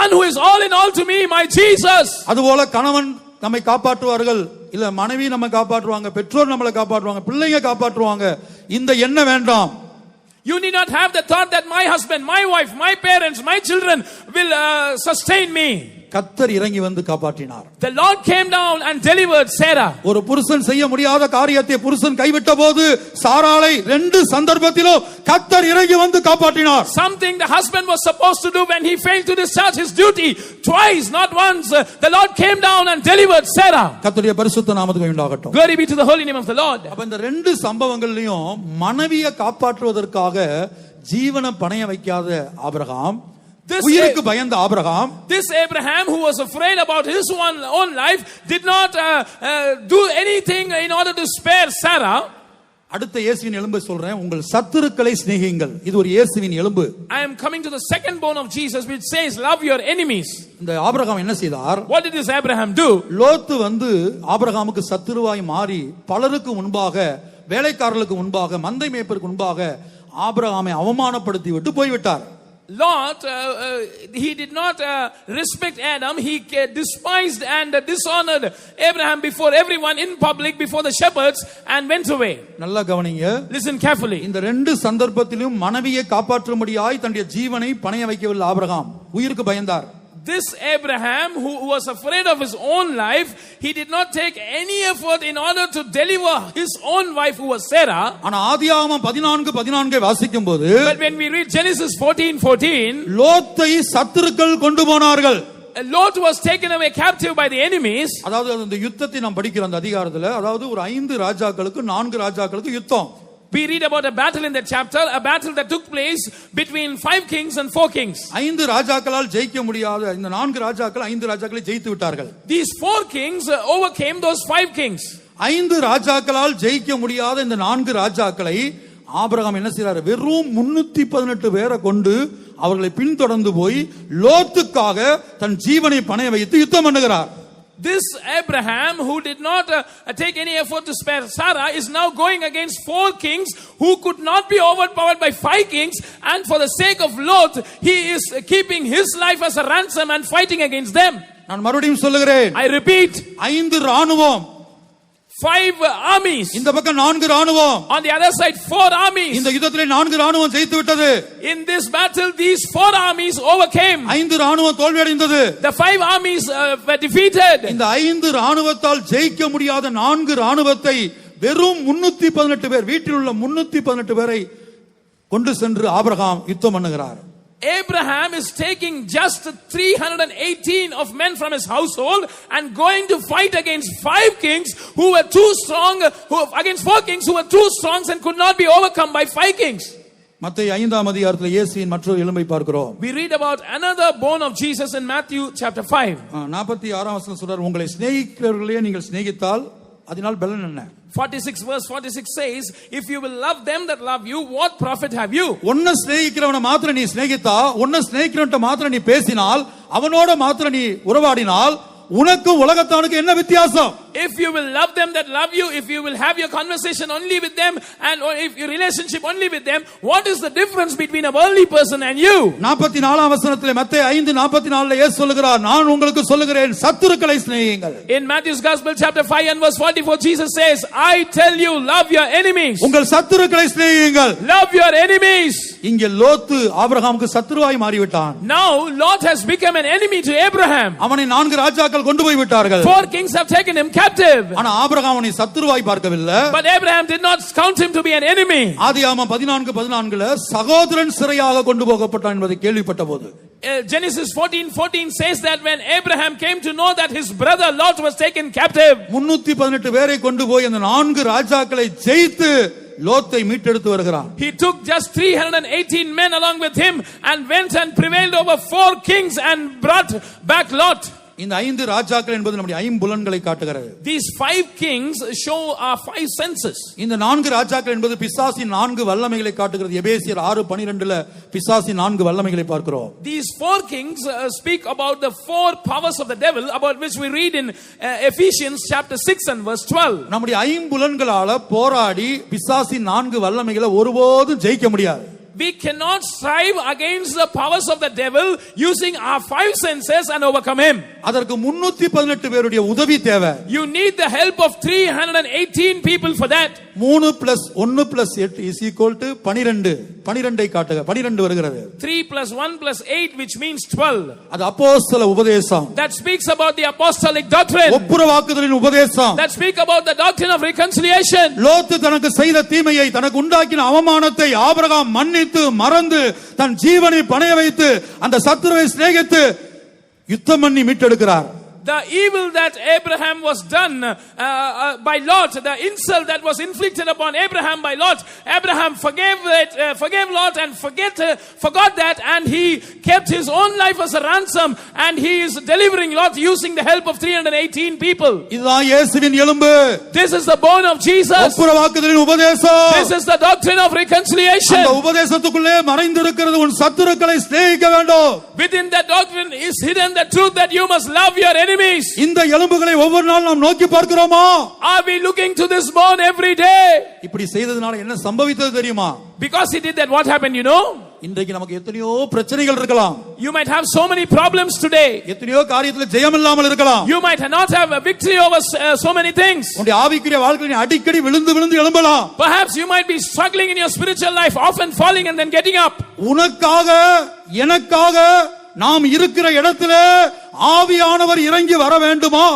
one who is all in all to me, my Jesus. அதுபோல கணவன் நம்மை காப்பாற்றுவார்கள், இல்ல மனைவி நம்மை காப்பாற்றுவாங்க, பெற்றோர் நம்மளை காப்பாற்றுவாங்க, பிள்ளைங்க காப்பாற்றுவாங்க. இந்த எண்ணம் வேண்டாம். You need not have the thought that my husband, my wife, my parents, my children will sustain me. கர்த்தர் இறங்கி வந்து காப்பாற்றினார். The Lord came down and delivered Sarah. ஒரு புருஷன் செய்ய முடியாத காரியத்தை புருஷன் கைவிட்ட போது சாராளை ரெண்டு சந்தர்ப்பத்திலும் கர்த்தர் இறங்கி வந்து காப்பாற்றினார். Something the husband was supposed to do when he failed to discharge his duty, twice, not once, the Lord came down and delivered Sarah. கர்த்தருடைய பரிசுத்த நாமத்துக்கு உண்டாகட்டும். Glory be to the holy name of the Lord. அப்ப இந்த ரெண்டு சம்பவங்கள்லயும் மனைவியை காப்பாற்றுவதற்காக ஜீவனை பணைய வைக்காத ஆபிரகாம், உயிருக்கு பயந்த Abraham, this Abraham who was afraid about his own life did not do anything in order to spare Sarah. அடுத்த இயேசுவின் எலும்பை சொல்றேன், உங்கள் சத்துருக்களை சிநேகியுங்கள். இது ஒரு இயேசுவின் எலும்பு. I am coming to the second bone of Jesus which says love your enemies. இந்த ஆபிரகாம் என்ன செய்தார்? What did this Abraham do? லோத்து வந்து ஆபிரகாமுக்கு சத்துருவாய் மாறி பலருக்கு முன்பாக, வேலைக்காரர்களுக்கு முன்பாக, மந்தை மேய்ப்பருக்கு முன்பாக ஆபிரகாமை அவமானப்படுத்தி விட்டு போய்விட்டார். Lot, he did not respect Adam. He despised and dishonored Abraham before everyone in public, before the shepherds, and went away. நல்லா கவனிங்க. Listen carefully. இந்த ரெண்டு சந்தர்ப்பத்திலும் மனைவியை காப்பாற்றும்படியாய் தன்னுடைய ஜீவனை பணைய வைக்கவில்லை ஆபிரகாம். உயிருக்கு பயந்தார். This Abraham who was afraid of his own life, he did not take any effort in order to deliver his own wife who was Sarah. ஆனா ஆதியாகமம் 14:14 வாசிக்கும்போது, but when we read Genesis 14:14, லோத்தை சத்துருக்கள் கொண்டு போனார்கள். Lot was taken away captive by the enemies. அதாவது அந்த யுத்தத்தை நாம் படிக்கிற அந்த அதிகாரத்துல, அதாவது ஒரு 5 ராஜாக்களுக்கு 4 ராஜாக்களுக்கு யுத்தம். We read about a battle in that chapter, a battle that took place between 5 kings and 4 kings. 5 ராஜாக்களால் ஜெயிக்க முடியாத இந்த 4 ராஜாக்கள் 5 ராஜாக்களை ஜெயித்து விட்டார்கள். These 4 kings overcame those 5 kings. 5 ராஜாக்களால் ஜெயிக்க முடியாத இந்த 4 ராஜாக்களை ஆபிரகாம் என்ன செய்றார்? வெறும் 318 பேரை கொண்டு அவர்களை பின்தொடர்ந்து போய் லோத்துக்காக தன் ஜீவனை பணைய வைத்து யுத்தம் பண்ணுகிறார். This Abraham who did not take any effort to spare Sarah is now going against 4 kings who could not be overpowered by 5 kings, and for the sake of Lot he is keeping his life as a ransom and fighting against them. நான் மறுபடியும் சொல்லுகிறேன், I repeat, 5 ராணுவம், 5 armies, இந்த பக்கம் 4 ராணுவம், on the other side 4 armies. இந்த யுத்தத்திலே 4 ராணுவம் ஜெயித்து விட்டது. In this battle these 4 armies overcame. 5 ராணுவம் தோல்வி அடைந்தது. The 5 armies were defeated. இந்த 5 ராணுவத்தால் ஜெயிக்க முடியாத 4 ராணுவத்தை வெறும் 318 பேர், வீட்டில் உள்ள 318 பேரை கொண்டு சென்று ஆபிரகாம் யுத்தம் பண்ணுகிறார். Abraham is taking just 318 of men from his household and going to fight against 5 kings who were too strong, against 4 kings who were too strong and could not be overcome by 5 kings. மத்தேயு 5ஆம் அதிகாரத்தில் இயேசுவின் மற்றொரு எலும்பை பார்க்கிறோம். We read about another bone of Jesus in Matthew chapter 5. 46ஆம் வசனம் சொல்றார், உங்களை சிநேகிக்கிறவர்களே நீங்கள் சிநேகித்தால் அதனால் பலன் என்ன? 46 verse 46 says, if you will love them that love you, what profit have you? ஒன்ன சிநேகிக்கிறவனை மாத்திரம் நீ சிநேகித்தா, ஒன்ன சிநேகிக்கிறவன்ட்ட மாத்திரம் நீ பேசினால், அவனோட மாத்திரம் நீ உறவாடினால் உனக்கும் உலகத்தானுக்கு என்ன வித்தியாசம்? If you will love them that love you, if you will have your conversation only with them, and or if your relationship only with them, what is the difference between a worldly person and you? 44ஆம் வசனத்திலே மத்தேயு 5:44 இயேசு சொல்கிறார், நான் உங்களுக்கு சொல்லுகிறேன் சத்துருக்களை சிநேகியுங்கள். In Matthew's Gospel chapter 5 and verse 44 Jesus says, I tell you, love your enemies. உங்கள் சத்துருக்களை சிநேகியுங்கள். Love your enemies. இங்கே லோத்து ஆபிரகாமுக்கு சத்துருவாய் மாறிவிட்டான். Now Lot has become an enemy to Abraham. அவனை 4 ராஜாக்கள் கொண்டு போய் விட்டார்கள். 4 kings have taken him captive. ஆனா ஆபிரகாம் அவனை சத்துருவாய் பார்க்கவில்லை. But Abraham did not count him to be an enemy. ஆதியாகமம் 14:14 சகோதரன் சிறையாக கொண்டு போகப்பட்டான் என்பதை கேள்விப்பட்டபோது, Genesis 14:14 says that when Abraham came to know that his brother Lot was taken captive, 318 பேரை கொண்டு போய் அந்த 4 ராஜாக்களை ஜெயித்து லோத்தை மீட்டெடுத்து வருகிறான். he took just 318 men along with him and went and prevailed over 4 kings and brought back Lot. இந்த 5 ராஜாக்கள் என்பது நம்முடைய ஐம்புலன்களை காட்டுகிறது. These 5 kings show our 5 senses. இந்த 4 ராஜாக்கள் என்பது பிசாசின் 4 வல்லமைகளை காட்டுகிறது. எபேசியர் 6:12ல பிசாசின் 4 வல்லமைகளை பார்க்கிறோம். These 4 kings speak about the 4 powers of the devil, about which we read in Ephesians chapter 6 and verse 12. நம்முடைய ஐம்புலன்களால போராடி பிசாசின் 4 வல்லமைகளை ஒருபோதும் ஜெயிக்க முடியாது. We cannot strive against the powers of the devil using our 5 senses and overcome him. அதற்கு 318 பேருடைய உதவி தேவை. You need the help of 318 people for that. 3 + 1 + 8 = 12. 12ஐ காட்டுக. 12 வருகிறது. 3 + 1 + 8, which means 12. அது அப்போஸ்தல உபதேசம். That speaks about the apostolic doctrine. ஒப்புரவாக்குதலின் உபதேசம். That speak about the doctrine of reconciliation. லோத்து தனக்கு செய்த தீமையை, தனக்கு உண்டாக்கின அவமானத்தை ஆபிரகாம் மன்னித்து மறந்து தன் ஜீவனை பணைய வைத்து அந்த சத்துருவை சிநேகித்து யுத்தம் பண்ணி மீட்டெடுக்கிறார். The evil that Abraham was done by Lot, the insult that was inflicted upon Abraham by Lot, Abraham forgave Lot and forgot that, and he kept his own life as a ransom, and he is delivering Lot using the help of 318 people. இதுதான் இயேசுவின் எலும்பு. This is the bone of Jesus. ஒப்புரவாக்குதலின் உபதேசம். This is the doctrine of reconciliation. அந்த உபதேசத்துக்குள்ளே மறைந்திருக்கிறது உன் சத்துருக்களை சிநேகிக்க வேண்டும். Within that doctrine is hidden the truth that you must love your enemies. இந்த எலும்புகளை ஒவ்வொரு நாள் நாம் நோக்கி பார்க்கிறோமா? Are we looking to this bone every day? இப்படி செய்ததனால என்ன சம்பவித்தது தெரியுமா? Because he did that, what happened, you know? இன்றைக்கு நமக்கு எத்தனையோ பிரச்சனைகள் இருக்கலாம். You might have so many problems today. எத்தனையோ காரியத்துல ஜெயம் இல்லாமல் இருக்கலாம். You might not have a victory over so many things. உன்னுடைய ஆவிக்குரிய வாழ்க்கையில் அடிக்கடி விழுந்து எழும்பலாம். Perhaps you might be struggling in your spiritual life, often falling and then getting up. உனக்காக எனக்காக நாம் இருக்கிற இடத்துல ஆவியானவர் இறங்கி வர வேண்டுமா?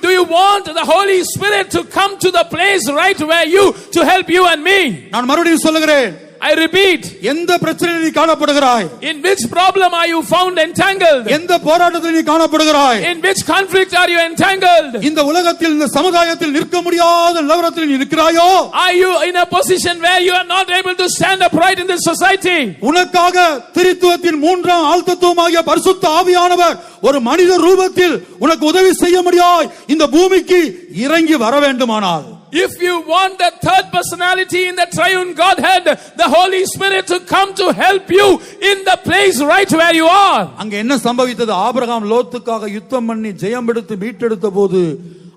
Do you want the Holy Spirit to come to the place right where you, to help you and me? நான் மறுபடியும் சொல்லுகிறேன். I repeat. எந்த பிரச்சனையில் நீ காணப்படுகிறாய்? In which problem are you found entangled? எந்த போராட்டத்தில் நீ காணப்படுகிறாய்? In which conflict are you entangled? இந்த உலகத்தில் இந்த சமுதாயத்தில் நிற்க முடியாத நிலவரத்தில் நீ நிற்கிறாயோ? Are you in a position where you are not able to stand upright in this society? உனக்காக திரித்துவத்தின் 3ஆம் ஆழ்த்தத்துவமாகிய பரிசுத்த ஆவியானவர் ஒரு மனித ரூபத்தில் உனக்கு உதவி செய்ய முடியாய் இந்த பூமிக்கு இறங்கி வர வேண்டுமானால், if you want the third personality in the triune Godhead, the Holy Spirit, to come to help you in the place right where you are. அங்க என்ன சம்பவித்தது? ஆபிரகாம் லோத்துக்காக யுத்தம் பண்ணி ஜெயம் எடுத்து மீட்டெடுத்த போது,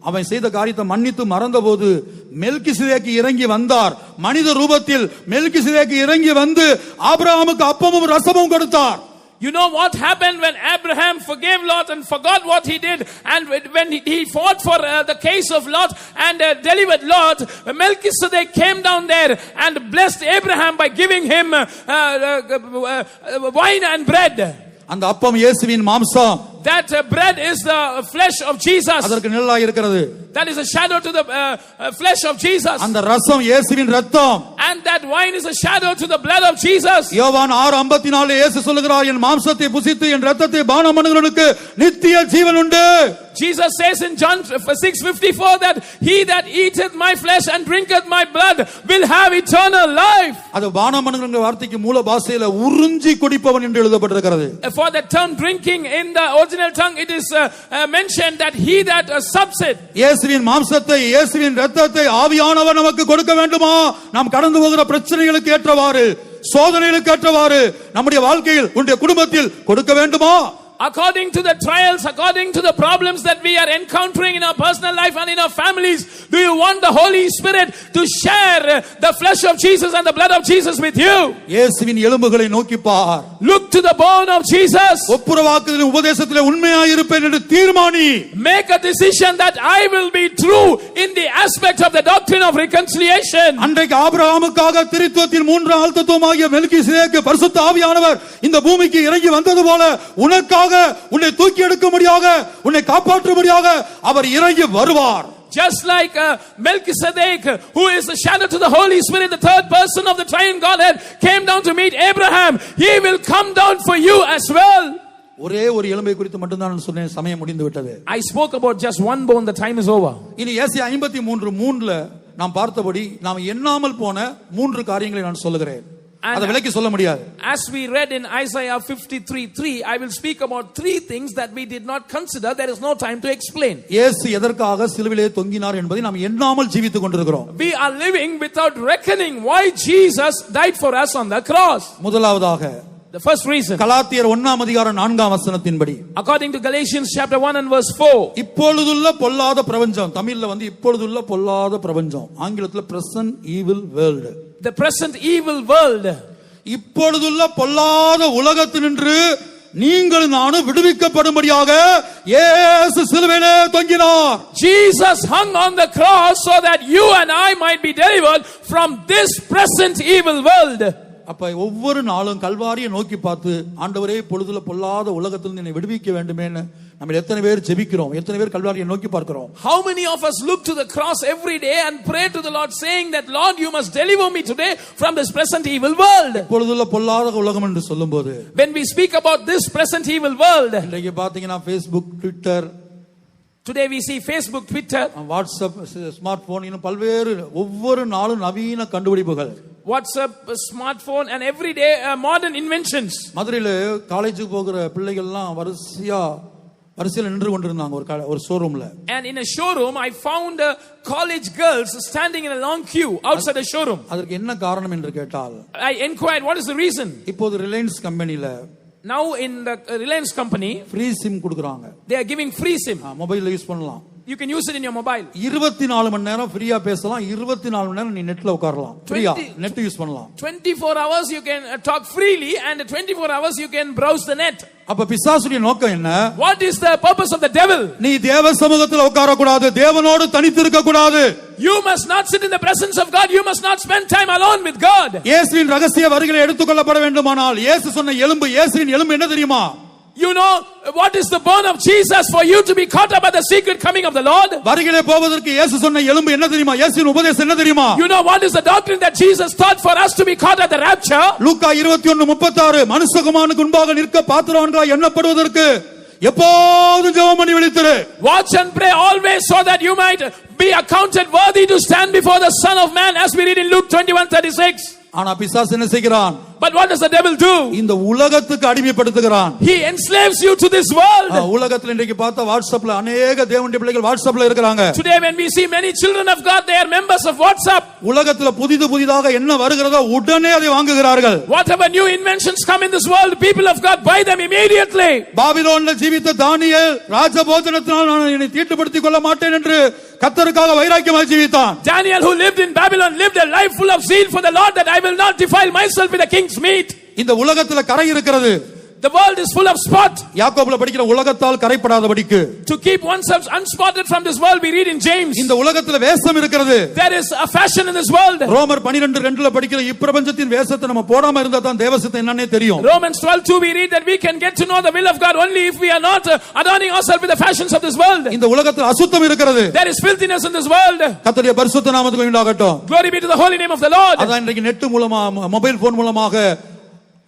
அவன் செய்த காரியத்தை மன்னித்து மறந்த போது, மெல்கிசேதேக்கு இறங்கி வந்தார். மனித ரூபத்தில் மெல்கிசேதேக்கு இறங்கி வந்து ஆபிரகாமுக்கு அப்பமும் ரசமும் கொடுத்தார். You know what happened when Abraham forgave Lot and forgot what he did, and when he fought for the case of Lot and delivered Lot, Melchizedek came down there and blessed Abraham by giving him wine and bread. அந்த அப்பம் இயேசுவின் மாம்சம். That bread is the flesh of Jesus. அதற்கு நிழலாய் இருக்கிறது. That is a shadow to the flesh of Jesus. அந்த ரசம் இயேசுவின் இரத்தம். And that wine is a shadow to the blood of Jesus. யோவான் 6:54 இயேசு சொல்கிறார், என் மாம்சத்தை புசித்து என் இரத்தத்தை பானம் பண்ணுகிறவனுக்கு நித்திய ஜீவன் உண்டு. Jesus says in John 6:54 that he that eateth my flesh and drinketh my blood will have eternal life. அது பானம் பண்ணுகிற வார்த்தைக்கு மூல பாஷையில உறிஞ்சி குடிப்பவன் என்று எழுதப்பட்டிருக்கிறது. For the term drinking in the original tongue, it is mentioned that he that sups it. இயேசுவின் மாம்சத்தை இயேசுவின் இரத்தத்தை ஆவியானவர் நமக்கு கொடுக்க வேண்டுமா? நாம் கடந்து போகிற பிரச்சனைகளுக்கு ஏற்றவாறு, சோதனைகளுக்கு ஏற்றவாறு நம்முடைய வாழ்க்கையில், உன்னுடைய குடும்பத்தில் கொடுக்க வேண்டுமா? According to the trials, according to the problems that we are encountering in our personal life and in our families, do you want the Holy Spirit to share the flesh of Jesus and the blood of Jesus with you? இயேசுவின் எலும்புகளை நோக்கி பார். Look to the bone of Jesus. ஒப்புரவாக்குதலின் உபதேசத்திலே உண்மையாய் இருப்பேன் என்று தீர்மானி. Make a decision that I will be true in the aspect of the doctrine of reconciliation. அன்றைக்கு ஆபிரகாமுக்காக திரித்துவத்தின் 3ஆம் ஆழ்த்தத்துவமாகிய மெல்கிசேதேக்கு பரிசுத்த ஆவியானவர் இந்த பூமிக்கு இறங்கி வந்தது போல, உனக்காக உன்னை தூக்கி எடுக்க முடியாக, உன்னை காப்பாற்ற முடியாக அவர் இறங்கி வருவார். Just like Melchizedek, who is a shadow to the Holy Spirit, the third person of the triune Godhead, came down to meet Abraham, he will come down for you as well. ஒரே ஒரு எலும்பை குறித்து மட்டும் தான் சொன்னேன், சமயம் முடிந்து விட்டது. I spoke about just one bone, the time is over. இனி ஏசாயா 53:3 நாம் பார்த்தபடி நாம் எண்ணாமல் போன 3 காரியங்களை நான் சொல்லுகிறேன். அதை விலக்கி சொல்ல முடியாது. As we read in Isaiah 53:3, I will speak about three things that we did not consider. There is no time to explain. இயேசு எதற்காக சிலுவையிலே தொங்கினார் என்பதை நாம் எண்ணாமல் ஜீவித்துக் கொண்டிருக்கிறோம். We are living without reckoning why Jesus died for us on the cross. முதலாவதாக, the first reason, கலாத்தியர் 1ஆம் அதிகாரம் 4ஆம் வசனத்தின்படி, according to Galatians chapter 1 and verse 4, இப்பொழுதுள்ள பொல்லாத பிரபஞ்சம், தமிழ்ல இப்பொழுதுள்ள பொல்லாத பிரபஞ்சம், ஆங்கிலத்தில் present evil world, the present evil world, இப்பொழுதுள்ள பொல்லாத உலகத்தினின்று நீங்கள் நானும் விடுவிக்கப்படும்படியாக இயேசு சிலுவையிலே தொங்கினார். Jesus hung on the cross so that you and I might be delivered from this present evil world. அப்ப ஒவ்வொரு நாளும் கல்வாரியை நோக்கி பார்த்து, ஆண்டவரே பொழுதுல பொல்லாத உலகத்திலிருந்து என்னை விடுவிக்க வேண்டுமேன்னு நம்ம எத்தனை பேர் ஜெபிக்கிறோம், எத்தனை பேர் கல்வாரியை நோக்கி பார்க்கிறோம்? How many of us look to the cross every day and pray to the Lord saying that, Lord, you must deliver me today from this present evil world? பொழுதுல பொல்லாத உலகம் என்று சொல்லும்போது, when we speak about this present evil world, இன்றைக்கு பாத்தீங்கன்னா Facebook, Twitter, today we see Facebook, Twitter, WhatsApp, smart phone, இன்னும் பல்வேறு ஒவ்வொரு நாளும் நவீன கண்டுபிடிப்புகள், WhatsApp, smartphone, and everyday modern inventions. மதுரையில காலேஜுக்கு போகிற பிள்ளைகள்லாம் வரிசையில் நின்று கொண்டிருந்தாங்க ஒரு ஷோரூம்ல. And in a showroom I found college girls standing in a long queue outside a showroom. அதற்கு என்ன காரணம் என்று கேட்டால், I inquired what is the reason. இப்போது ரிலையன்ஸ் கம்பெனில, now in the Reliance company, free sim கொடுக்கறாங்க. they are giving free sim. மொபைல்ல use பண்ணலாம். You can use it in your mobile. 24 மணி நேரம் ஃப்ரீயா பேசலாம், 24 மணி நேரம் நீ நெட்ல உட்காரலாம், ஃப்ரீயா நெட் யூஸ் பண்ணலாம். 24 hours you can talk freely and 24 hours you can browse the net. அப்ப பிசாசுடைய நோக்கம் என்ன? What is the purpose of the devil? நீ தேவ சமூகத்தில் உட்கார கூடாது, தேவனோடு தனித்து இருக்க கூடாது. You must not sit in the presence of God, you must not spend time alone with God. இயேசுவின் ரகசிய வருகை எடுத்துக்கொள்ளப்பட வேண்டுமானால், இயேசு சொன்ன எலும்பு, இயேசுவின் எலும்பு என்ன தெரியுமா? You know what is the bone of Jesus for you to be caught up at the secret coming of the Lord? வருகையிலே போவதற்கு இயேசு சொன்ன எலும்பு என்ன தெரியுமா? இயேசுவின் உபதேசம் என்ன தெரியுமா? You know what is the doctrine that Jesus taught for us to be caught at the rapture? லூக்கா 21:36, மனுஷகுமாரனுக்கு முன்பாக நிற்க பாத்திரவான்களாய் எண்ணப்படுவதற்கு எப்போதும் ஜெபம் பண்ணி விழித்திரு. Watch and pray always so that you might be accounted worthy to stand before the Son of Man, as we read in Luke 21:36. ஆனா பிசாசு என்ன செய்கிறான்? But what does the devil do? இந்த உலகத்துக்கு அடிமைப்படுத்துகிறான். He enslaves you to this world. உலகத்துல இன்றைக்கு பார்த்தா வாட்ஸ்அப்ல அநேக தேவனுடைய பிள்ளைகள் வாட்ஸ்அப்ல இருக்காங்க. Today when we see many children of God, they are members of WhatsApp. உலகத்துல புதிதாக என்ன வருகிறதோ உடனே அதை வாங்குகிறார்கள். Whatever new inventions come in this world, people of God buy them immediately. பாபிலோன்ல ஜீவித்த தானியேல் ராஜபோஜனத்தினால் நான் என்னை தீட்டுப்படுத்திக் கொள்ள மாட்டேன் என்று கர்த்தருக்காக வைராக்கியமாய் ஜீவித்தான். Daniel, who lived in Babylon, lived a life full of zeal for the Lord, that I will not defile myself with the king's meat. இந்த உலகத்துல கரை இருக்கிறது. The world is full of spot. யாக்கோபுல படிக்கிற உலகத்தால் கரைப்படாதபடிக்கு, to keep oneself unspotted from this world, we read in James. இந்த உலகத்துல வேஷம் இருக்கிறது. There is a fashion in this world. ரோமர் 12:2ல படிக்கிற இப்பிரபஞ்சத்தின் வேஷத்தை நம்ம போடாம இருந்தா தான் தேவசத்தை என்னன்னே தெரியும். Romans 12:2 we read that we can get to know the will of God only if we are not adorning ourselves with the fashions of this world. இந்த உலகத்துல அசுத்தம் இருக்கிறது. There is filthiness in this world. கர்த்தருடைய பரிசுத்த நாமத்துக்கு உண்டாகட்டும். Glory be to the holy name of the Lord. அதான் இன்றைக்கு நெட் மூலமா, மொபைல் போன் மூலமாக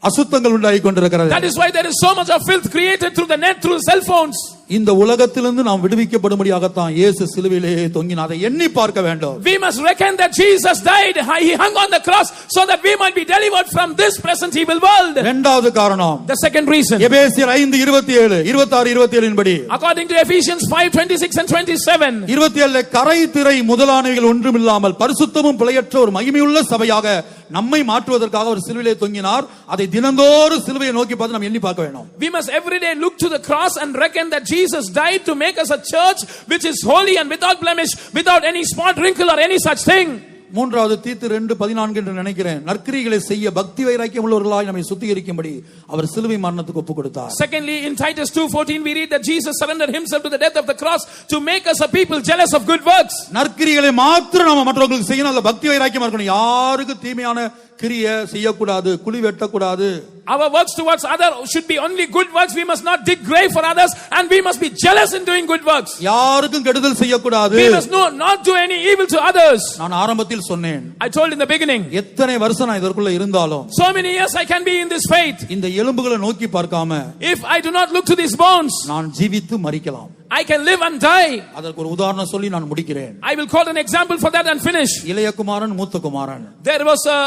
அசுத்தங்கள் உண்டாகி கொண்டிருக்கிறது. That is why there is so much of filth created through the net, through cell phones. இந்த உலகத்திலிருந்து நாம் விடுவிக்கப்படும்படியாக தான் இயேசு சிலுவையிலே தொங்கினார். அதை எண்ணி பார்க்க வேண்டும். We must reckon that Jesus died, he hung on the cross so that we might be delivered from this present evil world. இரண்டாவது காரணம், the second reason, எபேசியர் 5:27, 26-27 இன்படி, according to Ephesians 5:26 and 27, 27 கரை திரை முதலானவைகள் ஒன்றுமில்லாமல் பரிசுத்தமும் பிழையற்ற ஒரு மகிமையுள்ள சபையாக நம்மை மாற்றுவதற்காக ஒரு சிலுவையிலே தொங்கினார். அதை தினந்தோறும் சிலுவையை நோக்கி பார்த்து நாம் எண்ணி பார்க்க வேண்டும். We must every day look to the cross and reckon that Jesus died to make us a church which is holy and without blemish, without any spot, wrinkle or any such thing. மூன்றாவது தீத்து 2:14 என்று நினைக்கிறேன், நற்கிரிகளை செய்ய பக்தி வைராக்கியம் உள்ளவர்களாய் நம்மை சுத்திகரிக்கும்படி அவர் சிலுவை மரணத்துக்கு ஒப்பு கொடுத்தார். Secondly, in Titus 2:14 we read that Jesus surrendered himself to the death of the cross to make us a people jealous of good works. நற்கிரிகளை மாத்திரம் நாம மற்றவங்களுக்கு செய்யணும், அதுல பக்தி வைராக்கியமா இருக்கணும். யாருக்கு தீமையான கிரியை செய்யக்கூடாது, குழி வெட்டக்கூடாது. Our works towards others should be only good works. We must not dig grave for others, and we must be jealous in doing good works. யாருக்கும் கெடுதல் செய்யக்கூடாது. We must not do any evil to others. நான் ஆரம்பத்தில் சொன்னேன், I told in the beginning, எத்தனை வருஷம் நான் இதற்குள்ள இருந்தாலும், so many years I can be in this faith, இந்த எலும்புகளை நோக்கி பார்க்காம, if I do not look to these bones, நான் ஜீவித்து மரிக்கலாம். I can live and die. அதற்கு ஒரு உதாரணம் சொல்லி நான் முடிக்கிறேன். I will quote an example for that and finish. இளைய குமாரன் மூத்த குமாரன். There was a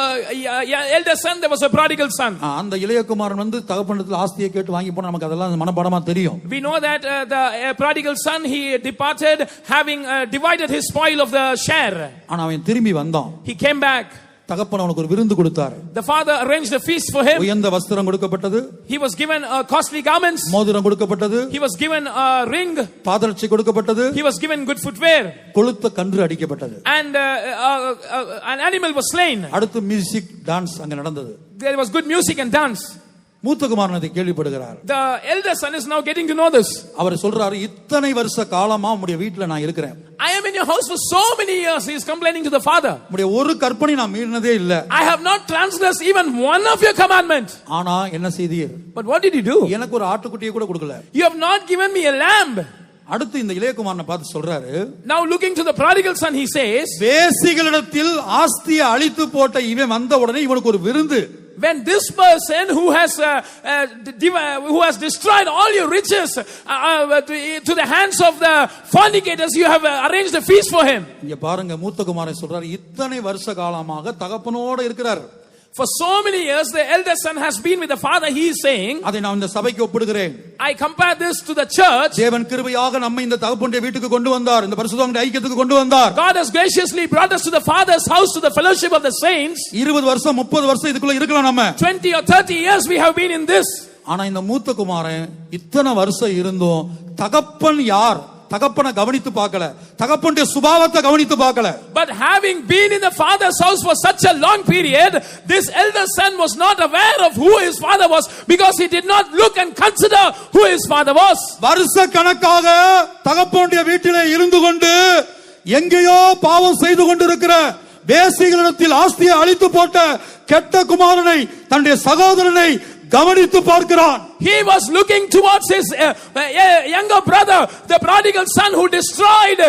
elder son, there was a prodigal son. அந்த இளைய குமாரன் வந்து தகப்பனிடத்தில் ஆஸ்தியை கேட்டு வாங்கி போனா நமக்கு அதெல்லாம் மனப்பாடமா தெரியும். We know that the prodigal son, he departed having divided his spoil of the share. ஆனா அவன் திரும்பி வந்தான். He came back. தகப்பன் அவனுக்கு ஒரு விருந்து கொடுத்தார். The father arranged a feast for him. உயர்ந்த வஸ்திரம் கொடுக்கப்பட்டது. He was given costly garments. மோதிரம் கொடுக்கப்பட்டது. He was given a ring. பாதரட்சை கொடுக்கப்பட்டது. He was given good footwear. கொழுத்த கன்று அடிக்கப்பட்டது. And an animal was slain. அடுத்து மியூசிக் டான்ஸ் அங்க நடந்தது. There was good music and dance. மூத்த குமாரன் அதை கேள்விப்படுகிறார். The elder son is now getting to know this. அவர் சொல்றாரு, இத்தனை வருஷ காலமா உம்முடைய வீட்ல நான் இருக்கிறேன். I am in your house for so many years. He is complaining to the father. உம்முடைய ஒரு கற்பனை நான் மீறினதே இல்ல. I have not transgressed even one of your commandments. ஆனா என்ன செய்தீர்? But what did you do? எனக்கு ஒரு ஆட்டுக்குட்டியை கூட கொடுக்கல. You have not given me a lamb. அடுத்து இந்த இளைய குமாரனை பார்த்து சொல்றாரு, Now looking to the prodigal son, he says, வேசிகளிடத்தில் ஆஸ்தியை அழித்து போட்ட இவன் வந்த உடனே இவனுக்கு ஒரு விருந்து. when this person who has destroyed all your riches to the hands of the fornicators, you have arranged a feast for him. இங்க பாருங்க, மூத்த குமாரன் சொல்றாரு, இத்தனை வருஷ காலமாக தகப்பனோட இருக்கிறார். For so many years the elder son has been with the father. He is saying, அதை நான் இந்த சபைக்கு ஒப்பிடுகிறேன். I compare this to the church. தேவன் கிருபையாக நம்மை இந்த தகப்பனுடைய வீட்டுக்கு கொண்டு வந்தார், இந்த பரிசுத்தவான்களுடைய ஐக்கியத்துக்கு கொண்டு வந்தார். God has graciously brought us to the father's house, to the fellowship of the saints. 20 வருஷம் 30 வருஷம் இதுக்குள்ள இருக்கலாம் நம்ம. 20 or 30 years we have been in this. ஆனா இந்த மூத்த குமாரன் இத்தனை வருஷம் இருந்தும் தகப்பன் யார், தகப்பனை கவனித்து பார்க்கல, தகப்பனுடைய சுபாவத்தை கவனித்து பார்க்கல. But having been in the father's house for such a long period, this elder son was not aware of who his father was, because he did not look and consider who his father was. வருஷ கணக்காக தகப்பனுடைய வீட்டிலே இருந்து கொண்டு எங்கேயோ பாவம் செய்து கொண்டிருக்கிற வேசிகளிடத்தில் ஆஸ்தியை அழித்து போட்ட கெட்ட குமாரனை, தன்னுடைய சகோதரனை கவனித்து பார்க்கிறான். He was looking towards his younger brother, the prodigal son who destroyed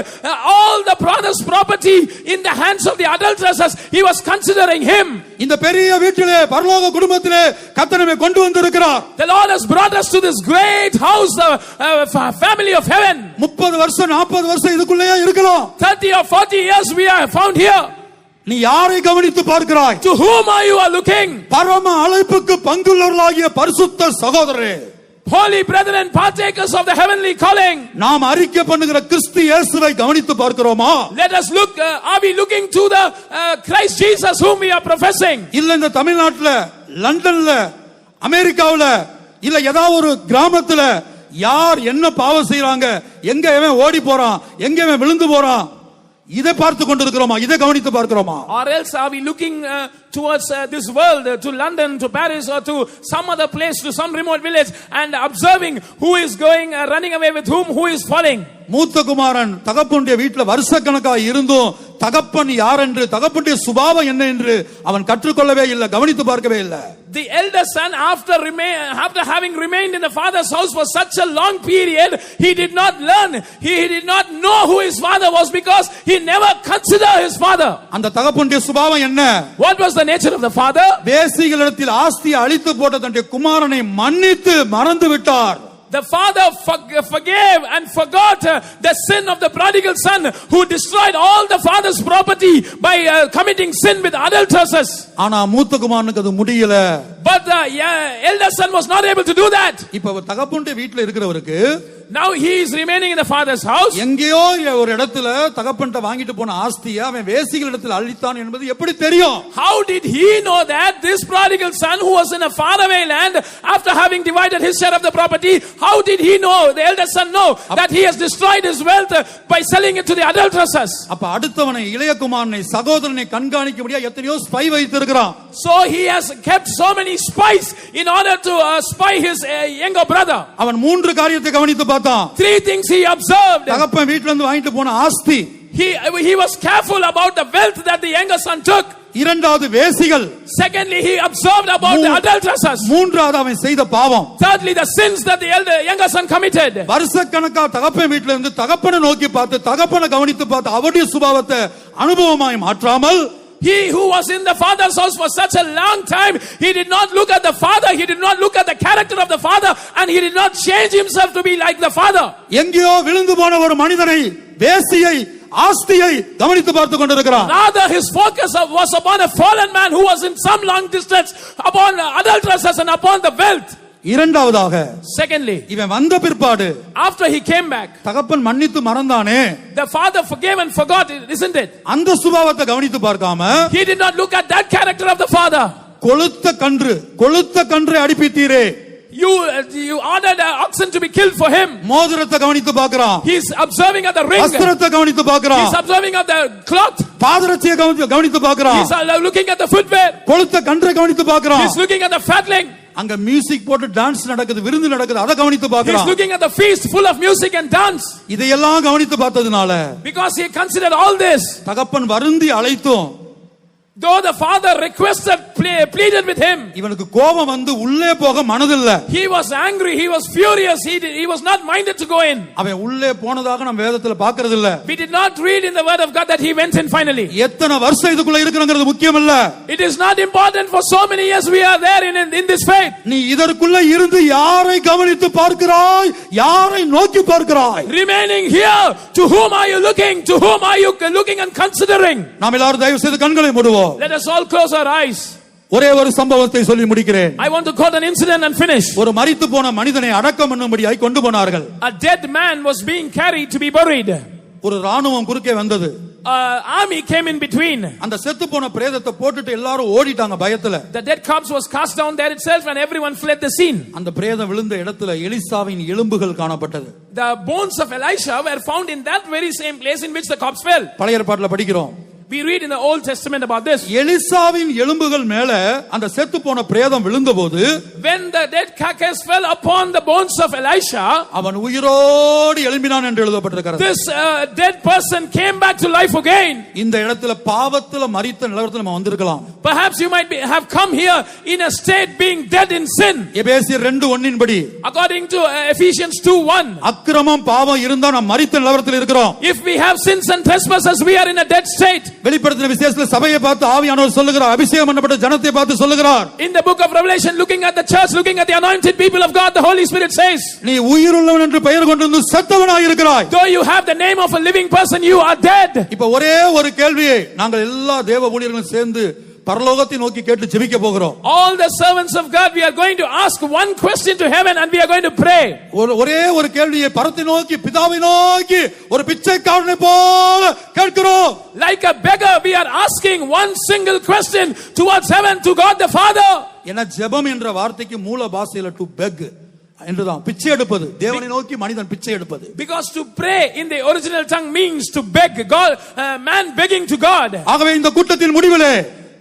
all the brother's property in the hands of the adulteresses. He was considering him. இந்த பெரிய வீட்டிலே பரலோக குடும்பத்திலே கர்த்தர் நம்மை கொண்டு வந்திருக்கிறார். The Lord has brought us to this great house, the family of heaven. 30 வருஷம் 40 வருஷம் இதுக்குள்ளேயே இருக்கலாம். 30 or 40 years we are found here. நீ யாரை கவனித்து பார்க்கிறாய்? To whom are you looking? பரம அழைப்புக்கு பங்குள்ளவர்களாகிய பரிசுத்த சகோதரரே, holy brethren, partakers of the heavenly calling, நாம் அறிக்கை பண்ணுகிற கிறிஸ்து இயேசுவை கவனித்து பார்க்கிறோமா? let us look, are we looking to the Christ Jesus whom we are professing? இல்ல இந்த தமிழ்நாட்டுல, லண்டன்ல, அமெரிக்காவுல, இல்ல ஏதாவது ஒரு கிராமத்துல யார் என்ன பாவம் செய்றாங்க, எங்க எவன் ஓடி போறான், எங்க எவன் விழுந்து போறான், இதை பார்த்து கொண்டிருக்கிறோமா? இதை கவனித்து பார்க்கிறோமா? Or else are we looking towards this world, to London, to Paris, or to some other place, to some remote village, and observing who is going, running away with whom, who is falling? மூத்த குமாரன் தகப்பனுடைய வீட்டுல வருஷக்கணக்காக இருந்தும் தகப்பன் யார் என்று, தகப்பனுடைய சுபாவம் என்ன என்று அவன் கற்றுக்கொள்ளவே இல்லை, கவனித்து பார்க்கவே இல்லை. The elder son, after having remained in the father's house for such a long period, he did not learn, he did not know who his father was, because he never considered his father. அந்த தகப்பனுடைய சுபாவம் என்ன? What was the nature of the father? வேசிகளிடத்தில் ஆஸ்தியை அழித்து போட்ட தன்னுடைய குமாரனை மன்னித்து மறந்து விட்டார். The father forgave and forgot the sin of the prodigal son who destroyed all the father's property by committing sin with adulteresses. ஆனா மூத்த குமாரனுக்கு அது முடியல. But the elder son was not able to do that. இப்ப தகப்பனுடைய வீட்ல இருக்கிறவருக்கு, now he is remaining in the father's house. எங்கேயோ ஒரு இடத்துல தகப்பன்ட்ட வாங்கிட்டு போன ஆஸ்தியை அவன் வேசிகளிடத்தில் அழித்தான் என்பது எப்படி தெரியும்? How did he know that this prodigal son who was in a faraway land, after having divided his share of the property, how did he know, the elder son know, that he has destroyed his wealth by selling it to the adulteresses? அப்ப அடுத்தவனை, இளைய குமாரனை, சகோதரனை கண்காணிக்கும்படியா எத்தனையோ spy வைத்திருக்கிறான். So he has kept so many spies in order to spy his younger brother. அவன் 3 காரியத்தை கவனித்து பார்த்தான். 3 things he observed. தகப்பன் வீட்ல இருந்து வாங்கிட்டு போன ஆஸ்தி. He was careful about the wealth that the younger son took. இரண்டாவது வேசிகள். Secondly, he observed about the adulteresses. மூன்றாவது அவன் செய்த பாவம். Thirdly, the sins that the younger son committed. வருஷக்கணக்கா தகப்பன் வீட்ல இருந்து தகப்பனை நோக்கி பார்த்து, தகப்பனை கவனித்து பார்த்து அவருடைய சுபாவத்தை அனுபவமாய் மாற்றாமல் He who was in the Father's house for such a long time, he did not look at the Father, he did not look at the character of the Father, and he did not change himself to be like the Father. எங்கேயோ விழுந்து போன ஒரு மனிதனை, வேசியை, ஆஸ்தியை கவனித்து பார்த்து கொண்டிருக்கிறான். Rather his focus was upon a fallen man who was in some long distance, upon adulteresses and upon the wealth. இரண்டாவதாக, Secondly, இவன் வந்த பிற்பாடு after he came back, தகப்பன் மன்னித்து மறந்தானே, the father forgave and forgot, isn't it? அந்த சுபாவத்தை கவனித்து பார்க்காம, He did not look at that character of the father. கொளுத்த கன்றை அடிப்பித்தீரே, You ordered an oxen to be killed for him. மோதிரத்தை கவனித்து பார்க்கிறான். He's observing at the ring. வஸ்திரத்தை கவனித்து பார்க்கிறான். He's observing at the cloth. பாதரட்சியை கவனித்து பார்க்கிறான். He's looking at the footwear. கொளுத்த கன்றை கவனித்து பார்க்கிறான். He's looking at the fatling. அங்க மியூசிக் போட்டு டான்ஸ் நடக்குது, விருந்து நடக்குது, அத கவனித்து He's பார்க்கிறான். looking at the feast full of music and dance. இதையெல்லாம் கவனித்து பார்த்ததுனால, Because he considered all this, தகப்பன் வருந்தி அழைத்தும், though the father requested, pleaded with him, இவனுக்கு கோபம் வந்து உள்ளே போக மனதில்ல. he was angry, he was furious, he was not minded to go in. அவன் உள்ளே போனதாக நம்ம வேதத்துல பார்க்கிறது இல்ல. We did not read in the word of God that he went in finally. எத்தனை வருஷம் இதுக்குள்ள இருக்குங்கிறது முக்கியம் இல்ல. It is not important for so many years we are there in this faith. நீ இதற்குள்ள இருந்து யாரை கவனித்து பார்க்கிறாய், யாரை நோக்கி பார்க்கிறாய்? Remaining here, to whom are you looking? To whom are you looking and considering? நாம் எல்லாரும் தயவு செய்து கண்களை மூடுவோம். Let us all close our eyes. ஒரே ஒரு சம்பவத்தை சொல்லி முடிக்கிறேன். I want to quote an incident and finish. ஒரு மரித்து போன மனிதனை அடக்கம் பண்ணும்படியாய் கொண்டு போனார்கள். A dead man was being carried to be buried. ஒரு ராணுவம் குறுக்கே வந்தது. Army came in between. அந்த செத்து போன பிரேதத்தை போட்டுட்டு எல்லாரும் ஓடிட்டாங்க பயத்துல. The dead corpse was cast down there itself and everyone fled the scene. அந்த பிரேதம் விழுந்த இடத்துல எலிசாவின் எலும்புகள் காணப்பட்டது. The bones of Elisha were found in that very same place in which the corpse fell. பழைய ஏற்பாட்டில் படிக்கிறோம். We read in the Old Testament about this. எலிசாவின் எலும்புகள் மேல அந்த செத்து போன பிரேதம் விழுந்தபோது, when the dead carcass fell upon the bones of Elisha, அவன் உயிரோடு எழும்பினான் என்று எழுதப்பட்டிருக்கிறது. this dead person came back to life again. இந்த இடத்துல பாவத்துல மரித்த நிலவரத்துல நம்ம வந்திருக்கலாம். Perhaps you might have come here in a state being dead in sin. எபேசியர் 2:1 படி, according to Ephesians 2:1, அக்கிரமம் பாவம் இருந்தா நாம் மரித்த நிலவரத்தில் இருக்கிறோம். if we have sins and trespasses, we are in a dead state. வெளிப்படுத்தின விசேஷத்துல சபையை பார்த்து ஆவியானவர் சொல்லுகிறார், அபிஷேகம் பண்ணப்பட்ட ஜனத்தை பார்த்து சொல்லுகிறார். In the book of Revelation, looking at the church, looking at the anointed people of God, the Holy Spirit says, நீ உயிருள்ளவன் என்று பெயர் கொண்டிருந்து செத்தவனாய் இருக்கிறாய். though you have the name of a living person, you are dead. இப்ப ஒரே ஒரு கேள்வியை நாங்கள் எல்லா தேவ ஊழியர்களும் சேர்ந்து பரலோகத்தை நோக்கி கேட்டு ஜெபிக்க போகிறோம். All the servants of God, we are going to ask one question to heaven and we are going to pray. ஒரே ஒரு கேள்வியை பரத்தை நோக்கி, பிதாவை நோக்கி ஒரு பிச்சைக்காரனை போல கேட்கிறோம். Like a beggar, we are asking one single question towards heaven, to God the Father. ஏன்னா ஜெபம் என்ற வார்த்தைக்கு மூல பாஷையில டு பெக் என்றுதான், பிச்சை எடுப்பது. தேவனை நோக்கி மனிதன் பிச்சை எடுப்பது. Because to pray in the original tongue means to beg God, man begging to God. ஆகவே இந்த கூட்டத்தின் முடிவிலே,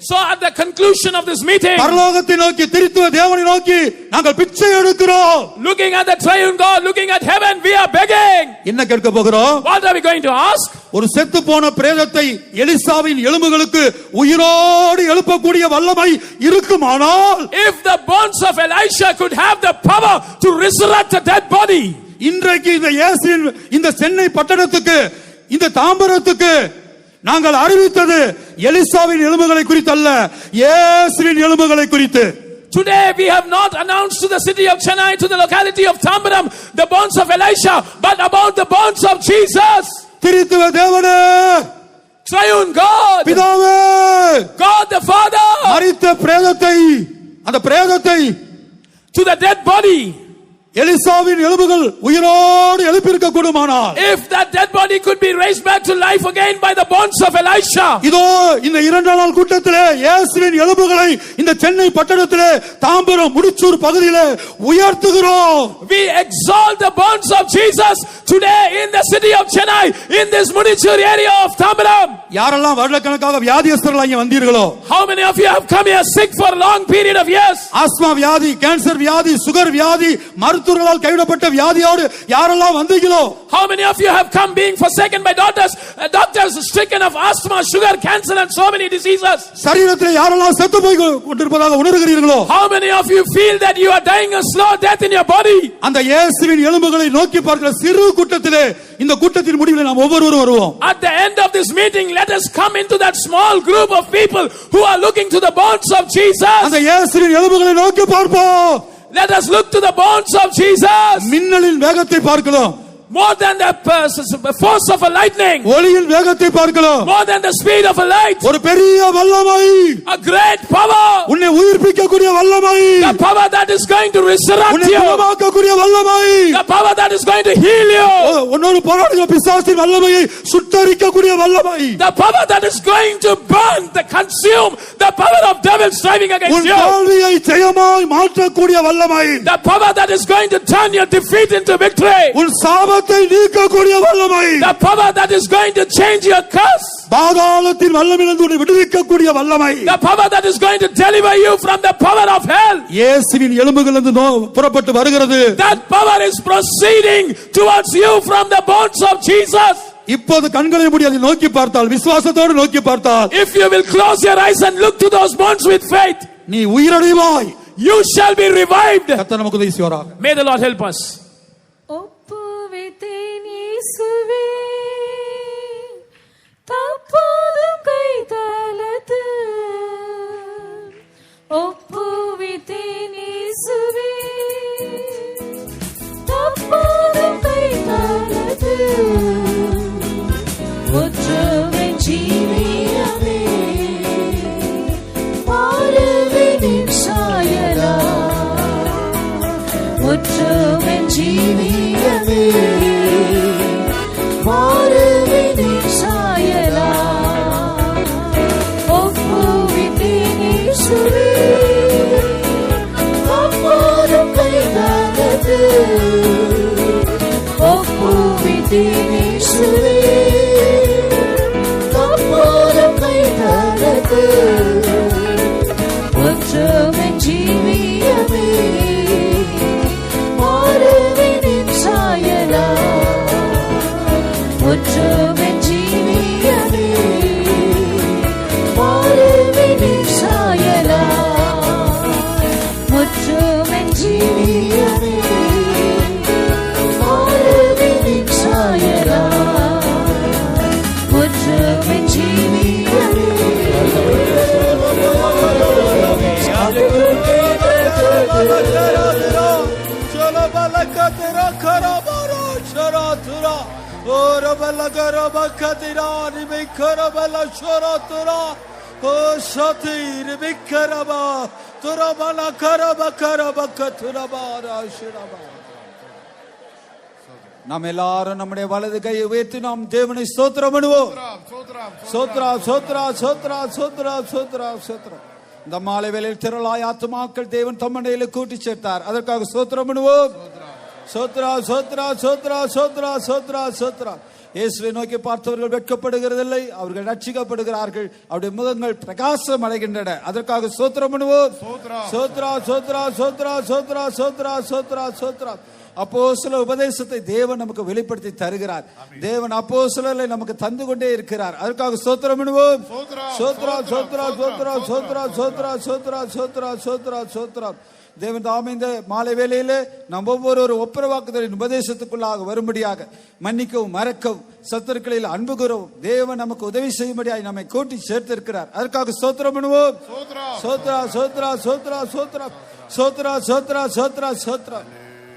so at the conclusion of this meeting, பரலோகத்தை நோக்கி, திருத்துவ தேவனை நோக்கி நாங்கள் பிச்சை எடுக்கிறோம். looking at the triune God, looking at heaven, we are begging. என்ன கேட்க போகிறோம்? What are we going to ask? ஒரு செத்து போன பிரேதத்தை எலிசாவின் எலும்புகளுக்கு உயிரோடு எழுப்பக்கூடிய வல்லமை இருக்குமானால், if the bones of Elisha could have the power to resurrect a dead body, இன்றைக்கு இந்த இயேசுவின் இந்த சென்னை பட்டணத்துக்கு, இந்த தாம்பரத்துக்கு நாங்கள் அறிவித்தது எலிசாவின் எலும்புகளை குறித்து அல்ல, இயேசுவின் எலும்புகளை குறித்து. today we have not announced to the city of Chennai, to the locality of Tambaram, the bones of Elisha, but about the bones of Jesus. திருத்துவ தேவனே, triune God, பிதாவே, God the Father, மரித்த பிரேதத்தை, அந்த பிரேதத்தை, to the dead body, எலிசாவின் எலும்புகள் உயிரோடு எழுப்பியிருக்க கூடுமானால், if that dead body could be raised back to life again by the bones of Elisha, இதோ இந்த இரண்டாம் நாள் கூட்டத்திலே இயேசுவின் எலும்புகளை இந்த சென்னை பட்டணத்திலே தாம்பரம் முடிச்சூர் பகுதியிலே உயர்த்துகிறோம். we exalt the bones of Jesus today in the city of Chennai, in this Munichur area of Tambaram. யாரெல்லாம் வருடக்கணக்காக வியாதியஸ்தர்களாக இங்கே வந்தீர்களோ, how many of you have come here sick for a long period of years? Asthma வியாதி, cancer வியாதி, sugar வியாதி, மருத்துவர்களால் கைவிடப்பட்ட வியாதியோடு யாரெல்லாம் வந்தீங்களோ, how many of you have come being forsaken by doctors stricken of asthma, sugar, cancer and so many diseases? சரீரத்திலே யாரெல்லாம் செத்து போய் கொண்டிருப்பதாக உணர்கிறீர்களோ, how many of you feel that you are dying a slow death in your body? அந்த இயேசுவின் எலும்புகளை நோக்கி பார்க்கிற சிறு கூட்டத்திலே இந்த கூட்டத்தின் முடிவில் நாம் ஒவ்வொருவரும் வருவோம். At the end of this meeting, let us come into that small group of people who are looking to the bones of Jesus. அந்த இயேசுவின் எலும்புகளை நோக்கி பார்ப்போம். Let us look to the bones of Jesus. மின்னலின் வேகத்தை பார்க்கலாம். More than the force of a lightning. ஒளியின் வேகத்தை பார்க்கலாம். More than the speed of a light. ஒரு பெரிய வல்லமை. A great power. உன்னை உயிர்ப்பிக்கக்கூடிய வல்லமை. The power that is going to resurrect உன்னை you. குணமாக்கக்கூடிய வல்லமை. The power that is going to heal you. உன்னோடு போராடுகிற பிசாசின் வல்லமையை சுட்டரிக்கக்கூடிய வல்லமை. The power that is going to burn, consume the power of devil striving against உன் you. தோல்வியை ஜெயமாய் மாற்றக்கூடிய வல்லமை. The power that is going to turn your defeat into victory. உன் சாபத்தை நீக்கக்கூடிய வல்லமை. The power that is going to change your curse. பாதாளத்தின் வல்லமையிலிருந்து உன்னை விடுவிக்கக்கூடிய வல்லமை. The power that is going to deliver you from the power of hell. இயேசுவின் எலும்புகளிலிருந்து புறப்பட்டு வருகிறது. That power is proceeding towards you from the bones of Jesus. இப்போது கண்களை மூடி அதை நோக்கி பார்த்தால், விசுவாசத்தோடு நோக்கி பார்த்தால், if you will close your eyes and look to those bones with faith, நீ உயிரடைவாய். you shall be revived. கர்த்தர் நமக்கு உதவி செய்வாராக. May the Lord help us. ஒப்புவித்தேன் இயேசுவே தப்போதும் கைதலது. ஒப்புவித்தேன் இயேசுவே தப்போதும் கைதலது. ஒற்றுவன் ஜீவியமே மாறுவினின் சாயலா. ஒற்றுவன் ஜீவியமே மாறுவினின் சாயலா. ஒப்புவித்தேன் இயேசுவே அப்போதும் கைதலது. ஒப்புவித்தேன் இயேசுவே அப்போதும் கைதலது. ஒற்றுவன் ஜீவியமே மாறுவினின் சாயலா. ஒற்றுவன் ஜீவியமே மாறுவினின் சாயலா. ஒற்றுவன் ஜீவியமே மாறுவினின் சாயலா. ஒற்றுவன் ஜீவியமே நாம் எல்லாரும் நம்முடைய வலது கையை உயர்த்தி நாம் தேவனை ஸ்தோத்திரம் பண்ணுவோம். சோத்ரா சோத்ரா சோத்ரா சோத்ரா சோத்ரா சோத்ரா. இந்த மாலை வேளையில் திரளாய் ஆத்துமாக்கள் தேவன் தம்மண்டையில கூட்டி சேர்த்தார். அதற்காக ஸ்தோத்திரம் பண்ணுவோம். சோத்ரா சோத்ரா சோத்ரா சோத்ரா சோத்ரா சோத்ரா. இயேசுவை நோக்கி பார்த்தவர்கள் வெட்கப்படுகிறதில்லை, அவர்கள் ரட்சிக்கப்படுகிறார்கள், அவருடைய முகங்கள் பிரகாசம் அடைகின்றன. அதற்காக ஸ்தோத்திரம் பண்ணுவோம். சோத்ரா சோத்ரா சோத்ரா சோத்ரா சோத்ரா சோத்ரா சோத்ரா. அப்போஸ்தல உபதேசத்தை தேவன் நமக்கு வெளிப்படுத்தி தருகிறார். தேவன் அப்போஸ்தலரை நமக்கு தந்து கொண்டே இருக்கிறார். அதற்காக ஸ்தோத்திரம் பண்ணுவோம். சோத்ரா சோத்ரா சோத்ரா சோத்ரா சோத்ரா சோத்ரா சோத்ரா சோத்ரா சோத்ரா. தேவன் தாமே இந்த மாலை வேளையிலே நாம் ஒவ்வொரு ஒப்புரவாக்குதலின் உபதேசத்துக்குள்ளாக வரும்படியாக மன்னிக்கவும் மறக்கவும் சத்துருக்களில் அன்பு கூறவும் தேவன் நமக்கு உதவி செய்யும்படியாக நம்மை கூட்டி சேர்த்திருக்கிறார். அதற்காக ஸ்தோத்திரம் பண்ணுவோம். சோத்ரா சோத்ரா சோத்ரா சோத்ரா சோத்ரா சோத்ரா சோத்ரா சோத்ரா.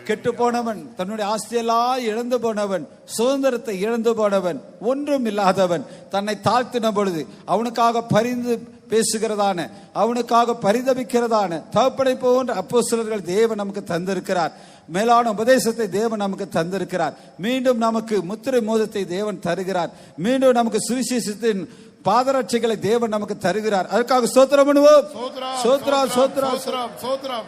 கெட்டு போனவன், தன்னுடைய ஆஸ்தியெல்லாம் இழந்து போனவன், சுதந்திரத்தை இழந்து போனவன், ஒன்றும் இல்லாதவன் தன்னை தாழ்த்தின பொழுது அவனுக்காக பரிந்து பேசுகிறதான, அவனுக்காக பரிதபிக்கிறதான தகப்பனை போன்ற அப்போஸ்தலர்கள் தேவன் நமக்கு தந்திருக்கிறார். மேலான உபதேசத்தை தேவன் நமக்கு தந்திருக்கிறார். மீண்டும் நமக்கு முத்திரை மோதத்தை தேவன் தருகிறார். மீண்டும் நமக்கு சுவிசேஷத்தின் பாதரட்சைகளை தேவன் நமக்கு தருகிறார். அதற்காக ஸ்தோத்திரம் பண்ணுவோம். சோத்ரா சோத்ரா சோத்ரா சோத்ரா.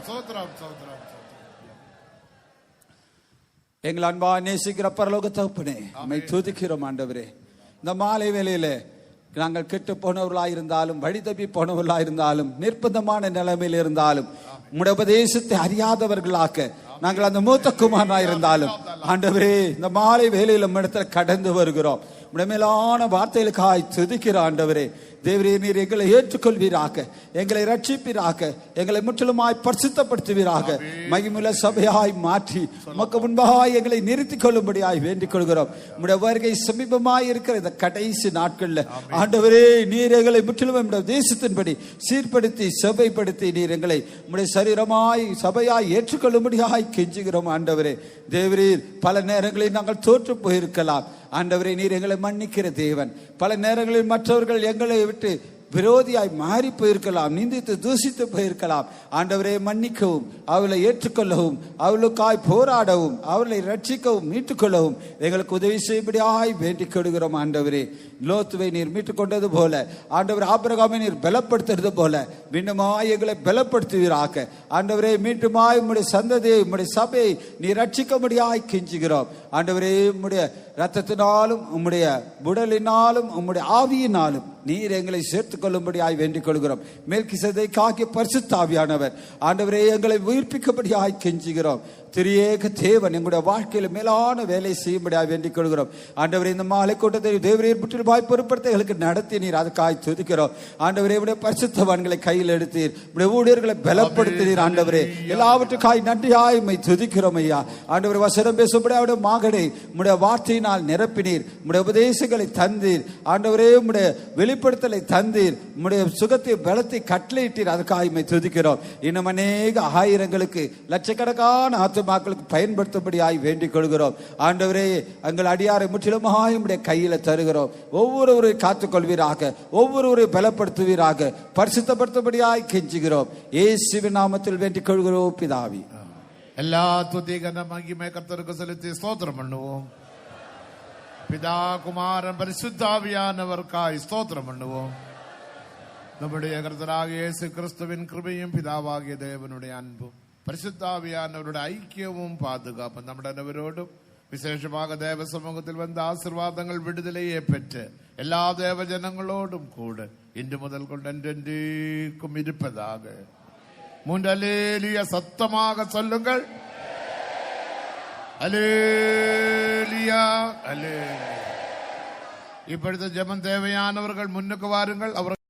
எங்கள் அன்பா நேசிக்கிற பரலோக தகப்பனே, நம்மை துதிக்கிறோம் ஆண்டவரே. இந்த மாலை வேளையிலே நாங்கள் கெட்டு போனவர்களாயிருந்தாலும், வழி தப்பி போனவர்களாயிருந்தாலும், நிர்பந்தமான நிலைமையில் இருந்தாலும், உம்முடைய உபதேசத்தை அறியாதவர்களாக நாங்கள் அந்த மூத்த குமாரனாயிருந்தாலும் ஆண்டவரே, இந்த மாலை வேளையில் நம்மிடத்தில் கடந்து வருகிறோம். உடைய மேலான வார்த்தைகளுக்காய் துதிக்கிற ஆண்டவரே, தேவரே நீர் எங்களை ஏற்றுக்கொள்வீராக, எங்களை ரட்சிப்பீராக, எங்களை முற்றிலுமாய் பரிசுத்தப்படுத்துவீராக, மகிமுள்ள சபையாய் மாற்றி உமக்கு முன்பாக எங்களை நிறுத்திக் கொள்ளும்படியாய் வேண்டிக் கொள்கிறோம். உம்முடைய வருகை சமீபமாய் இருக்கிற இந்த கடைசி நாட்கள்ல ஆண்டவரே நீர் எங்களை முற்றிலும் நம்முடைய தேசத்தின்படி சீர்படுத்தி சபைப்படுத்தி நீர் எங்களை உம்முடைய சரீரமாய் சபையாய் ஏற்றுக்கொள்ளும்படியாய் கெஞ்சுகிறோம். ஆண்டவரே தேவரீர் பல நேரங்களில் நாங்கள் தோற்று போயிருக்கலாம். ஆண்டவரே நீர் எங்களை மன்னிக்கிற தேவன். பல நேரங்களில் மற்றவர்கள் எங்களை விட்டு விரோதியாய் மாறி போயிருக்கலாம், நிந்தித்து தூசித்து போயிருக்கலாம். ஆண்டவரே மன்னிக்கவும், அவளை ஏற்றுக்கொள்ளவும், அவளுக்காய் போராடவும், அவளை ரட்சிக்கவும் மீட்டுக்கொள்ளவும் எங்களுக்கு உதவி செய்யும்படியாய் வேண்டிக் கொள்கிறோம். ஆண்டவரே லோத்துவை நீர் மீட்டுக் கொண்டது போல, ஆண்டவர் ஆபிரகாமை நீர் பலப்படுத்துறது போல மீண்டுமாய் எங்களை பலப்படுத்துவீராக. ஆண்டவரே மீண்டுமாய் உம்முடைய சந்ததியை உம்முடைய சபையை நீர் ரட்சிக்கும்படியாய் கெஞ்சுகிறோம். ஆண்டவரே உம்முடைய ரத்தத்தினாலும் உம்முடைய உடலினாலும் உம்முடைய ஆவியினாலும் நீர் எங்களை சேர்த்துக் கொள்ளும்படியாய் வேண்டிக் கொள்கிறோம். மெல்கிசேதேக்காகிய பரிசுத்த ஆவியானவர் ஆண்டவரே எங்களை உயிர்ப்பிக்கும்படியாய் கெஞ்சுகிறோம். திரியேக தேவன் எங்களுடைய வாழ்க்கையில மேலான வேலை செய்யும்படியாய் வேண்டிக் கொள்கிறோம். ஆண்டவரே இந்த மாலை கூட்டத்தை தேவரீர் முற்றிலுமாய் பொறுப்படுத்த எங்களுக்கு நடத்தி நீர் அதுக்காய் துதிக்கிறோம். ஆண்டவரே உடைய பரிசுத்தவான்களை கையில் எடுத்தீர், உடைய ஊழியர்களை பலப்படுத்தினீர். ஆண்டவரே எல்லாவற்றுக்காய் நன்றியாய் உம்மை துதிக்கிறோம் ஐயா. ஆண்டவரே வசனம் பேசும்படியாவுடைய மகனை உம்முடைய வார்த்தையினால் நிரப்பினீர், உம்முடைய உபதேசங்களை தந்தீர். ஆண்டவரே உம்முடைய வெளிப்படுத்தலை தந்தீர், உம்முடைய சுகத்தை பலத்தை கட்டளையிட்டீர். அதுக்காக உம்மை துதிக்கிறோம். இன்னும் அநேக ஆயிரங்களுக்கு லட்சக்கணக்கான ஆத்துமாக்களுக்கு பயன்படுத்தும்படியாய் வேண்டிக் கொள்கிறோம். ஆண்டவரே எங்கள் அடியாரை முற்றிலுமாய் உம்முடைய கையில தருகிறோம். ஒவ்வொருவரை காத்துக் கொள்வீராக, ஒவ்வொருவரை பலப்படுத்துவீராக, பரிசுத்தப்படுத்தும்படியாய் கெஞ்சுகிறோம். இயேசுவின் நாமத்தில் வேண்டிக் கொள்கிறோம் பிதாவே. எல்லா துதிகன மகிமை கர்த்தருக்கு செலுத்தி ஸ்தோத்திரம் பண்ணுவோம். பிதா குமாரன் பரிசுத்தாவியானவர்க்காய் ஸ்தோத்திரம் பண்ணுவோம். நம்முடைய கர்த்தராகிய இயேசு கிறிஸ்துவின் கிருபையும் பிதாவாகிய தேவனுடைய அன்பும் பரிசுத்தாவியானவருடைய ஐக்கியமும் பாதுகாப்பும் നമ്മുടെ அனைவரோடும் விசேஷமாக தேவ சமூகத்தில் வந்த ஆசீர்வாதங்கள் விடுதலையை பெற்று எல்லா தேவ ஜனங்களோடும் கூட இன்று முதல் கொண்டு என்றென்றைக்கும் இருப்பதாக. மூன்றலேலிய சத்தமாக சொல்லுங்கள். அல்லேலூயா அல்லேலூயா. இப்பொழுது ஜெபம் தேவையானவர்கள் முன்னுக்கு வாருங்கள். அவர்